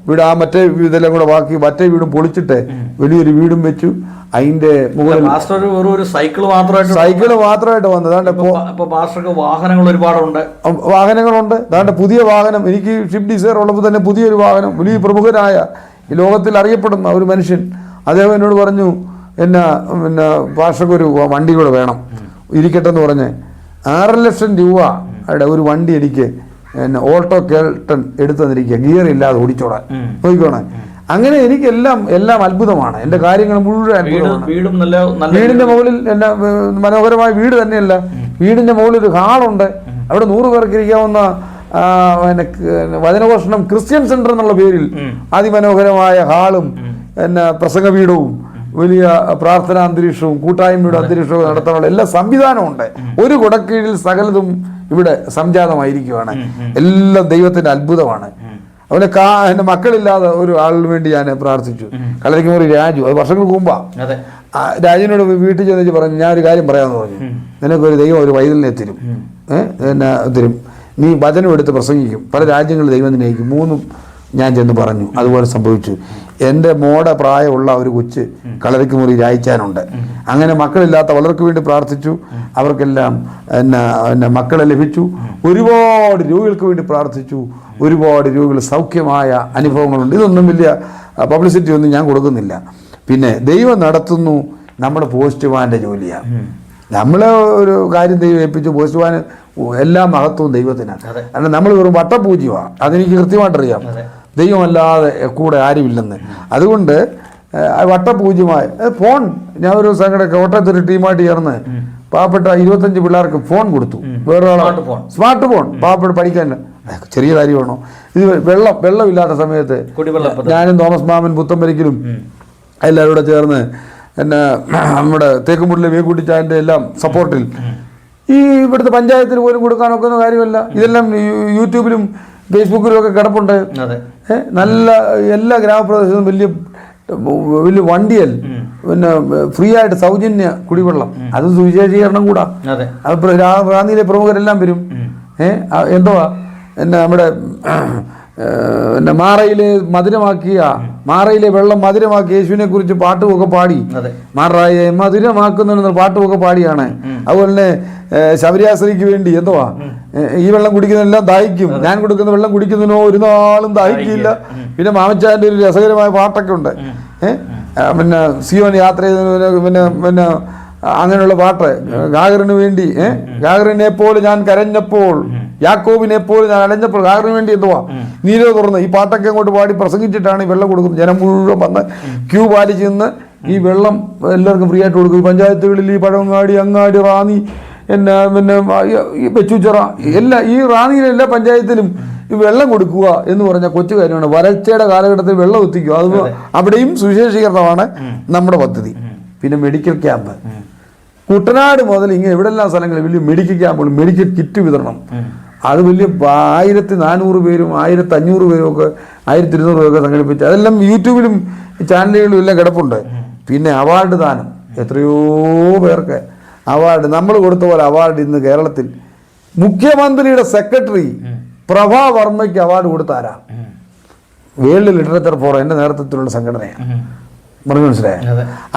വീട് ആ മറ്റേ ഇതെല്ലാം കൂടെ ബാക്കി മറ്റേ വീടും പൊളിച്ചിട്ട് വലിയൊരു വീടും വെച്ചു. അതിന്റെ മുകളിൽ സൈക്കിള് മാത്രമായിട്ട് വന്നത്. വാഹനങ്ങളുണ്ട്. അതാണ്ട് പുതിയ വാഹനം, എനിക്ക് ഷിഫ്റ്റ് ഡിസയർ ഉള്ളപ്പോൾ തന്നെ പുതിയൊരു വാഹനം, വലിയ പ്രമുഖനായ ഈ ലോകത്തിൽ അറിയപ്പെടുന്ന ഒരു മനുഷ്യൻ അദ്ദേഹം എന്നോട് പറഞ്ഞു, പിന്നെ പാസ്റ്റർക്കൊരു വണ്ടി കൂടെ വേണം ഇരിക്കട്ടെ എന്ന് പറഞ്ഞ് 6 ലക്ഷം രൂപയുടെ ഒരു വണ്ടി എനിക്ക് ഓൾട്ടോ കേൾട്ടൺ എടുത്തു തന്നിരിക്കുക, ഗിയർ ഇല്ലാതെ ഓടിച്ചോടാൻ. നോക്കിക്കോണേ, അങ്ങനെ എനിക്ക് എല്ലാം അത്ഭുതമാണ്. എൻ്റെ കാര്യങ്ങൾ മുഴുവൻ അത്ഭുതമാണ്. വീടിന്റെ മുകളിൽ എന്നെ മനോഹരമായ വീട് തന്നെയല്ല, വീടിന്റെ മുകളിൽ ഒരു ഹാളുണ്ട്. അവിടെ 100 പേർക്ക് ഇരിക്കാവുന്ന വചനഘോഷണം ക്രിസ്ത്യൻ സെന്റർ എന്നുള്ള പേരിൽ അതിമനോഹരമായ ഹാളും പ്രസംഗ വീടവും വലിയ പ്രാർത്ഥനാ അന്തരീക്ഷവും കൂട്ടായ്മയുടെ അന്തരീക്ഷവും നടത്താനുള്ള എല്ലാ സംവിധാനമുണ്ട്. ഒരു കുടക്കീഴിൽ സകലതും ഇവിടെ സംജാതമായിരിക്കുകയാണ്. എല്ലാം ദൈവത്തിന്റെ അത്ഭുതമാണ്. അതുപോലെ എൻ്റെ മക്കളില്ലാതെ ഒരു ആളിന് വേണ്ടി ഞാൻ പ്രാർത്ഥിച്ചു. കളരിക്കുമുറി രാജു, അത് വർഷങ്ങൾക്ക് മുമ്പാ. രാജുവിനോട് വീട്ടിൽ ചെന്നിട്ട് പറഞ്ഞു, ഞാൻ ഒരു കാര്യം പറയാമെന്ന് പറഞ്ഞു, നിനക്കൊരു ദൈവം ഒരു വൈതലിനെ തരും, തരും, നീ വചനം എടുത്ത് പ്രസംഗിക്കും, പല രാജ്യങ്ങളിൽ ദൈവം നിന്നെ അയക്കും. 3 ഞാൻ ചെന്ന് പറഞ്ഞു. അതുപോലെ സംഭവിച്ചു. എൻ്റെ മോടെ പ്രായമുള്ള ഒരു കൊച്ച് കളരിക്കുമുറി രായിച്ചാനുണ്ട്. അങ്ങനെ മക്കളില്ലാത്ത വളർക്ക് വേണ്ടി പ്രാർത്ഥിച്ചു. അവർക്കെല്ലാം മക്കളെ ലഭിച്ചു. ഒരുപാട് രോഗികൾക്ക് വേണ്ടി പ്രാർത്ഥിച്ചു. ഒരുപാട് രോഗികൾ സൗഖ്യമായ അനുഭവങ്ങളുണ്ട്. ഇതൊന്നും വലിയ പബ്ലിസിറ്റി ഒന്നും ഞാൻ കൊടുക്കുന്നില്ല. പിന്നെ ദൈവം നടത്തുന്നു. നമ്മുടെ പോസ്റ്റ്മാൻ്റെ ജോലിയാണ്. നമ്മൾ ഒരു കാര്യം ദൈവം ഏൽപ്പിച്ചു, പോസ്റ്റ്മാന് എല്ലാ മഹത്വവും ദൈവത്തിനാണ്. കാരണം നമ്മൾ വെറും വട്ടപൂജ്യമാണ്, അതെനിക്ക് കൃത്യമായിട്ടറിയാം. ദൈവമല്ലാതെ കൂടെ ആരുമില്ലെന്ന്. അതുകൊണ്ട് വട്ടപൂജ്യമായ ഫോൺ, ഞാൻ ഒരു ദിവസം കൂടെ കോട്ടയത്തൊരു ടീമായിട്ട് ചേർന്ന് പാവപ്പെട്ട 25 പിള്ളേർക്ക് ഫോൺ കൊടുത്തു. വേറൊരാളെ സ്മാർട്ട് ഫോൺ പാവപ്പെട്ട പഠിക്കാൻ ചെറിയ കാര്യമാണോ ഇത്? വെള്ളമില്ലാത്ത സമയത്ത് ഞാനും തോമസ് മാമൻ പുത്തമ്പരിക്കലും എല്ലാവരും കൂടെ ചേർന്ന് നമ്മുടെ തേക്കുമുട്ടിലെ വേക്കുട്ടിച്ചാൻ്റെ എല്ലാം സപ്പോർട്ടിൽ ഈ ഇവിടുത്തെ പഞ്ചായത്തിന് പോലും കൊടുക്കാനൊക്കുന്ന കാര്യമല്ല. ഇതെല്ലാം യൂട്യൂബിലും ഫേസ്ബുക്കിലും ഒക്കെ കിടപ്പുണ്ട്. നല്ല എല്ലാ ഗ്രാമപ്രദേശത്തും വലിയ വണ്ടിയൽ ഫ്രീ ആയിട്ട് സൗജന്യ കുടിവെള്ളം, അത് സുവിശേഷീകരണം കൂടാ. അത് റാന്നിയിലെ പ്രമുഖരെല്ലാം വരും. എന്തുവാ നമ്മുടെ മാറയിലെ വെള്ളം മധുരമാക്കി യേശുവിനെ കുറിച്ച് പാട്ടുമൊക്കെ പാടി, മാറായെ മധുരമാക്കുന്ന പാട്ടുമൊക്കെ പാടിയാണ്. അതുപോലെ തന്നെ ശബരിയാശ്രീക്ക് വേണ്ടി എന്തുവാ, ഈ വെള്ളം കുടിക്കുന്നതെല്ലാം ദാഹിക്കും, ഞാൻ കൊടുക്കുന്ന വെള്ളം കുടിക്കുന്നതിനോ ഒരു നാളും ദാഹിക്കില്ല. പിന്നെ മാമച്ചാൻ്റെ ഒരു രസകരമായ പാട്ടൊക്കെ ഉണ്ട്. പിന്നെ സിയോൻ യാത്ര ചെയ്തതിന് പിന്നെ അങ്ങനെയുള്ള പാട്ട്. ഗാഗറിന് വേണ്ടി ഗാഗറിനെ പോലെ ഞാൻ കരഞ്ഞപ്പോൾ, യാക്കോബിനെ പോലെ ഞാൻ അലഞ്ഞപ്പോൾ, ഗാഗറിന് വേണ്ടി എന്തുവാ നീരോ തുറന്ന് ഈ പാട്ടൊക്കെ അങ്ങോട്ട് പാടി പ്രസംഗിച്ചിട്ടാണ് ഈ വെള്ളം കൊടുക്കുന്നത്. ജനം മുഴുവൻ വന്ന് ക്യൂ പാലിച്ച് നിന്ന് ഈ വെള്ളം എല്ലാവർക്കും ഫ്രീ ആയിട്ട് കൊടുക്കും. ഈ പഞ്ചായത്തുകളിൽ ഈ പഴവങ്ങാടി, അങ്ങാടി, റാന്നി, പിന്നെ വെച്ചുച്ചിറ ഈ റാന്നിയിലെ എല്ലാ പഞ്ചായത്തിലും ഈ വെള്ളം കൊടുക്കുക എന്ന് പറഞ്ഞ കൊച്ചു കാര്യമാണ്. വരൾച്ചയുടെ കാലഘട്ടത്തിൽ വെള്ളം എത്തിക്കുക, അത് അവിടെയും സുവിശേഷീകരണമാണ് നമ്മുടെ പദ്ധതി. പിന്നെ മെഡിക്കൽ ക്യാമ്പ്, കുട്ടനാട് മുതൽ ഇങ്ങനെ എവിടെല്ലാം സ്ഥലങ്ങളിൽ വലിയ മെഡിക്കൽ ക്യാമ്പുകൾ, മെഡിക്കൽ കിറ്റ് വിതരണം. അത് വലിയ 1400 പേരും 1500 പേരും ഒക്കെ 1200 പേരൊക്കെ സംഘടിപ്പിച്ച് അതെല്ലാം യൂട്യൂബിലും ചാനലുകളിലും എല്ലാം കിടപ്പുണ്ട്. പിന്നെ അവാർഡ് ദാനം, എത്രയോ പേർക്ക് അവാർഡ്. നമ്മൾ കൊടുത്ത പോലെ അവാർഡ് ഇന്ന് കേരളത്തിൽ മുഖ്യമന്ത്രിയുടെ സെക്രട്ടറി പ്രഭാ വർമ്മയ്ക്ക് അവാർഡ് കൊടുത്താരാ? വേൾഡ് ലിറ്ററേച്ചർ ഫോറം എൻ്റെ നേതൃത്വത്തിലുള്ള സംഘടനയാണ്, പറഞ്ഞു മനസ്സിലായ.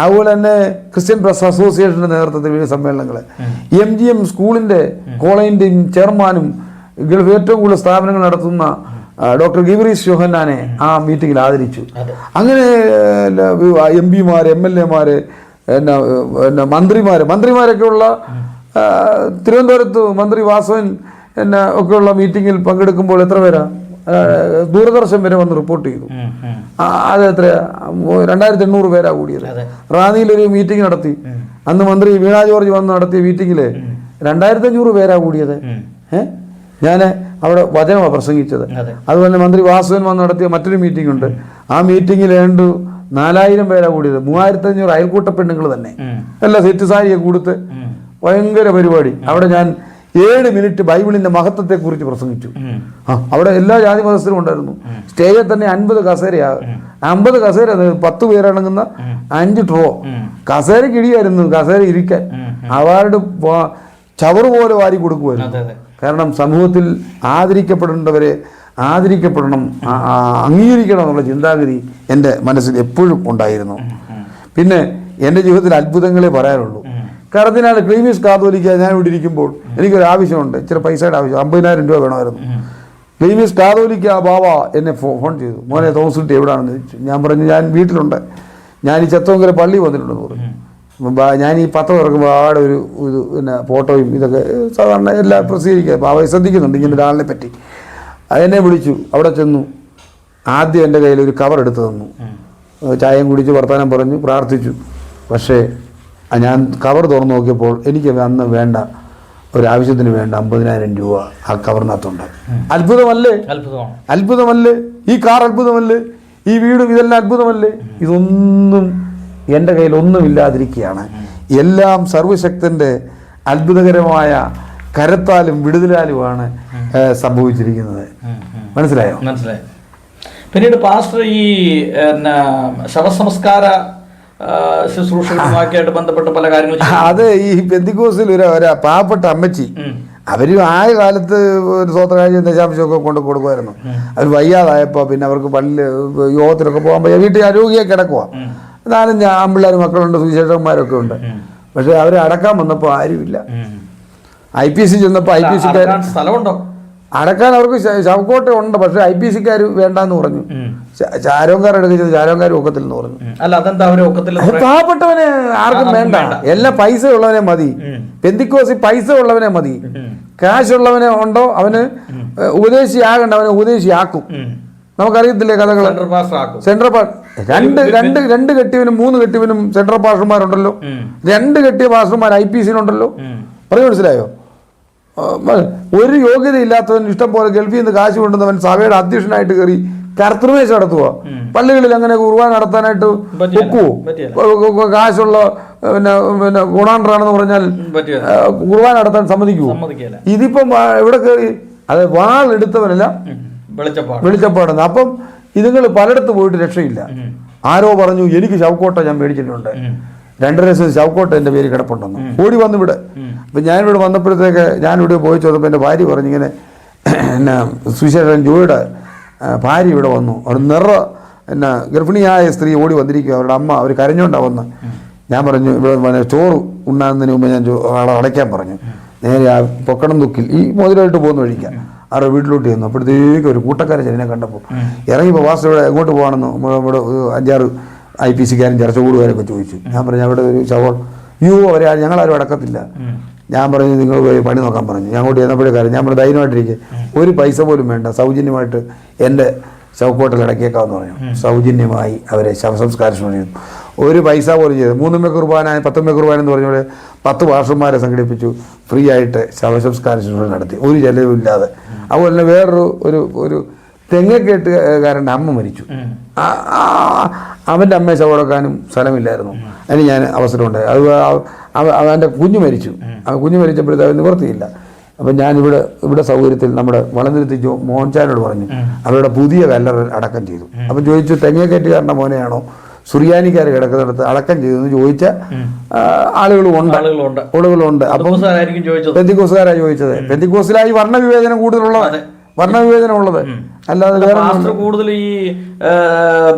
അതുപോലെ തന്നെ ക്രിസ്ത്യൻ പ്രസ് അസോസിയേഷന്റെ നേതൃത്വത്തിൽ വലിയ സമ്മേളനങ്ങൾ, MGM സ്കൂളിന്റെ കോളേജിന്റെയും ചെയർമാനും ഗൾഫ് ഏറ്റവും കൂടുതൽ സ്ഥാപനങ്ങൾ നടത്തുന്ന ഡോക്ടർ ഗിവറീസ് യോഹന്നാനെ ആ മീറ്റിങ്ങിൽ ആദരിച്ചു. അങ്ങനെ MP-മാര്, MLA-മാര്, മന്ത്രിമാരൊക്കെ ഉള്ള തിരുവനന്തപുരത്ത് മന്ത്രി വാസവൻ ഒക്കെയുള്ള മീറ്റിങ്ങിൽ പങ്കെടുക്കുമ്പോൾ എത്ര പേരാ? ദൂരദർശൻ വരെ വന്ന് റിപ്പോർട്ട് ചെയ്തു. അത് എത്രയാ? 2800 പേരാ കൂടിയത്. റാന്നിയിലൊരു മീറ്റിംഗ് നടത്തി. അന്ന് മന്ത്രി വീണ ജോർജ് വന്ന് നടത്തിയ മീറ്റിങ്ങില് 2500 പേരാ കൂടിയത്. ഞാൻ അവിടെ വചനമാണ് പ്രസംഗിച്ചത്. അതുപോലെ മന്ത്രി വാസുവൻ വന്ന് നടത്തിയ മറ്റൊരു മീറ്റിംഗ് ഉണ്ട്. ആ മീറ്റിങ്ങിൽ 4000 പേരാ കൂടിയത്. 3500 അയൽക്കൂട്ട പെണ്ണുങ്ങൾ തന്നെ എല്ലാ സെറ്റ് സാരിയൊക്കെ കൊടുത്ത് ഭയങ്കര പരിപാടി. അവിടെ ഞാൻ 7 മിനിറ്റ് ബൈബിളിന്റെ മഹത്വത്തെ കുറിച്ച് പ്രസംഗിച്ചു. അവിടെ എല്ലാ ജാതി മതസ്ഥരും ഉണ്ടായിരുന്നു. സ്റ്റേജിൽ തന്നെ 50 കസേരയാ, 50 കസേര, 10 പേരടങ്ങുന്ന 5 ട്രോ കസേരക്ക് ഇടിയായിരുന്നു. കസേര ഇരിക്കാൻ അവാർഡ് ചവറ് പോലെ വാരി കൊടുക്കുമായിരുന്നു. കാരണം സമൂഹത്തിൽ ആദരിക്കപ്പെടേണ്ടവരെ ആദരിക്കപ്പെടണം, അംഗീകരിക്കണം എന്നുള്ള ചിന്താഗതി എൻ്റെ മനസ്സിൽ എപ്പോഴും ഉണ്ടായിരുന്നു. പിന്നെ എൻ്റെ ജീവിതത്തിൽ അത്ഭുതങ്ങളെ പറയാനുള്ളൂ. കർദിനാൾ ക്ലീമീസ് കാതോലിക്ക ഞാൻ ഇവിടെ ഇരിക്കുമ്പോൾ എനിക്കൊരു ആവശ്യമുണ്ട്, ഇച്ചിരി പൈസയുടെ ആവശ്യം, 50,000 രൂപ വേണമായിരുന്നു. ക്ലീമീസ് കാതോലിക്ക ബാബ എന്നെ ഫോൺ ചെയ്തു, മോനെ തോമസ് കുട്ടി എവിടെയാണെന്ന് ചോദിച്ചു. ഞാൻ പറഞ്ഞു ഞാൻ വീട്ടിലുണ്ട്, ഞാൻ ഈ ചെത്തോങ്കര പള്ളി വന്നിട്ടുണ്ടെന്ന് പറഞ്ഞു. ഞാൻ ഈ പത്രം ഇറക്കുമ്പോൾ ആടെ ഒരു ഇത് പിന്നെ ഫോട്ടോയും ഇതൊക്കെ സാധാരണ എല്ലാം പ്രസിദ്ധീകരിക്കുക, ബാബ ശ്രദ്ധിക്കുന്നുണ്ട് ഇങ്ങനെ ഒരാളിനെ പറ്റി. അതെന്നെ വിളിച്ചു, അവിടെ ചെന്നു. ആദ്യം എൻ്റെ കയ്യിൽ ഒരു കവർ എടുത്തു തന്നു, ചായയും കുടിച്ച് വർത്തമാനം പറഞ്ഞു, പ്രാർത്ഥിച്ചു. പക്ഷേ ഞാൻ കവർ തുറന്നു നോക്കിയപ്പോൾ എനിക്ക് അന്ന് വേണ്ട ഒരാവശ്യത്തിന് വേണ്ട 50,000 രൂപ ആ കവറിനകത്തുണ്ട്. അത്ഭുതമല്ലേ? അത്ഭുതമല്ലേ? ഈ കാർ അത്ഭുതമല്ലേ? ഈ വീടും ഇതെല്ലാം അത്ഭുതമല്ലേ? ഇതൊന്നും എൻ്റെ കയ്യിൽ ഒന്നുമില്ലാതിരിക്കുകയാണ്. എല്ലാം സർവശക്തൻ്റെ അത്ഭുതകരമായ കരത്താലും വിടുതലാലുമാണ് സംഭവിച്ചിരിക്കുന്നത്. മനസ്സിലായോ? മനസ്സിലായി. പിന്നീട് പാസ്റ്റർ ഈ ശവസംസ്കാര ശുശ്രൂഷകളുമായിട്ട് ബന്ധപ്പെട്ട പല കാര്യങ്ങളും അത് ഈ പെന്തിക്കോസിൽ ഒരു പാവപ്പെട്ട അമ്മച്ചി, അവർ ആയ കാലത്ത് ഒരു സ്വത്രകാഴ്ചയും ദശാംശമൊക്കെ കൊണ്ട് കൊടുക്കുമായിരുന്നു. അവർ വയ്യാതായപ്പോൾ പിന്നെ അവർക്ക് പള്ളി യോഗത്തിലൊക്കെ പോകാൻ പറ്റിയ വീട്ടിൽ ആരോഗ്യം കിടക്കുക. 4-5 ആൺപിള്ളേർ മക്കളുണ്ട്, സുവിശേഷന്മാരൊക്കെ ഉണ്ട്. പക്ഷെ അവരെ അടക്കാൻ വന്നപ്പോൾ ആരുമില്ല. IPC ചെന്നപ്പോൾ IPCക്കാർ സ്ഥലമുണ്ടോ അടക്കാൻ? അവർക്ക് ശവക്കോട്ട ഉണ്ട്, പക്ഷെ IPCക്കാർ വേണ്ടാന്ന് പറഞ്ഞു. ചാരോങ്കാർ എടുക്കുന്നത് ചാരോങ്കാർ ഒക്കത്തില്ലെന്ന് പറഞ്ഞു. പാവപ്പെട്ടവനെ ആർക്കും വേണ്ട, എല്ലാം പൈസ ഉള്ളവനെ മതി. പെന്തിക്കോസി പൈസ ഉള്ളവനെ മതി. കാശുള്ളവനെ ഉണ്ടോ അവന് ഉപദേശിയാകണ്ട, അവനെ ഉപദേശിയാക്കും. നമുക്കറിയത്തില്ലേ കഥകൾ? സെൻട്രൽ രണ്ട് കെട്ടിയവനും 3 കെട്ടിയവനും സെൻട്രൽ പാസ്റ്റർമാരുണ്ടല്ലോ. 2 കെട്ടിയ പാസ്റ്റർമാർ IPCയിലുണ്ടല്ലോ. പറഞ്ഞു മനസ്സിലായോ? ഒരു യോഗ്യതയില്ലാത്തവൻ ഇഷ്ടം പോലെ ഗൾഫിൽ നിന്ന് കാശ് കൊണ്ടുവന്നവൻ സഭയുടെ അധ്യക്ഷനായിട്ട് കയറി കർത്തൃമേശ നടത്തുക. പള്ളികളിൽ അങ്ങനെ കുർബാന നടത്താനായിട്ട് ഒക്കുവോ? കാശുള്ള പിന്നെ ഗുണാണ്ടറാണെന്ന് പറഞ്ഞാൽ കുർബാന നടത്താൻ സമ്മതിക്കുവോ? ഇതിപ്പം ഇവിടെ കയറി അത് വാളെടുത്തവനല്ല വെളിച്ചപ്പാടുന്നത്. അപ്പം ഇതുങ്ങൾ പലയിടത്ത് പോയിട്ട് രക്ഷയില്ല. ആരോ പറഞ്ഞു എനിക്ക് ശവക്കോട്ട ഞാൻ മേടിച്ചിട്ടുണ്ട്, 2 ലക്ഷം ശവക്കോട്ട എൻ്റെ പേര് കിടപ്പുണ്ടെന്ന്. ഓടി വന്നു ഇവിടെ. അപ്പം ഞാനിവിടെ വന്നപ്പോഴത്തേക്ക് ഞാനിവിടെ പോയി ചോദിച്ചപ്പോൾ എൻ്റെ ഭാര്യ പറഞ്ഞു ഇങ്ങനെ പിന്നെ സുവിശേഷൻ ജോയുടെ ഭാര്യ ഇവിടെ വന്നു, അവർ ഗർഭിണിയായ സ്ത്രീ ഓടി വന്നിരിക്കുക, അവരുടെ അമ്മ അവർ കരഞ്ഞോണ്ടാണ് വന്ന്. ഞാൻ പറഞ്ഞു ഇവിടെ ചോറ് ഉണ്ണാകുന്നതിന് മുമ്പ് ഞാൻ ആളെ അടയ്ക്കാൻ പറഞ്ഞു. നേരെ ആ പൊക്കണം തുക്കിൽ ഈ മുതലായിട്ട് പോകുന്ന വഴിക്കാം അവരുടെ വീട്ടിലോട്ട് ചെന്നു. അപ്പോഴത്തേക്ക് ഒരു കൂട്ടക്കാരെ ചെന്നെ കണ്ടപ്പോൾ ഇറങ്ങിപ്പോൾ വാസ്തു ഇവിടെ എങ്ങോട്ട് പോകണമെന്ന് ഇവിടെ 5-6 IPCക്കാരും ചർച്ച കൂടുകാരൊക്കെ ചോദിച്ചു. ഞാൻ പറഞ്ഞു അവിടെ ഒരു ശവം, അവരെ ഞങ്ങളാരും അടക്കത്തില്ല. ഞാൻ പറഞ്ഞു നിങ്ങൾ പണി നോക്കാൻ പറഞ്ഞു. ഞാൻ അങ്ങോട്ട് ചെന്നപ്പോഴേ കാര്യം ഞാൻ പറഞ്ഞു ധൈര്യമായിട്ടിരിക്കുക, ഒരു പൈസ പോലും വേണ്ട, സൗജന്യമായിട്ട് എൻ്റെ ശവക്കോട്ടയിൽ അടക്കിയേക്കാമെന്ന് പറഞ്ഞു. സൗജന്യമായി അവരെ ശവസംസ്കാര ചെയ്യുന്നു. ഒരു പൈസ പോലും ചെയ്തു. 3 കുർബാന 10 കുർബാന എന്ന് പറഞ്ഞ 10 പാസ്റ്റർമാരെ സംഘടിപ്പിച്ചു, ഫ്രീ ആയിട്ട് ശവസംസ്കാര ശുശ്രൂഷ നടത്തി, ഒരു ചെലവില്ലാതെ. അതുപോലെ തന്നെ വേറൊരു തെങ്ങക്കേട്ടുകാരൻ്റെ അമ്മ മരിച്ചു. അവൻ്റെ അമ്മയെ ശവടക്കാനും സ്ഥലമില്ലായിരുന്നു. അതിന് ഞാൻ അവസരമുണ്ടായി. അത് അവൻ്റെ കുഞ്ഞ് മരിച്ചു. കുഞ്ഞ് മരിച്ചപ്പോഴത്തേക്ക് നിവൃത്തിയില്ല. അപ്പം ഞാനിവിടെ സൗകര്യത്തിൽ നമ്മുടെ വളന്തിരുത്തി മോഹൻചാനോട് പറഞ്ഞു അവരുടെ പുതിയ കല്ലറ അടക്കം ചെയ്തു. അപ്പം ചോദിച്ചു തെങ്ങേക്കേറ്റുകാരൻ്റെ മോനെയാണോ സുറിയാനിക്കാർ കിടക്കുന്നിടത്ത് അടക്കം ചെയ്തെന്ന് ചോദിച്ച ആളുകളുണ്ട്. അപ്പം പെന്തിക്കോസുകാരാണ് ചോദിച്ചത്. പെന്തിക്കോസിലായി വർണ്ണവിവേചനം കൂടുതലുള്ളത്, അല്ലാതെ വേറെ കൂടുതൽ ഈ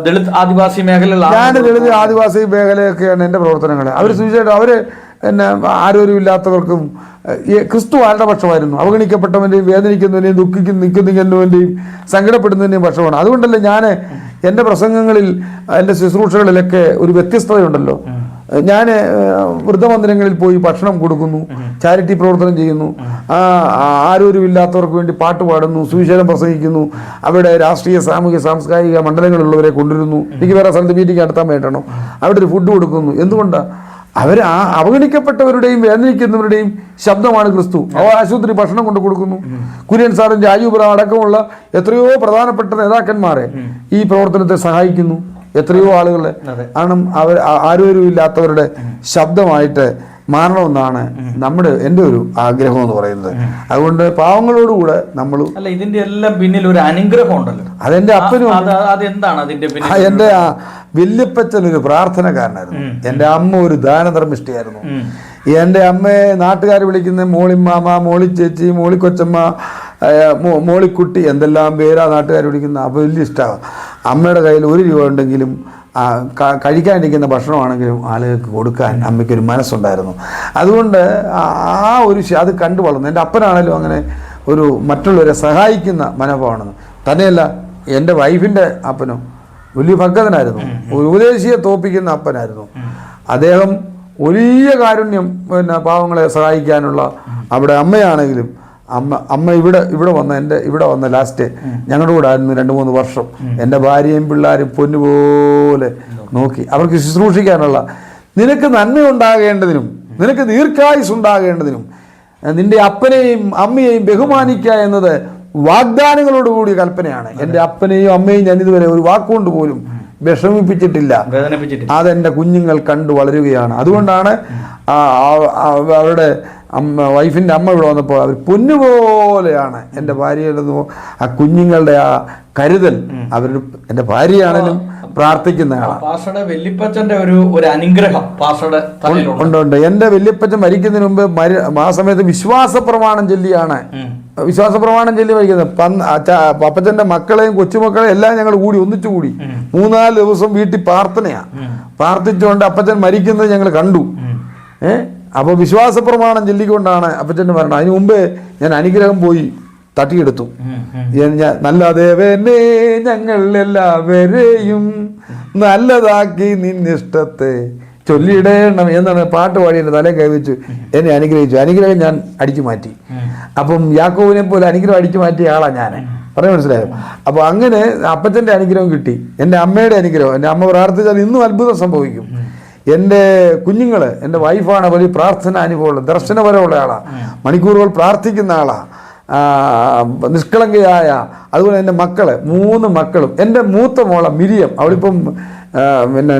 ദളിത് ആദിവാസി മേഖലയിലാണ്. ഞാൻ ദളിത് ആദിവാസി മേഖലയൊക്കെയാണ് എൻ്റെ പ്രവർത്തനങ്ങൾ. അവർ സൂചിച്ചായിട്ട് അവർ പിന്നെ ആരോഗ്യമില്ലാത്തവർക്കും ക്രിസ്തു ആരുടെ പക്ഷമായിരുന്നു? അവഗണിക്കപ്പെട്ടവൻ്റെയും വേദനിക്കുന്നതിൻ്റെയും നിൽക്കുന്നതിൻ്റെയും സങ്കടപ്പെടുന്നതിൻ്റെയും പക്ഷമാണ്. അതുകൊണ്ടല്ലേ ഞാൻ എൻ്റെ പ്രസംഗങ്ങളിൽ എൻ്റെ ശുശ്രൂഷകളിലൊക്കെ ഒരു വ്യത്യസ്തതയുണ്ടല്ലോ. ഞാൻ വൃദ്ധമന്ദിരങ്ങളിൽ പോയി ഭക്ഷണം കൊടുക്കുന്നു, ചാരിറ്റി പ്രവർത്തനം ചെയ്യുന്നു, ആരോഗ്യമില്ലാത്തവർക്ക് വേണ്ടി പാട്ട് പാടുന്നു, സുവിശേഷം പ്രസംഗിക്കുന്നു, അവിടെ രാഷ്ട്രീയ സാമൂഹിക സാംസ്കാരിക മണ്ഡലങ്ങളിലുള്ളവരെ കൊണ്ടുവരുന്നു. എനിക്ക് വേറെ സ്ഥലത്ത് മീറ്റിംഗ് നടത്താൻ വേണ്ടണോ, അവിടെ ഒരു ഫുഡ് കൊടുക്കുന്നു. എന്തുകൊണ്ടാണ്? അവർ അവഗണിക്കപ്പെട്ടവരുടെയും വേദനിക്കുന്നവരുടെയും ശബ്ദമാണ് ക്രിസ്തു. ആശുപത്രി ഭക്ഷണം കൊണ്ട് കൊടുക്കുന്നു. കുര്യൻ സാറും രാജീവ്പുരം അടക്കമുള്ള എത്രയോ പ്രധാനപ്പെട്ട നേതാക്കന്മാരെ ഈ പ്രവർത്തനത്തെ സഹായിക്കുന്നു. എത്രയോ ആളുകളെ കാരണം അവർ ആരോഗ്യമില്ലാത്തവരുടെ ശബ്ദമായിട്ട് മാറണമെന്നാണ് എൻ്റെ ഒരു ആഗ്രഹം എന്ന് പറയുന്നത്. അതുകൊണ്ട് പാവങ്ങളോടുകൂടെ നമ്മൾ ഇതിന്റെ എല്ലാം പിന്നിൽ ഒരു അനുഗ്രഹം ഉണ്ടല്ലോ. അതെന്റെ അപ്പനും എൻ്റെ വല്യപ്പച്ചൻ ഒരു പ്രാർത്ഥനക്കാരനായിരുന്നു. എൻ്റെ അമ്മ ഒരു ദാനധർമ്മിഷ്ഠയായിരുന്നു. എൻ്റെ അമ്മയെ നാട്ടുകാർ വിളിക്കുന്ന മോളിമാമ, മോളി ചേച്ചി, മോളി കൊച്ചമ്മ, മോളിക്കുട്ടി എന്തെല്ലാം പേരാ നാട്ടുകാർ വിളിക്കുന്ന. അപ്പോൾ വലിയ ഇഷ്ടമാണ്. അമ്മയുടെ കയ്യിൽ 1 രൂപ ഉണ്ടെങ്കിലും കഴിക്കാനിരിക്കുന്ന ഭക്ഷണമാണെങ്കിലും ആളുകൾക്ക് കൊടുക്കാൻ അമ്മയ്ക്കൊരു മനസ്സുണ്ടായിരുന്നു. അതുകൊണ്ട് അത് കണ്ടു വളർന്നു. എൻ്റെ അപ്പനാണേലും അങ്ങനെ ഒരു മറ്റുള്ളവരെ സഹായിക്കുന്ന മനോഭാവമാണ്. തന്നെയല്ല, എൻ്റെ വൈഫിൻ്റെ അപ്പനും വലിയ ഭക്തനായിരുന്നു. ഒരു ഉപദേശിയെ തോപ്പിക്കുന്ന അപ്പനായിരുന്നു അദ്ദേഹം. വലിയ കാരുണ്യം, പാവങ്ങളെ സഹായിക്കാനുള്ള. അവിടെ അമ്മയാണെങ്കിലും അമ്മ ഇവിടെ വന്ന ലാസ്റ്റ് ഞങ്ങളുടെ കൂടെ ആയിരുന്നു 2-3 വർഷം. എൻ്റെ ഭാര്യയും പിള്ളേരും പൊന്നുപോലെ നോക്കി. അവർക്ക് ശുശ്രൂഷിക്കാനുള്ള, നിനക്ക് നന്മയുണ്ടാകേണ്ടതിനും നിനക്ക് ദീർഘായുസ് ഉണ്ടാകേണ്ടതിനും നിന്റെ അപ്പനെയും അമ്മയെയും ബഹുമാനിക്കുക എന്നത് വാഗ്ദാനങ്ങളോടുകൂടിയ കൽപ്പനയാണ്. എൻ്റെ അപ്പനെയും അമ്മയെയും ഞാൻ ഇതുവരെ ഒരു വാക്കുകൊണ്ട് പോലും വിഷമിപ്പിച്ചിട്ടില്ല. അതെൻ്റെ കുഞ്ഞുങ്ങൾ കണ്ടു വളരുകയാണ്. അതുകൊണ്ടാണ് അവരുടെ വൈഫിൻ്റെ അമ്മ ഇവിടെ വന്നപ്പോൾ അവർ പൊന്നുപോലെയാണ് എൻ്റെ ഭാര്യയുടെ ആ കുഞ്ഞുങ്ങളുടെ ആ കരുതൽ. അവർ എൻ്റെ ഭാര്യയാണെങ്കിലും പ്രാർത്ഥിക്കുന്ന ആളാണ്. വല്യപ്പച്ചൻ്റെ ഒരു അനുഗ്രഹം ഉണ്ട്. എൻ്റെ വല്യപ്പച്ചൻ മരിക്കുന്നതിന് മുമ്പ് ആ സമയത്ത് വിശ്വാസ പ്രമാണം ചൊല്ലിയാണ് മരിക്കുന്നത്. അപ്പച്ചൻ്റെ മക്കളെയും കൊച്ചുമക്കളെയും എല്ലാം ഞങ്ങൾ ഒന്നിച്ചുകൂടി 3-4 ദിവസം വീട്ടിൽ പ്രാർത്ഥിച്ചുകൊണ്ട് അപ്പച്ചൻ മരിക്കുന്നത് ഞങ്ങൾ കണ്ടു. അപ്പോൾ വിശ്വാസ പ്രമാണം ചൊല്ലിക്കൊണ്ടാണ് അപ്പച്ചൻ്റെ മരണം. അതിന് മുമ്പേ ഞാൻ അനുഗ്രഹം പോയി തട്ടിയെടുത്തു. നല്ല ദേവനെ ഞങ്ങൾ എല്ലാവരെയും നല്ലതാക്കി നിന്നിഷ്ടത്തെ ചൊല്ലിയിടണം എന്നാണ് പാട്ട് പാടി എൻ്റെ തലേ കൈവച്ചു എന്നെ അനുഗ്രഹിച്ചു. അനുഗ്രഹം ഞാൻ അടിച്ചു മാറ്റി. അപ്പം യാക്കോബിനെ പോലെ അനുഗ്രഹം അടിച്ചു മാറ്റിയ ആളാണ് ഞാൻ. പറയാൻ മനസ്സിലായോ? അപ്പോൾ അങ്ങനെ അപ്പച്ചൻ്റെ അനുഗ്രഹം കിട്ടി. എൻ്റെ അമ്മയുടെ അനുഗ്രഹം, എൻ്റെ അമ്മ പ്രാർത്ഥിച്ചാൽ ഇന്നും അത്ഭുതം സംഭവിക്കും. എൻ്റെ കുഞ്ഞുങ്ങൾ, എൻ്റെ വൈഫാണ് വലിയ പ്രാർത്ഥന അനുഭവമുള്ള, ദർശനപരമുള്ള ആളാണ്, മണിക്കൂറുകൾ പ്രാർത്ഥിക്കുന്ന ആളാണ്, നിഷ്കളങ്കയായ. അതുപോലെ എൻ്റെ മക്കള് 3 മക്കളും. എൻ്റെ മൂത്ത മോളെ മിരിയം, അവളിപ്പം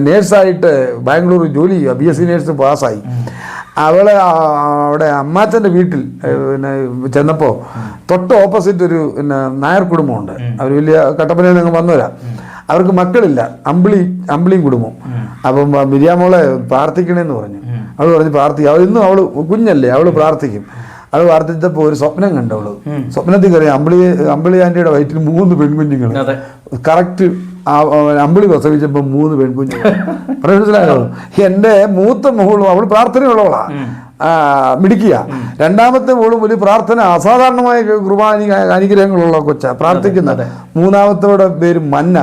നേഴ്സായിട്ട് ബാംഗ്ലൂർ ജോലി ചെയ്യുക, BSc നേഴ്സ് പാസ്സായി. അവളെ അവിടെ അമ്മാച്ചൻ്റെ വീട്ടിൽ ചെന്നപ്പോൾ തൊട്ട് ഓപ്പോസിറ്റ് ഒരു നായർ കുടുംബമുണ്ട്. അവർ വലിയ കട്ടപ്പനയിൽ നിന്ന് വന്നവരാ. അവർക്ക് മക്കളില്ല, അമ്പിളിയും കുടുംബം. അപ്പം മിരിയാമോളെ പ്രാർത്ഥിക്കണേന്ന് പറഞ്ഞു. അവൾ പറഞ്ഞു ഇന്നും അവള് കുഞ്ഞല്ലേ, അവള് പ്രാർത്ഥിക്കും. അവൾ പ്രാർത്ഥിച്ചപ്പോൾ ഒരു സ്വപ്നം കണ്ടു. സ്വപ്നത്തിൽ കയറി അമ്പിളി ആന്റിയുടെ വയറ്റിൽ 3 പെൺകുഞ്ഞുങ്ങൾ. കറക്റ്റ് അമ്പിളി പ്രസവിച്ചപ്പോൾ 3 പെൺകുഞ്ഞുങ്ങൾ. മനസ്സിലായോ? എൻ്റെ മൂത്ത മോളും അവൾ പ്രാർത്ഥനയുള്ളവളാ, മിടിക്കുക. രണ്ടാമത്തെ മോളും വലിയ പ്രാർത്ഥന, അസാധാരണമായ കുർബാന അനുഗ്രഹങ്ങളുള്ള കൊച്ച പ്രാർത്ഥിക്കുന്നത്. മൂന്നാമത്തോടെ പേര് മന്ന,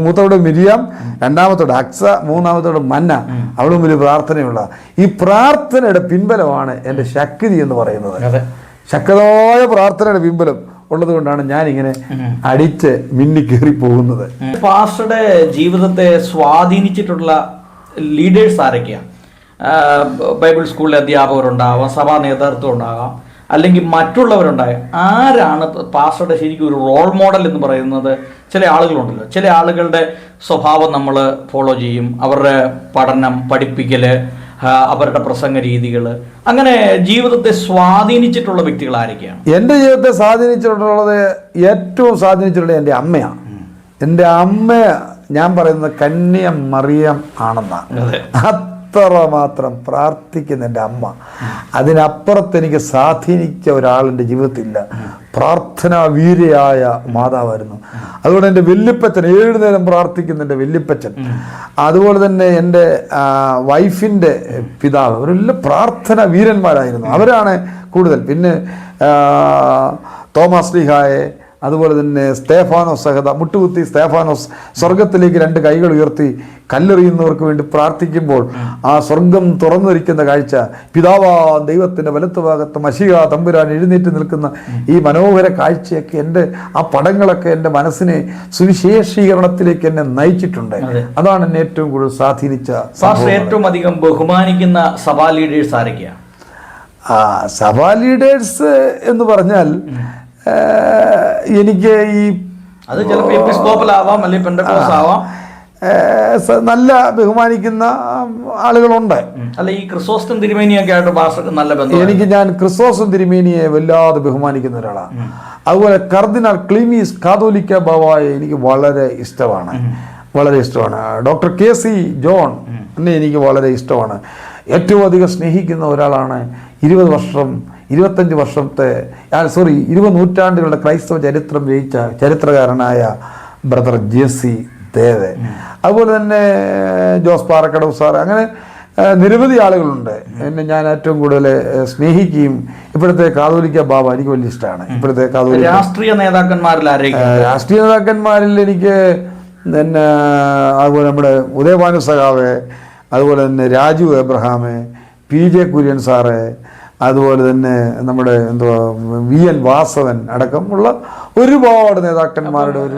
മൂത്തവടെ മിരിയാം, രണ്ടാമത്തോടെ അക്സ, മൂന്നാമത്തോടെ മന്ന. അവളും വലിയ പ്രാർത്ഥനയുള്ള. ഈ പ്രാർത്ഥനയുടെ പിൻബലമാണ് എൻ്റെ ശക്തി എന്ന് പറയുന്നത്. ശക്തമായ പ്രാർത്ഥനയുടെ പിൻബലം ഉള്ളത് കൊണ്ടാണ് ഞാനിങ്ങനെ അടിച്ച് മിന്നിക്കേറി പോകുന്നത്. പാസ്റ്ററുടെ ജീവിതത്തെ സ്വാധീനിച്ചിട്ടുള്ള ലീഡേഴ്സ് ആരൊക്കെയാണ്? ബൈബിൾ സ്കൂളിലെ അധ്യാപകരുണ്ടാവാം, സഭാ നേതൃത്വം ഉണ്ടാകാം, അല്ലെങ്കിൽ മറ്റുള്ളവരുണ്ടാകാം. ആരാണ് പാസ്റ്ററുടെ ശരിക്കും ഒരു റോൾ മോഡൽ എന്ന് പറയുന്നത്? ചില ആളുകളുണ്ടല്ലോ, ചില ആളുകളുടെ സ്വഭാവം നമ്മൾ ഫോളോ ചെയ്യും, അവരുടെ പഠനം, പഠിപ്പിക്കൽ, അവരുടെ പ്രസംഗ രീതികൾ, അങ്ങനെ ജീവിതത്തെ സ്വാധീനിച്ചിട്ടുള്ള വ്യക്തികൾ ആരൊക്കെയാണ്? എൻ്റെ ജീവിതത്തെ ഏറ്റവും സ്വാധീനിച്ചിട്ടുള്ളത് എൻ്റെ അമ്മയാണ്. എൻ്റെ അമ്മ ഞാൻ പറയുന്നത് കന്യ മറിയം ആണെന്നാണ്. അത്രമാത്രം പ്രാർത്ഥിക്കുന്ന എൻ്റെ അമ്മ. അതിനപ്പുറത്ത് എനിക്ക് സ്വാധീനിച്ച ഒരാളെൻ്റെ ജീവിതത്തിലില്ല. പ്രാർത്ഥനാ വീരയായ മാതാവായിരുന്നു. അതുകൊണ്ട് എൻ്റെ വല്യപ്പച്ചൻ, 7 നേരം പ്രാർത്ഥിക്കുന്ന എൻ്റെ വല്യപ്പച്ചൻ, അതുപോലെ തന്നെ എൻ്റെ വൈഫിൻ്റെ പിതാവ്, അവരെല്ലാം പ്രാർത്ഥന വീരന്മാരായിരുന്നു. അവരാണ് കൂടുതൽ. പിന്നെ തോമസ് ലീഹായെ, അതുപോലെ തന്നെ സ്തേഫാനോസ് സഹത, മുട്ടുകുത്തി സ്തേഫാനോസ് സ്വർഗത്തിലേക്ക് 2 കൈകൾ ഉയർത്തി കല്ലെറിയുന്നവർക്ക് വേണ്ടി പ്രാർത്ഥിക്കുമ്പോൾ ആ സ്വർഗം തുറന്നിരിക്കുന്ന കാഴ്ച, പിതാവാ ദൈവത്തിൻ്റെ വലത്തുഭാഗത്ത് മശിഹ തമ്പുരാൻ എഴുന്നേറ്റ് നിൽക്കുന്ന ഈ മനോഹര കാഴ്ചയൊക്കെ എൻ്റെ ആ പടങ്ങളൊക്കെ എൻ്റെ മനസ്സിനെ സുവിശേഷീകരണത്തിലേക്ക് എന്നെ നയിച്ചിട്ടുണ്ട്. അതാണ് എന്നെ ഏറ്റവും കൂടുതൽ സ്വാധീനിച്ച. ഏറ്റവും അധികം ബഹുമാനിക്കുന്ന സഭാ ലീഡേഴ്സ് ആരൊക്കെയാണ്? സഭാ ലീഡേഴ്സ് എന്ന് പറഞ്ഞാൽ എനിക്ക് ഈ അത് ചിലപ്പോൾ എപ്പിസ്കോപ്പൽ ആവാം, അല്ലെങ്കിൽ പെന്തക്കോസ്ത് ആവാം, നല്ല ബഹുമാനിക്കുന്ന ആളുകളുണ്ട്. അല്ല, ഈ ക്രിസോസ്റ്റം തിരുമേനിയൊക്കെ ആയിട്ട് പാസ്റ്റർക്ക് നല്ല ബന്ധം. ഞാൻ ക്രിസോസ്റ്റം തിരുമേനിയെ വല്ലാതെ ബഹുമാനിക്കുന്ന ഒരാളാണ്. അതുപോലെ കർദിനാൾ ക്ലീമീസ് കാതോലിക്ക ബാവായെ എനിക്ക് വളരെ ഇഷ്ടമാണ്. ഡോക്ടർ KC ജോൺ എന്നെ എനിക്ക് വളരെ ഇഷ്ടമാണ്. ഏറ്റവും അധികം സ്നേഹിക്കുന്ന ഒരാളാണ്. 20 വർഷം 25 വർഷത്തെ 20 നൂറ്റാണ്ടുകളുടെ ക്രൈസ്തവ ചരിത്രം രചിച്ച ചരിത്രകാരനായ ബ്രദർ ജെസ്സി ദേവെ, അതുപോലെ തന്നെ ജോസ് പാറക്കടവ് സാർ, അങ്ങനെ നിരവധി ആളുകളുണ്ട് എന്നെ ഞാൻ ഏറ്റവും കൂടുതൽ സ്നേഹിക്കുകയും. ഇപ്പോഴത്തെ കാതോലിക്ക ബാബ എനിക്ക് വലിയ ഇഷ്ടമാണ്. ഇപ്പോഴത്തെ കാതോലിക്ക രാഷ്ട്രീയ നേതാക്കന്മാരിൽ എനിക്ക് പിന്നെ അതുപോലെ നമ്മുടെ ഉദയഭാനു സഖാവ്, അതുപോലെ തന്നെ രാജു എബ്രഹാം, PJ കുര്യൻ സാറ്, അതുപോലെ തന്നെ നമ്മുടെ VN വാസവൻ അടക്കമുള്ള ഒരുപാട് നേതാക്കന്മാരുടെ ഒരു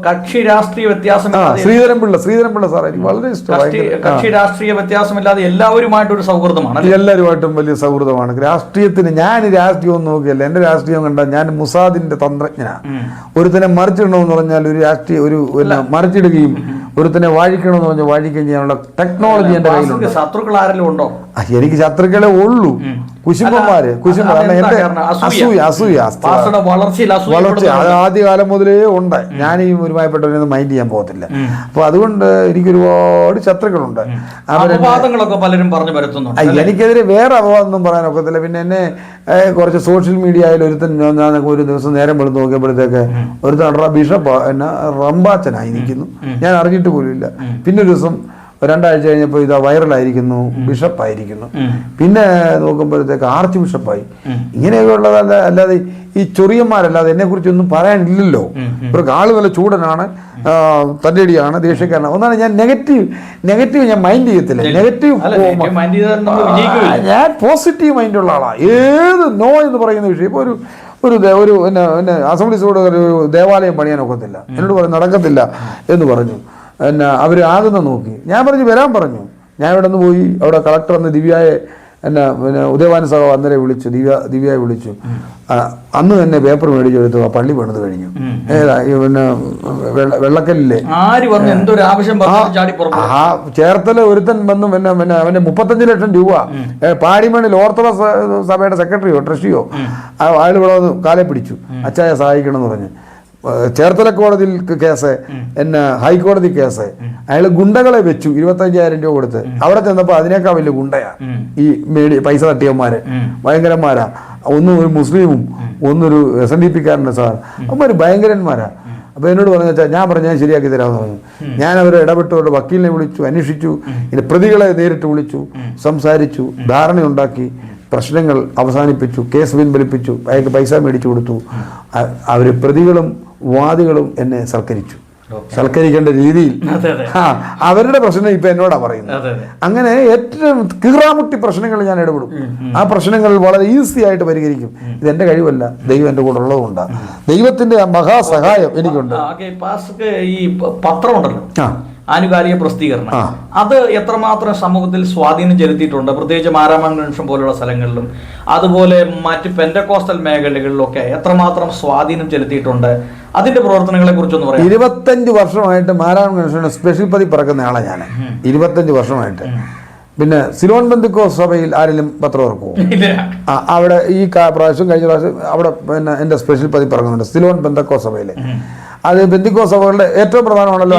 കക്ഷി രാഷ്ട്രീയ വ്യത്യാസം ശ്രീധരൻപിള്ള സാർ എനിക്ക് വളരെ ഇഷ്ടമായി. കക്ഷി രാഷ്ട്രീയ വ്യത്യാസമില്ലാതെ എല്ലാവരുമായിട്ടൊരു സൗഹൃദമാണ്. എല്ലാവരുമായിട്ടും വലിയ സൗഹൃദമാണ്. രാഷ്ട്രീയത്തിന് ഞാൻ രാഷ്ട്രീയം നോക്കിയല്ല, എന്റെ രാഷ്ട്രീയം കണ്ട ഞാൻ മുസാദിന്റെ തന്ത്രജ്ഞനാണ്. ഒരുത്തനെ മറിച്ചിടണമെന്ന് പറഞ്ഞാൽ ഒരു രാഷ്ട്രീയ ഒരു മറിച്ചിടുകയും ഒരുത്തനെ വാഴിക്കണമെന്ന് പറഞ്ഞാൽ വാഴിക്കുകയും ചെയ്യാനുള്ള ടെക്നോളജി എന്റെ കയ്യിലുണ്ട്. ശത്രുക്കൾ ആരെങ്കിലും ഉണ്ടോ? എനിക്ക് ശത്രുക്കളെ ഉള്ളൂ, കുശുംബന്മാര്. വളർച്ച ആദ്യകാലം മുതലേ ഉണ്ട്. ഞാൻ ഈ ഒരുമായപ്പെട്ടവരൊന്നും മൈൻഡ് ചെയ്യാൻ പോകത്തില്ല. അപ്പൊ അതുകൊണ്ട് എനിക്ക് ഒരുപാട് ശത്രുക്കളുണ്ട്. പലരും പറഞ്ഞു വരുത്തുന്നുണ്ട്. എനിക്കെതിരെ വേറെ അപവാദമൊന്നും പറയാനൊക്കത്തില്ല. പിന്നെ എന്നെ കുറച്ച് സോഷ്യൽ മീഡിയയിൽ ഒരുത്തൻ ഞാൻ ഒരു ദിവസം നേരം വെളുത്ത് നോക്കിയപ്പോഴത്തേക്ക് ഒരുത്തൻ ബിഷപ്പ് എന്നെ റംബാച്ചനായി നിൽക്കുന്നു. ഞാൻ അറിഞ്ഞിട്ട് പോലും ഇല്ല. പിന്നെ ഒരു ദിവസം 2 ആഴ്ച കഴിഞ്ഞപ്പോൾ ഇതാ വൈറലായിരിക്കുന്നു, ബിഷപ്പായിരിക്കുന്നു. പിന്നെ നോക്കുമ്പോഴത്തേക്ക് ആർച്ച് ബിഷപ്പായി. ഇങ്ങനെയൊക്കെ ഉള്ളതല്ല. അല്ലാതെ ഈ ചൊറിയന്മാരല്ലാതെ എന്നെ കുറിച്ചൊന്നും പറയാനില്ലല്ലോ. ഇവർക്ക് ആള് നല്ല ചൂടനാണ്, തൻ്റെ അടിയാണ്, ദേഷ്യക്കാരനാണ്. ഒന്നാണ് ഞാൻ നെഗറ്റീവ് ഞാൻ മൈൻഡ് ചെയ്യത്തില്ല. നെഗറ്റീവ് ഞാൻ പോസിറ്റീവ് മൈൻഡുള്ള ആളാണ്. ഏത് നോ എന്ന് പറയുന്ന വിഷയം ഇപ്പോൾ ഒരു എന്നെ അസംബ്ലീസോട് ഒരു ദേവാലയം പണിയാൻ ഒക്കത്തില്ല, എന്നോട് പറഞ്ഞു നടക്കത്തില്ല എന്ന് പറഞ്ഞു. അവർ ആകുന്ന നോക്കി. ഞാൻ പറഞ്ഞു വരാൻ പറഞ്ഞു. ഞാൻ ഇവിടെ നിന്ന് പോയി. അവിടെ കളക്ടർ അന്ന് ദിവ്യയെ പിന്നെ ഉദയവാന സഭ അന്നേരെ വിളിച്ചു, ദിവ്യയെ വിളിച്ചു. അന്ന് തന്നെ പേപ്പർ മേടിച്ചെടുത്തു. ആ പള്ളി പണിത് കഴിഞ്ഞു. ഏതാ പിന്നെ വെള്ളക്കല്ലില്ലേ ആ ചേർത്തല ഒരുത്തൻ വന്നു. പിന്നെ അവന്റെ 35 ലക്ഷം രൂപ പാടിമണിൽ ഓർത്തഡോക്സ് സഭയുടെ സെക്രട്ടറിയോ ട്രസ്റ്റിയോ അയാൾ ഇവിടെ വന്ന് കാലെ പിടിച്ചു, അച്ചായ സഹായിക്കണം എന്ന് പറഞ്ഞ്. ചേർത്തല കോടതിയിൽ കേസ്, ഹൈക്കോടതി കേസ്. അയാൾ ഗുണ്ടകളെ വെച്ചു 25,000 രൂപ കൊടുത്ത്. അവിടെ ചെന്നപ്പോ അതിനേക്കാൾ വലിയ ഗുണ്ടയാ ഈ പൈസ തട്ടിയന്മാര്, ഭയങ്കരന്മാരാ. ഒന്നും ഒരു മുസ്ലിമും ഒന്നൊരു SNDP-കാരൻ്റെ സാർ, അവന്മാര് ഭയങ്കരന്മാരാ. അപ്പൊ എന്നോട് പറഞ്ഞു വെച്ചാൽ ഞാൻ പറഞ്ഞു ഞാൻ ശരിയാക്കി തരാമെന്ന് പറഞ്ഞു. ഞാൻ അവരെ ഇടപെട്ടുകൊണ്ട് വക്കീലിനെ വിളിച്ചു, അന്വേഷിച്ചു, ഇനി പ്രതികളെ നേരിട്ട് വിളിച്ചു, സംസാരിച്ചു, ധാരണയുണ്ടാക്കി, പ്രശ്നങ്ങൾ അവസാനിപ്പിച്ചു, കേസ് പിൻവലിപ്പിച്ചു, അയാൾക്ക് പൈസ മേടിച്ചു കൊടുത്തു. അവർ പ്രതികളും വാദികളും എന്നെ സൽക്കരിക്കേണ്ട രീതിയിൽ അവരുടെ പ്രശ്നം ഇപ്പൊ എന്നോടാ പറയുന്നത്. അങ്ങനെ ഏറ്റവും കീറാമുട്ടി പ്രശ്നങ്ങൾ ഞാൻ ഇടപെടും. ആ പ്രശ്നങ്ങൾ വളരെ ഈസി ആയിട്ട് പരിഹരിക്കും. ഇത് എന്റെ കഴിവല്ല, ദൈവം എന്റെ കൂടെ ഉള്ളതുകൊണ്ടാണ്. ദൈവത്തിന്റെ മഹാസഹായം എനിക്കുണ്ട്. ഈ പത്രം ഉണ്ടല്ലോ, ആനുകാലിക പ്രസിദ്ധീകരണം, അത് എത്രമാത്രം സമൂഹത്തിൽ സ്വാധീനം ചെലുത്തിയിട്ടുണ്ട്, പ്രത്യേകിച്ച് മാരാമൺ കൺവെൻഷൻ പോലുള്ള സ്ഥലങ്ങളിലും അതുപോലെ മറ്റ് പെന്റക്കോസ്റ്റൽ മേഖലകളിലൊക്കെ എത്രമാത്രം സ്വാധീനം ചെലുത്തിയിട്ടുണ്ട്? അതിന്റെ പ്രവർത്തനങ്ങളെ കുറിച്ചൊന്ന് പറയാം. 25 വർഷമായിട്ട് മാരാമൺ കൺവെൻഷൻ സ്പെഷ്യൽ പതിപ്പ് ഇറക്കുന്ന ആളാണ് ഞാൻ. 25 വർഷമായിട്ട്. പിന്നെ സിലോൺ പെന്തക്കോസ്ത് സഭയിൽ ആരെങ്കിലും പത്രം ഇറക്കുമോ? അവിടെ ഈ പ്രാവശ്യം കഴിഞ്ഞ പ്രാവശ്യം അവിടെ പിന്നെ എന്റെ സ്പെഷ്യൽ പതിപ്പ് ഇറങ്ങുന്നുണ്ട് സിലോൺ പെന്തക്കോസ്ത് സഭയിലെ. അത് പെന്തക്കോസ്ത് സഭകളുടെ ഏറ്റവും പ്രധാനമാണല്ലോ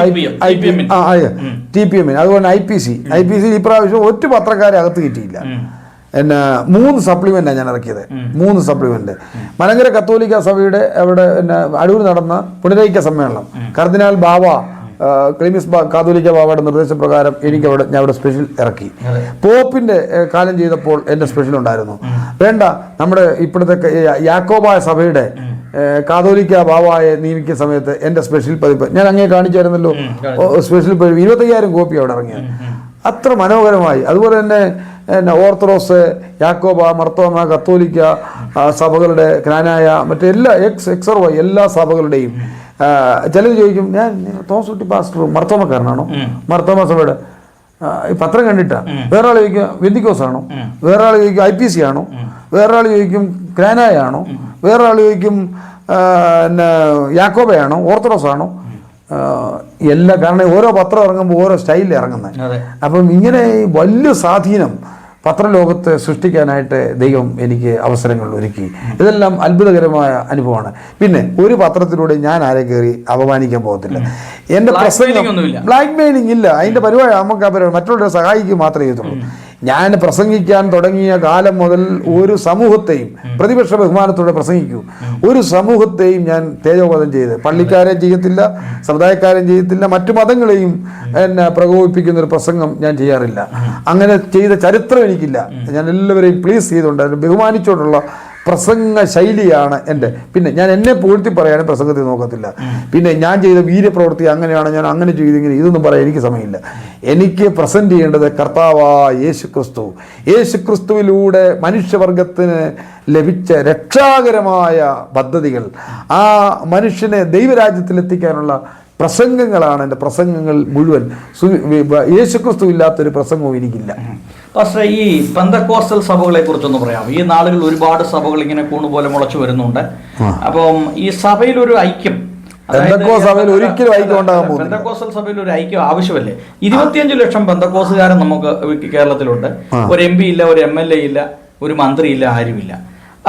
TPM. അതുപോലെ IPC ഈ പ്രാവശ്യം ഒറ്റ പത്രക്കാരെ അകത്ത് കിട്ടിയില്ല. 3 സപ്ലിമെന്റാണ് ഞാൻ ഇറക്കിയത്. 3 സപ്ലിമെന്റ്. മലങ്കര കത്തോലിക്ക സഭയുടെ അവിടെ അടൂർ നടന്ന പുനരൈക്യ സമ്മേളനം, കർദിനാൾ ബാവ ക്ലീമിസ് കാതോലിക്ക ബാബയുടെ നിർദ്ദേശപ്രകാരം ഞാൻ അവിടെ സ്പെഷ്യൽ ഇറക്കി. പോപ്പിന്റെ കാലം ചെയ്തപ്പോൾ എന്റെ സ്പെഷ്യൽ ഉണ്ടായിരുന്നു. വേണ്ട, നമ്മുടെ ഇപ്പോഴത്തെ യാക്കോബായ സഭയുടെ കാതോലിക്ക ബാബായെ നിയമിക്കുന്ന സമയത്ത് എന്റെ സ്പെഷ്യൽ പതിപ്പ് ഞാൻ അങ്ങനെ കാണിച്ചായിരുന്നല്ലോ. സ്പെഷ്യൽ പതിപ്പ് 25,000 കോപ്പി അവിടെ ഇറങ്ങിയത്. അത്ര മനോഹരമായി. അതുപോലെ തന്നെ ഓർത്തഡോക്സ്, യാക്കോബ, മർത്തോമ, കത്തോലിക്ക സഭകളുടെ ക്നാനായ മറ്റെല്ലാ XY എല്ലാ സഭകളുടെയും ചിലർ ചോദിക്കും, ഞാൻ തോമസ് പാസ്റ്റർ മർത്തോമക്കാരനാണോ? മർത്തോമ സഭയുടെ ഈ പത്രം കണ്ടിട്ടാ. വേറെ ആൾ ചോദിക്കും വെന്തിക്കോസ് ആണോ? വേറെ ആൾ ചോദിക്കും IPC ആണോ? വേറെ ആൾ ചോദിക്കും ക്നാനായ ആണോ? വേറെ ആൾ ചോദിക്കും യാക്കോബയാണോ? ഓർത്തഡോക്സ് ആണോ? എല്ലാ കാരണം ഓരോ പത്രം ഇറങ്ങുമ്പോൾ ഓരോ സ്റ്റൈലിൽ ഇറങ്ങുന്നത്. അപ്പം ഇങ്ങനെ വലിയ സ്വാധീനം പത്രലോകത്ത് സൃഷ്ടിക്കാനായിട്ട് ദൈവം എനിക്ക് അവസരങ്ങൾ ഒരുക്കി. ഇതെല്ലാം അത്ഭുതകരമായ അനുഭവമാണ്. പിന്നെ ഒരു പത്രത്തിലൂടെ ഞാൻ ആരെ കയറി അപമാനിക്കാൻ പോകത്തില്ല. എൻ്റെ പ്രസംഗം ബ്ലാക്ക് മെയിലിംഗ് ഇല്ല. അതിൻ്റെ പരിപാടി നമുക്ക് മറ്റുള്ളവരെ സഹായിക്കുക മാത്രമേ ചെയ്യത്തുള്ളൂ. ഞാൻ പ്രസംഗിക്കാൻ തുടങ്ങിയ കാലം മുതൽ ഒരു സമൂഹത്തെയും പ്രതിപക്ഷ ബഹുമാനത്തോടെ പ്രസംഗിക്കൂ, ഒരു സമൂഹത്തെയും ഞാൻ തേജോവധം ചെയ്ത് പള്ളിക്കാരെയും ചെയ്യത്തില്ല, സമുദായക്കാരെയും ചെയ്യത്തില്ല, മറ്റു മതങ്ങളെയും എന്നെ പ്രകോപിപ്പിക്കുന്ന ഒരു പ്രസംഗം ഞാൻ ചെയ്യാറില്ല. അങ്ങനെ ചെയ്ത ചരിത്രം എനിക്കില്ല. ഞാൻ എല്ലാവരെയും പ്ലീസ് ചെയ്തുകൊണ്ട് ബഹുമാനിച്ചോണ്ടുള്ള പ്രസംഗ ശൈലിയാണ് എൻ്റെ. പിന്നെ ഞാൻ എന്നെ പൂഴ്ത്തി പറയാനും പ്രസംഗത്തിൽ നോക്കത്തില്ല. പിന്നെ ഞാൻ ചെയ്ത വീര്യപ്രവൃത്തി അങ്ങനെയാണ്, ഞാൻ അങ്ങനെ ചെയ്തിങ്ങനെ, ഇതൊന്നും പറയാൻ എനിക്ക് സമയമില്ല. എനിക്ക് പ്രസന്റ് ചെയ്യേണ്ടത് കർത്താവായ യേശുക്രിസ്തു. യേശുക്രിസ്തുവിലൂടെ മനുഷ്യവർഗത്തിന് ലഭിച്ച രക്ഷാകരമായ പദ്ധതികൾ, ആ മനുഷ്യനെ ദൈവരാജ്യത്തിലെത്തിക്കാനുള്ള പ്രസംഗങ്ങളാണ് എൻ്റെ പ്രസംഗങ്ങൾ മുഴുവൻ. യേശുക്രിസ്തു ഇല്ലാത്തൊരു പ്രസംഗവും എനിക്കില്ല. പക്ഷേ ഈ പെന്തക്കോസ്റ്റൽ സഭകളെ കുറിച്ചൊന്ന് പറയാം. ഈ നാളുകളിൽ ഒരുപാട് സഭകൾ ഇങ്ങനെ കൂണുപോലെ മുളച്ചു വരുന്നുണ്ട്. അപ്പം ഈ സഭയിൽ ഒരു ഐക്യം, ഒരിക്കലും ഐക്യം ഉണ്ടാകാൻ പോകും. പെന്തക്കോസ്റ്റൽ സഭയിൽ ഒരു ഐക്യം ആവശ്യമല്ലേ? 25 ലക്ഷം പെന്തക്കോസുകാരൻ നമുക്ക് കേരളത്തിലുണ്ട്. ഒരു MP ഇല്ല, ഒരു MLA ഇല്ല, ഒരു മന്ത്രി ഇല്ല, ആരുമില്ല.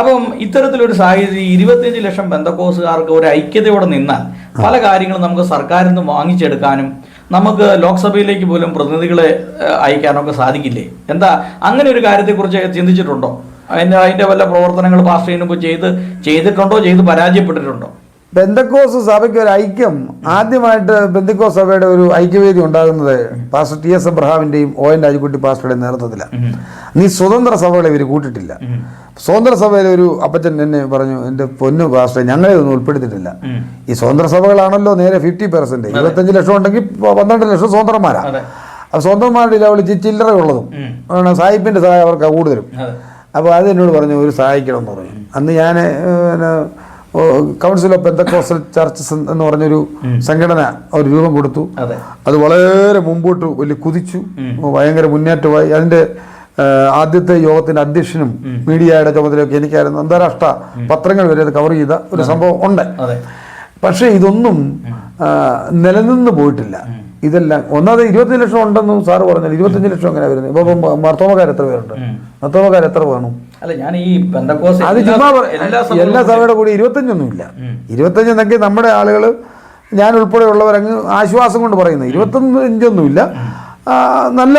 അപ്പം ഇത്തരത്തിലൊരു സാഹചര്യം 25 ലക്ഷം പെന്തക്കോസുകാർക്ക് ഒരു ഐക്യതയോടെ നിന്നാൽ പല കാര്യങ്ങളും നമുക്ക് സർക്കാരിൽ നിന്ന് വാങ്ങിച്ചെടുക്കാനും നമുക്ക് ലോക്സഭയിലേക്ക് പോലും പ്രതിനിധികളെ അയക്കാനൊക്കെ സാധിക്കില്ലേ? എന്താ അങ്ങനെ ഒരു കാര്യത്തെക്കുറിച്ച് ചിന്തിച്ചിട്ടുണ്ടോ? അതിന്റെ വല്ല പ്രവർത്തനങ്ങൾ പാസ്റ്ററിന് മുമ്പ് ചെയ്തിട്ടുണ്ടോ, ചെയ്ത് പരാജയപ്പെട്ടിട്ടുണ്ടോ? പെന്തക്കോസ് സഭയ്ക്ക് ഒരു ഐക്യം, ആദ്യമായിട്ട് പെന്തക്കോസ് സഭയുടെ ഒരു ഐക്യവേദി ഉണ്ടാകുന്നത് പാസ്റ്റർ TS എബ്രഹാമിന്റെയും ON രാജകുട്ടി പാസ്റ്ററുടെയും നേതൃത്വത്തിലാണ്. നീ സ്വതന്ത്ര സഭകളെ ഇവർ കൂട്ടിട്ടില്ല. സ്വതന്ത്ര സഭയിലെ ഒരു അപ്പച്ചൻ എന്നെ പറഞ്ഞു, എൻ്റെ പൊന്നു പാസ്റ്ററെ, ഞങ്ങളെ ഒന്നും ഉൾപ്പെടുത്തിയിട്ടില്ല. ഈ സ്വതന്ത്ര സഭകളാണല്ലോ നേരെ 50%. 25 ലക്ഷം ഉണ്ടെങ്കിൽ 12 ലക്ഷം സ്വതന്ത്രന്മാരാണ്. അപ്പോൾ സ്വതന്ത്രന്മാരുടെ ലെവലിൽ ചില്ലറ ഉള്ളതും സാഹിബിന്റെ സഹായം അവർക്ക് കൂടുതലും. അപ്പോൾ അത് എന്നോട് പറഞ്ഞു, ഒരു സഹായിക്കണമെന്ന് പറഞ്ഞു. അന്ന് ഞാൻ കൗൺസിൽ ഓഫ് പെന്തക്കോസ്റ്റൽ ചർച്ചസ് എന്ന് പറഞ്ഞൊരു സംഘടന ഒരു രൂപം കൊടുത്തു. അത് വളരെ മുമ്പോട്ട് വലിയ കുതിച്ചു, ഭയങ്കര മുന്നേറ്റമായി. അതിന്റെ ആദ്യത്തെ യോഗത്തിന്റെ അധ്യക്ഷനും മീഡിയയുടെ ചുമതലയൊക്കെ എനിക്കായിരുന്നു. അന്താരാഷ്ട്ര പത്രങ്ങൾ വരെ അത് കവർ ചെയ്ത ഒരു സംഭവം ഉണ്ട്. പക്ഷേ ഇതൊന്നും നിലനിന്ന് പോയിട്ടില്ല. ഇതെല്ലാം ഒന്നാമത് 25 ലക്ഷം ഉണ്ടെന്ന് സാറ് പറഞ്ഞാൽ 25 ലക്ഷം എങ്ങനെ വരുന്നത്? ഇപ്പൊ മർത്തോമക്കാർ എത്ര പേരുണ്ട്? മർത്തോമക്കാർ എത്ര വേണം? അത് ചുമ്മാ എല്ലാ സഭയുടെ കൂടി 25 ഇല്ല. 25 എന്നൊക്കെ നമ്മുടെ ആളുകൾ, ഞാൻ ഉൾപ്പെടെയുള്ളവരങ്ങ് ആശ്വാസം കൊണ്ട് പറയുന്നത്. 25 നല്ല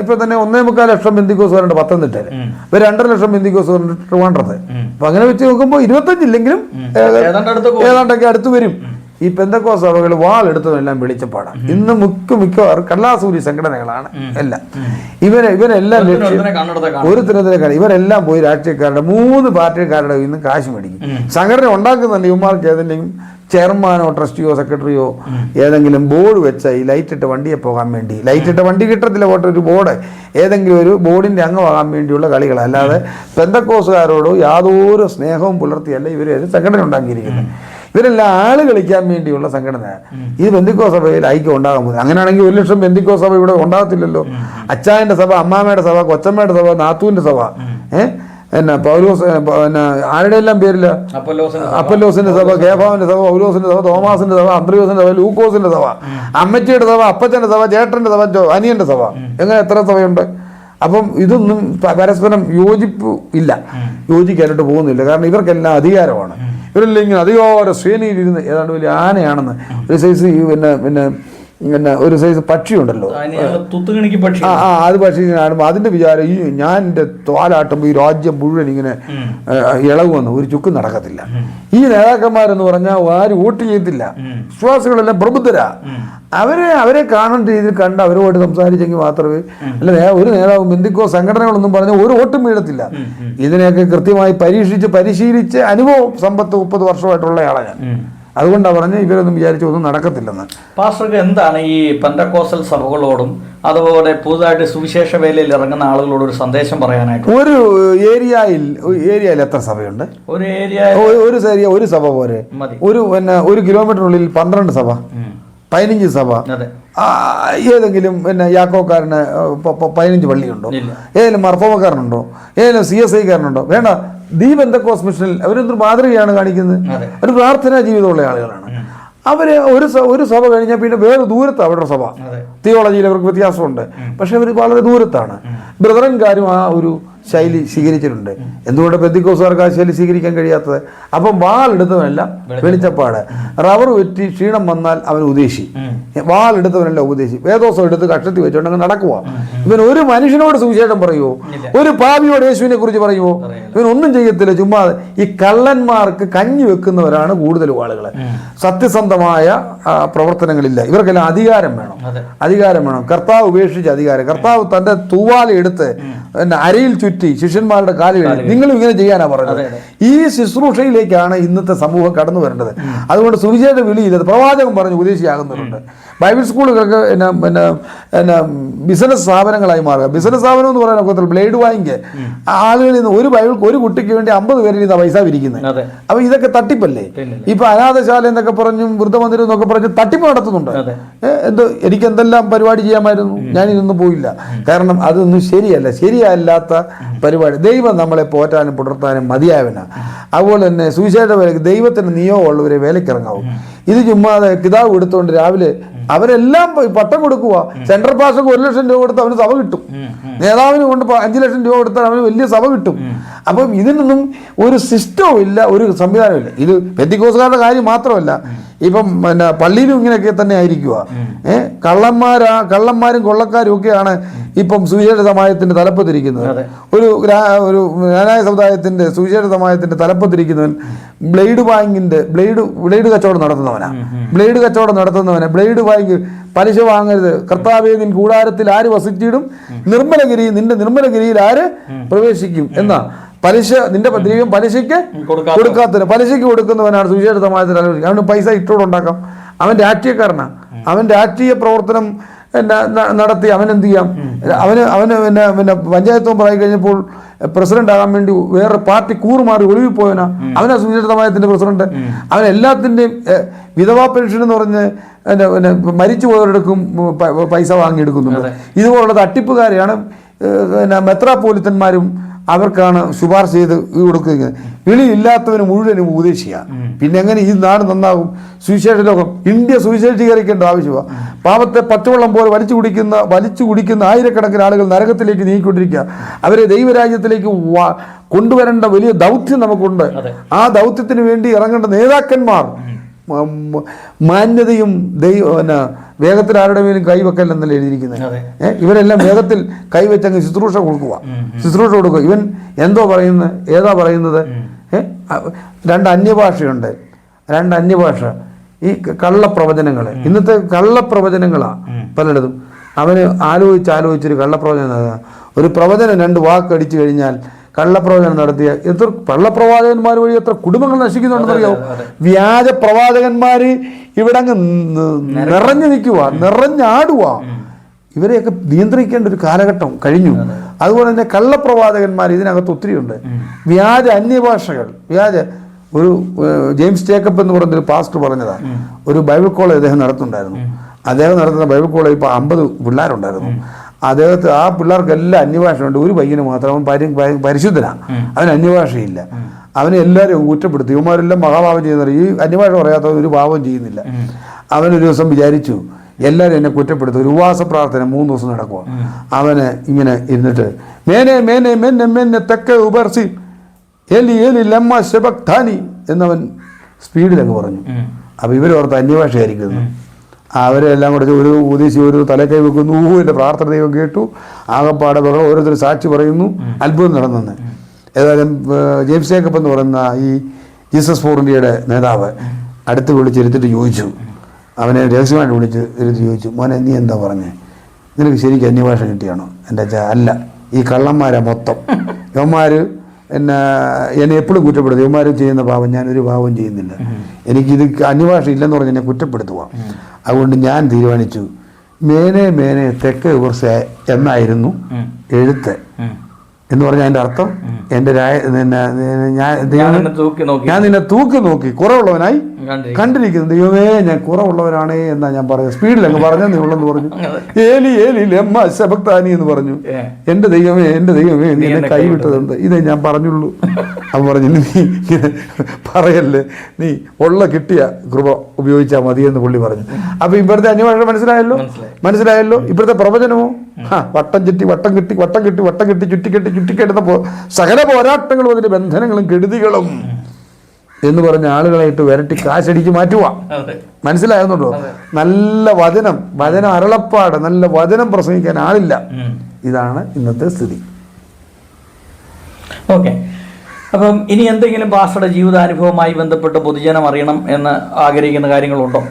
ഇപ്പൊ തന്നെ 1.25 ലക്ഷം ബന്ധുക്കോസുകാരുണ്ട് പത്തനംതിട്ടയിൽ. ഇപ്പൊ 2.5 ലക്ഷം ബന്ധുക്കോസുകാരുണ്ട് ട്രിവാൻഡ്രത്ത്. അപ്പൊ അങ്ങനെ വെച്ച് നോക്കുമ്പോൾ 25 ഇല്ലെങ്കിലും ഏതാണ്ടൊക്കെ അടുത്ത് വരും. ഈ പെന്തക്കോസ് സഭകൾ വാളെടുത്തതെല്ലാം വെളിച്ചപ്പാടാണ്. ഇന്ന് മിക്കവാറും കള്ളാസൂരി സംഘടനകളാണ് എല്ലാം. ഇവരെല്ലാം ഒരു തിരഞ്ഞെടുക്കാണ്. ഇവരെല്ലാം പോയി രാഷ്ട്രീയക്കാരുടെ 3 പാർട്ടിക്കാരുടെ ഇന്ന് കാശ് മേടിക്കും. സംഘടന ഉണ്ടാക്കുന്നുണ്ട് ഇവന്മാർക്ക് ഏതെങ്കിലും ചെയർമാനോ ട്രസ്റ്റിയോ സെക്രട്ടറിയോ ഏതെങ്കിലും ബോർഡ് വെച്ച ഈ ലൈറ്റിട്ട വണ്ടിയെ പോകാൻ വേണ്ടി, ലൈറ്റിട്ട വണ്ടി കിട്ടത്തില്ല, പോട്ടെ, ഒരു ബോർഡ് ഏതെങ്കിലും ഒരു ബോർഡിന്റെ അംഗമാകാൻ വേണ്ടിയുള്ള കളികൾ. അല്ലാതെ പെന്തക്കോസുകാരോട് യാതൊരു സ്നേഹവും പുലർത്തിയല്ല ഇവർ സംഘടന ഉണ്ടാക്കിയിരിക്കുന്നത്. ഇവരെല്ലാം ആള് കളിക്കാൻ വേണ്ടിയുള്ള സംഘടന. ഈ പെന്തക്കോസ് സഭയിൽ ഐക്യം ഉണ്ടാകാൻ പോകുന്നത്. അങ്ങനെയാണെങ്കിൽ 1 ലക്ഷം പെന്തക്കോസ് സഭ ഇവിടെ ഉണ്ടാകത്തില്ലല്ലോ. അച്ചായന്റെ സഭ, അമ്മാമ്മയുടെ സഭ, കൊച്ചമ്മയുടെ സഭ, നാത്തൂന്റെ സഭ, എന്നാ പൗലോസ്, പിന്നെ ആരുടെ എല്ലാം പേരില്ല, അപ്പല്ലോസിന്റെ സഭ, കേഫാവിന്റെ സഭ, പൗലോസിന്റെ സഭ, തോമാസിന്റെ സഭ, അന്ത്രയോസിന്റെ സഭ, ലൂക്കോസിന്റെ സഭ, അമ്മച്ചിയുടെ സഭ, അപ്പച്ചന്റെ സഭ, ചേട്ടന്റെ സഭ, അനിയന്റെ സഭ, എങ്ങനെ എത്ര സഭയുണ്ട്? അപ്പം ഇതൊന്നും പരസ്പരം യോജിപ്പ് ഇല്ല, യോജിക്കാനായിട്ട് പോകുന്നില്ല. കാരണം ഇവർക്കെല്ലാം അധികാരമാണ്. ഇവരെല്ലാം ഇങ്ങനെ അധികാര ശ്രേണിയിലിരുന്ന് ഏതാണ്ട് വലിയ ആനയാണെന്ന്. ഒരു സൈസ് പിന്നെ ഒരു സൈസ് പക്ഷിയുണ്ടല്ലോ, അത് പക്ഷി കാണുമ്പോൾ അതിന്റെ വിചാരം ഈ ഞാൻ എൻ്റെ തോലാട്ടുമ്പോൾ ഈ രാജ്യം മുഴുവൻ ഇങ്ങനെ ഇളകുമെന്ന് ഒരു ചുക്കും നടക്കത്തില്ല. ഈ നേതാക്കന്മാരെന്ന് പറഞ്ഞാൽ ആരും വോട്ട് ചെയ്യത്തില്ല. വിശ്വാസികളെല്ലാം പ്രബുദ്ധരാ. അവരെ കാണേണ്ട രീതിയിൽ കണ്ട് അവരോട് സംസാരിച്ചെങ്കിൽ മാത്രമേ, അല്ല ഒരു നേതാവും ബന്ധുക്കോ സംഘടനകളൊന്നും പറഞ്ഞാൽ ഒരു വോട്ടും വീഴത്തില്ല. ഇതിനെയൊക്കെ കൃത്യമായി പരിശീലിച്ച് അനുഭവം സമ്പത്ത് 30 വർഷമായിട്ടുള്ള ആളാണ് ഞാൻ. അതുകൊണ്ടാണ് പറഞ്ഞ് ഇവരൊന്നും വിചാരിച്ച ഒന്നും നടക്കത്തില്ലെന്ന്. പാസ്റ്റർക്ക് എന്താണ് ഈ പെന്തക്കോസ്റ്റൽ സഭകളോടും അതുപോലെ പുതുതായിട്ട് സുവിശേഷ വേലയിൽ ഇറങ്ങുന്ന ആളുകളോട് ഒരു സന്ദേശം പറയാനായിട്ട്? ഒരു ഏരിയയിൽ എത്ര സഭയുണ്ട്? ഒരു സഭ പോരെ. ഒരു കിലോമീറ്ററിനുള്ളിൽ 12 സഭ, 15 സഭ. ഏതെങ്കിലും യാക്കോക്കാരന് 15 പള്ളിയുണ്ടോ? ഏതെങ്കിലും മർത്തോമക്കാരനുണ്ടോ? ഏതെങ്കിലും CSIക്കാരനുണ്ടോ? വേണ്ട. ദി പെന്തക്കോസ്റ്റ് മിഷനിൽ അവരെന്തൊരു മാതൃകയാണ് കാണിക്കുന്നത്. ഒരു പ്രാർത്ഥനാ ജീവിതമുള്ള ആളുകളാണ് അവര്. ഒരു സഭ കഴിഞ്ഞാൽ പിന്നെ വേറെ ദൂരത്താണ് അവരുടെ സഭ. തിയോളജിയിൽ അവർക്ക് വ്യത്യാസമുണ്ട്, പക്ഷെ അവർ വളരെ ദൂരത്താണ്. ബ്രദറൻകാരും ആ ഒരു ശൈലി സ്വീകരിച്ചിട്ടുണ്ട്. എന്തുകൊണ്ട് പെന്തിക്കോസുകാർക്ക് ആ ശൈലി സ്വീകരിക്കാൻ കഴിയാത്തത്? അപ്പം വാളെടുത്തവനല്ല വെളിച്ചപ്പാട്, റബ്ബർ വെറ്റി ക്ഷീണം വന്നാൽ അവൻ ഉദ്ദേശി, വാളെടുത്തവനല്ല ഉപദേശി, വേദോസം എടുത്ത് കക്ഷത്തിൽ വെച്ചോണ്ടെങ്കിൽ നടക്കുക. ഇവൻ ഒരു മനുഷ്യനോട് സുവിശേഷം പറയുമോ? ഒരു പാപിയോട് യേശുവിനെ കുറിച്ച് പറയുമോ? ഇവൻ ഒന്നും ചെയ്യത്തില്ല. ചുമ്മാ ഈ കള്ളന്മാർക്ക് കഞ്ഞി വെക്കുന്നവരാണ് കൂടുതലും ആളുകൾ. സത്യസന്ധമായ പ്രവർത്തനങ്ങളില്ല. ഇവർക്കെല്ലാം അധികാരം വേണം, അധികാരം വേണം. കർത്താവ് ഉപേക്ഷിച്ച അധികാരം. കർത്താവ് തന്റെ തൂവാല എടുത്ത് അരയിൽ ചുറ്റി ശിഷ്യന്മാരുടെ കാലിൽ നിങ്ങളും ഇങ്ങനെ ചെയ്യാനാ പറഞ്ഞത്. ഈ ശുശ്രൂഷയിലേക്കാണ് ഇന്നത്തെ സമൂഹം കടന്നു വരേണ്ടത്. അതുകൊണ്ട് സുവിശേഷ വിളിയില്ല, പ്രവാചകൻ പറഞ്ഞു ഉപദേശിയാകുന്നവരുണ്ട്. ബൈബിൾ സ്കൂളുകൾക്ക് ബിസിനസ് സ്ഥാപനങ്ങളായി മാറുക. ബിസിനസ് സ്ഥാപനം എന്ന് പറയാൻ ഒക്കത്തില്ല. ബ്ലേഡ് വാങ്ങിക്ക് ആളുകളിൽ നിന്ന് ഒരു കുട്ടിക്ക് വേണ്ടി 50 പേരിൽ നിന്ന് പൈസ പിരിക്കുന്നത്. അപ്പൊ ഇതൊക്കെ തട്ടിപ്പല്ലേ? ഇപ്പൊ അനാഥശാല എന്നൊക്കെ പറഞ്ഞും വൃദ്ധമന്ദിരം എന്നൊക്കെ പറഞ്ഞ് തട്ടിപ്പ് നടത്തുന്നുണ്ട്. എനിക്ക് എന്തെല്ലാം പരിപാടി ചെയ്യാമായിരുന്നു, ഞാനിതൊന്നും പോയില്ല. കാരണം അതൊന്നും ശരിയല്ല, ശരിയല്ലാത്ത പരിപാടി. ദൈവം നമ്മളെ പോറ്റാനും പുലർത്താനും മതിയായവനാ. അതുപോലെ തന്നെ സുവിശേഷ വേലയ്ക്ക് ദൈവത്തിന് നിയോഗമുള്ളവരെ വേലയ്ക്കിറങ്ങാവും. ഇത് ചുമ്മാതെ കിതാബ് എടുത്തുകൊണ്ട് രാവിലെ അവരെല്ലാം പട്ടം കൊടുക്കുക. സെൻട്രൽ പാസ്റ്റർക്ക് 1 ലക്ഷം രൂപ കൊടുത്താൽ അവന് സഭ കിട്ടും. നേതാവിന് കൊണ്ട് 5 ലക്ഷം രൂപ കൊടുത്താൽ അവന് വലിയ സഭ കിട്ടും. അപ്പം ഇതിനൊന്നും ഒരു സിസ്റ്റവും ഇല്ല, ഒരു സംവിധാനവും ഇല്ല. ഇത് പെന്തിക്കോസുകാരുടെ കാര്യം മാത്രമല്ല, ഇപ്പം പള്ളിയിലും ഇങ്ങനെയൊക്കെ തന്നെ ആയിരിക്കുക. കള്ളന്മാരും കൊള്ളക്കാരും ഒക്കെയാണ് ഇപ്പം സുവിശേഷ സമാജത്തിന്റെ തലപ്പത്തിരിക്കുന്നത്. ഒരു ജ്ഞാനായ സമുദായത്തിന്റെ സുവിശേഷ സമാജത്തിന്റെ തലപ്പത്തിരിക്കുന്നവൻ ബ്ലേഡ് കച്ചവടം നടത്തുന്നവനാ. ബ്ലേഡ് ബാങ്ക് പലിശ വാങ്ങരുത്. കർത്താവേ, നിൻ കൂടാരത്തിൽ ആര് വസിച്ചിടും? നിന്റെ നിർമ്മലഗിരിയിൽ ആര് പ്രവേശിക്കും എന്നാ. പലിശ നിന്റെ ദൈവം പലിശയ്ക്ക് കൊടുക്കാത്തതിന്, പലിശയ്ക്ക് കൊടുക്കുന്നവനാണ് സുവിശേഷ സമാജത്തിൽ ആലോചിക്കുക. അവന് പൈസ ഇട്ടോടുണ്ടാക്കാം. അവൻ രാഷ്ട്രീയക്കാരനാണ്. അവൻ രാഷ്ട്രീയ പ്രവർത്തനം നടത്തി അവൻ എന്ത് ചെയ്യാം? അവന് പഞ്ചായത്ത് മെമ്പറായി കഴിഞ്ഞപ്പോൾ പ്രസിഡന്റ് ആകാൻ വേണ്ടി വേറെ പാർട്ടി കൂറുമാറി ഒളിവിൽ പോയവനാ. അവനാ സുവിശേഷ സമാജത്തിന്റെ പ്രസിഡന്റ്. അവൻ എല്ലാത്തിൻ്റെയും വിധവാ പെൻഷൻ എന്ന് പറഞ്ഞ് മരിച്ചു പോയവരെടുക്കും പൈസ വാങ്ങിയെടുക്കുന്നുണ്ട്. ഇതുപോലുള്ള തട്ടിപ്പുകാരെയാണ് മെത്രാപ്പോലിത്തന്മാരും അവർക്കാണ് ശുപാർശ ചെയ്ത് കൊടുക്കുന്നത്. വിളിയില്ലാത്തവന് മുഴുവനും ഉപദേശിക്കുക. പിന്നെ എങ്ങനെ ഈ നാട് നന്നാകും? സുവിശേഷ ലോകം, ഇന്ത്യ സുവിശേഷീകരിക്കേണ്ട ആവശ്യമാണ്. പാപത്തെ പച്ചവെള്ളം പോലെ വലിച്ചു കുടിക്കുന്ന ആയിരക്കണക്കിന് ആളുകൾ നരകത്തിലേക്ക് നീങ്ങിക്കൊണ്ടിരിക്കുക. അവരെ ദൈവരാജ്യത്തിലേക്ക് കൊണ്ടുവരേണ്ട വലിയ ദൗത്യം നമുക്കുണ്ട്. ആ ദൗത്യത്തിന് വേണ്ടി ഇറങ്ങേണ്ട നേതാക്കന്മാർ മാന്യതയും വേഗത്തിൽ ആരുടെ മേലും കൈവെക്കൽ എന്നല്ല എഴുതിയിരിക്കുന്നത്. ഇവരെല്ലാം വേഗത്തിൽ കൈവച്ചങ്ങ് ശുശ്രൂഷ കൊടുക്കുക. ഇവൻ എന്തോ പറയുന്നത്, ഏതാ പറയുന്നത്? 2 അന്യഭാഷയുണ്ട്. 2 അന്യഭാഷ. ഈ കള്ളപ്രവചനങ്ങൾ, ഇന്നത്തെ കള്ളപ്രവചനങ്ങളാണ് പലയിടത്തും. അവന് ആലോചിച്ചൊരു കള്ളപ്രവചനം, ഒരു പ്രവചനം 2 വാക്കടിച്ചു കഴിഞ്ഞാൽ കള്ളപ്രവചനം നടത്തിയ എത്ര കള്ളപ്രവാചകന്മാർ വഴി എത്ര കുടുംബങ്ങൾ നശിക്കുന്നുണ്ടെന്നറിയാവോ? വ്യാജ പ്രവാചകന്മാര് ഇവിടെ അങ്ങ് നിറഞ്ഞു നിൽക്കുക, നിറഞ്ഞാടുക. ഇവരെയൊക്കെ നിയന്ത്രിക്കേണ്ട ഒരു കാലഘട്ടം കഴിഞ്ഞു. അതുപോലെ തന്നെ കള്ളപ്രവാചകന്മാർ ഇതിനകത്ത് ഒത്തിരിയുണ്ട്. വ്യാജ അന്യഭാഷകൾ, ഒരു ജെയിംസ് ജേക്കബ് എന്ന് പറയുന്നൊരു പാസ്റ്റർ പറഞ്ഞതാണ്. ഒരു ബൈബിൾ കോളേജ് അദ്ദേഹം നടത്തുന്നുണ്ടായിരുന്നു. അദ്ദേഹം നടത്തുന്ന ബൈബിൾ കോളേജ് ഇപ്പോൾ 50 പിള്ളേരുണ്ടായിരുന്നു. ആ പിള്ളേർക്കെല്ലാം അന്യഭാഷയുണ്ട്. ഒരു പയ്യന് മാത്രം, അവൻ പരിശുദ്ധനാണ്, അവന് അന്യഭാഷയില്ല. അവനെ എല്ലാവരും കുറ്റപ്പെടുത്തി. ഇവന്മാരെല്ലാം മഹാഭാവം ചെയ്യുന്നത്. ഈ അന്യഭാഷ പറയാത്തവൻ ഒരു ഭാവം ചെയ്യുന്നില്ല. അവനൊരു ദിവസം വിചാരിച്ചു, എല്ലാവരും എന്നെ കുറ്റപ്പെടുത്തും. ഒരു ഉപവാസ പ്രാർത്ഥന 3 ദിവസം നടക്കുക. അവന് ഇങ്ങനെ ഇരുന്നിട്ട് മേനെ തെക്കേ ഉപർസി എലി ലമ്മ ശബക്താനി എന്നവൻ സ്പീഡിലങ്ങ് പറഞ്ഞു. അപ്പോൾ ഇവരോർത്ത് അന്യഭാഷയായിരിക്കുന്നു. അവരെല്ലാം കൂടെ ഒരു ഉദ്ദേശി ഒരു തലക്കൈ വെക്കുന്നു. എൻ്റെ പ്രാർത്ഥന ദൈവം കേട്ടു. ആകപ്പാടെ ബഹളം, ഓരോരുത്തർ സാക്ഷി പറയുന്നു. അത്ഭുതം നടന്നെന്ന്. ഏതായാലും ജെയിംസ് ജേക്കബ് എന്ന് പറയുന്ന ഈ ജീസസ് ഫോർ ഇന്ത്യയുടെ നേതാവ് അടുത്ത് വിളിച്ചിരുത്തിട്ട് ചോദിച്ചു, അവനെ രഹസ്യമായിട്ട് വിളിച്ചിരുത്തി ചോദിച്ചു, മോനെ നീ എന്താ പറഞ്ഞേ? നിനക്ക് ശരിക്കും അന്യഭാഷ കിട്ടിയാണോ? എൻ്റെ അല്ല, ഈ കള്ളന്മാരാ മൊത്തം. ഇവന്മാർ എന്നെ എപ്പോഴും കുറ്റപ്പെടുത്തും. ഇവന്മാർ ചെയ്യുന്ന പാവം ഞാനൊരു പാവം ചെയ്യുന്നില്ല. എനിക്കിത് അന്യഭാഷ ഇല്ലെന്ന് പറഞ്ഞ് എന്നെ കുറ്റപ്പെടുത്തുക. അതുകൊണ്ട് ഞാൻ തീരുമാനിച്ചു, മേനെ തെക്ക് കുറച്ച് എന്നായിരുന്നു എഴുത്ത് എന്ന് പറഞ്ഞാൽ അതിൻ്റെ അർത്ഥം ഞാൻ നിന്നെ തൂക്കി നോക്കി കുറവുള്ളവനായി കണ്ടിരിക്കുന്നു. ദൈവമേ, ഞാൻ കുറവുള്ളവനാണേ എന്നാ ഞാൻ പറയുന്നത്. സ്പീഡിൽ അങ്ങ് പറഞ്ഞെന്നേ ഉള്ളെന്ന് പറഞ്ഞു. ഏലി ലമ്മ ശബക്താനി എന്ന് പറഞ്ഞു. എൻ്റെ ദൈവമേ നീ എന്നെ കൈവിട്ടതെന്ത്? ഇതേ ഞാൻ പറഞ്ഞുള്ളൂ. അവൻ പറഞ്ഞു, നീ ഇങ്ങനെ പറയല്ലേ, നീ ഉള്ള കിട്ടിയ കൃപ ഉപയോഗിച്ചാൽ മതിയെന്ന് പുള്ളി പറഞ്ഞു. അപ്പൊ ഇപ്പോഴത്തെ അന്യഭാഷ മനസ്സിലായല്ലോ. ഇപ്പോഴത്തെ പ്രവചനമോ വട്ടം ചുറ്റി വട്ടം കെട്ടി വട്ടം കെട്ടി വട്ടം കെട്ടി ചുറ്റിക്കെട്ടുന്ന സകല പോരാട്ടങ്ങളും അതിൻ്റെ ബന്ധനങ്ങളും കെടുതികളും എന്ന് പറഞ്ഞ ആളുകളായിട്ട് വരട്ടി കാശടിച്ച് മാറ്റുക. മനസ്സിലാകുന്നുണ്ടോ? നല്ല വചനം അരുളപ്പാട്, നല്ല വചനം പ്രസംഗിക്കാൻ ആളില്ല. ഇതാണ് ഇന്നത്തെ സ്ഥിതി. ഓക്കെ. അപ്പം ഇനി എന്തെങ്കിലും പാസ്റ്ററുടെ ജീവിതാനുഭവവുമായി ബന്ധപ്പെട്ട് പൊതുജനം അറിയണം എന്ന് ആഗ്രഹിക്കുന്ന കാര്യങ്ങളുണ്ടോ?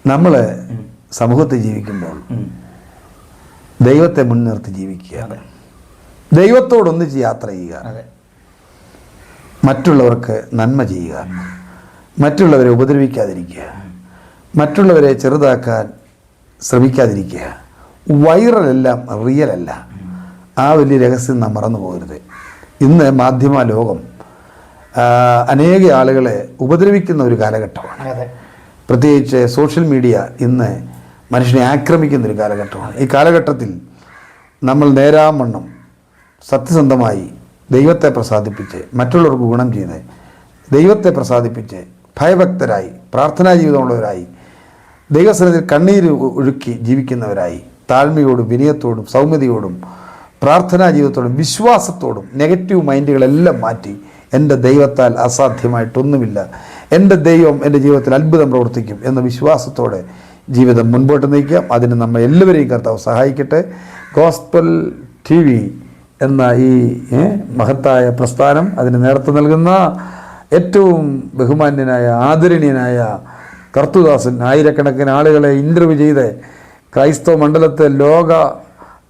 നമ്മൾ സമൂഹത്തിൽ ജീവിക്കുമ്പോൾ ദൈവത്തെ മുൻനിർത്തി ജീവിക്കുക, ദൈവത്തോടൊന്നിച്ച് യാത്ര ചെയ്യുക, മറ്റുള്ളവർക്ക് നന്മ ചെയ്യുക, മറ്റുള്ളവരെ ഉപദ്രവിക്കാതിരിക്കുക, മറ്റുള്ളവരെ ചെറുതാക്കാൻ ശ്രമിക്കാതിരിക്കുക. വൈറലെല്ലാം റിയലല്ല. ആ വലിയ രഹസ്യം നാം മറന്നു പോകരുത്. ഇന്ന് മാധ്യമ ലോകം അനേക ആളുകളെ ഉപദ്രവിക്കുന്ന ഒരു കാലഘട്ടമാണ്. പ്രത്യേകിച്ച് സോഷ്യൽ മീഡിയ ഇന്ന് മനുഷ്യനെ ആക്രമിക്കുന്ന ഒരു കാലഘട്ടമാണ്. ഈ കാലഘട്ടത്തിൽ നമ്മൾ നേരാവണ്ണം സത്യസന്ധമായി ദൈവത്തെ പ്രസാദിപ്പിച്ച്, മറ്റുള്ളവർക്ക് ഗുണം ചെയ്ത്, ദൈവത്തെ പ്രസാദിപ്പിച്ച്, ഭയഭക്തരായി, പ്രാർത്ഥനാ ജീവിതമുള്ളവരായി, ദൈവസന്നിധിയിൽ കണ്ണീര് ഒഴുക്കി ജീവിക്കുന്നവരായി, താഴ്മയോടും വിനയത്തോടും സൗമ്യതയോടും പ്രാർത്ഥനാ ജീവിതത്തോടും വിശ്വാസത്തോടും നെഗറ്റീവ് മൈൻഡുകളെല്ലാം മാറ്റി എൻ്റെ ദൈവത്താൽ അസാധ്യമായിട്ടൊന്നുമില്ല, എൻ്റെ ദൈവം എൻ്റെ ജീവിതത്തിൽ അത്ഭുതം പ്രവർത്തിക്കും എന്ന വിശ്വാസത്തോടെ ജീവിതം മുൻപോട്ട് നയിക്കാം. അതിന് നമ്മൾ എല്ലാവരെയും കർത്താവ് സഹായിക്കട്ടെ. ഗോസ്പൽ TV എന്ന ഈ മഹത്തായ പ്രസ്ഥാനം, അതിന് നേതൃത്വം നൽകുന്ന ഏറ്റവും ബഹുമാന്യനായ ആദരണീയനായ കർത്തുദാസൻ, ആയിരക്കണക്കിന് ആളുകളെ ഇൻ്റർവ്യൂ ചെയ്ത് ക്രൈസ്തവ മണ്ഡലത്തെ ലോക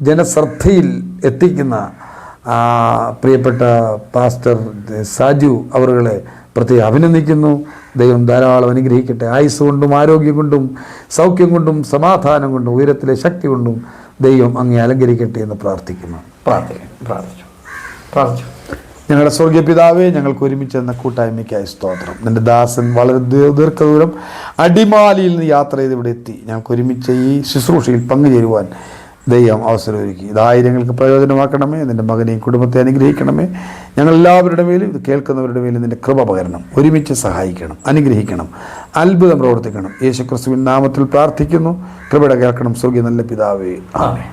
ജനശ്രദ്ധയിൽ എത്തിക്കുന്ന പ്രിയപ്പെട്ട പാസ്റ്റർ സാജു അവരുകളെ പ്രത്യേകം അഭിനന്ദിക്കുന്നു. ദൈവം ധാരാളം അനുഗ്രഹിക്കട്ടെ. ആയുസ് കൊണ്ടും ആരോഗ്യം കൊണ്ടും സൗഖ്യം കൊണ്ടും സമാധാനം കൊണ്ടും ഉയരത്തിലെ ശക്തി കൊണ്ടും ദൈവം അങ്ങേ അലങ്കരിക്കട്ടെ എന്ന് പ്രാർത്ഥിക്കുന്നു. പ്രാർത്ഥിച്ചു. ഞങ്ങളുടെ സ്വർഗീയ പിതാവേ, ഞങ്ങൾക്ക് ഒരുമിച്ച് എന്ന കൂട്ടായ്മയ്ക്കായി സ്തോത്രം. നിൻ്റെ ദാസൻ വളരെ ദീർഘദൂരം അടിമാലിയിൽ നിന്ന് യാത്ര ചെയ്ത് ഇവിടെ എത്തി ഞങ്ങൾക്ക് ഒരുമിച്ച് ഈ ശുശ്രൂഷയിൽ പങ്കുചേരുവാൻ ദൈവം അവസരമൊരുക്കി. ഇത് ആയിരങ്ങൾക്ക് പ്രയോജനമാക്കണമേ. നിൻ്റെ മകനെയും കുടുംബത്തെ അനുഗ്രഹിക്കണമേ. ഞങ്ങളെല്ലാവരുടെ മേലും ഇത് കേൾക്കുന്നവരുടെ മേലും നിൻ്റെ കൃപ പകരണം. ഒരുമിച്ച് സഹായിക്കണം, അനുഗ്രഹിക്കണം, അത്ഭുതം പ്രവർത്തിക്കണം. യേശുക്രിസ്തുവിൻ നാമത്തിൽ പ്രാർത്ഥിക്കുന്നു. കൃപയുടെ കേൾക്കണം സ്വർഗീയ നല്ല പിതാവേ. ആമേൻ.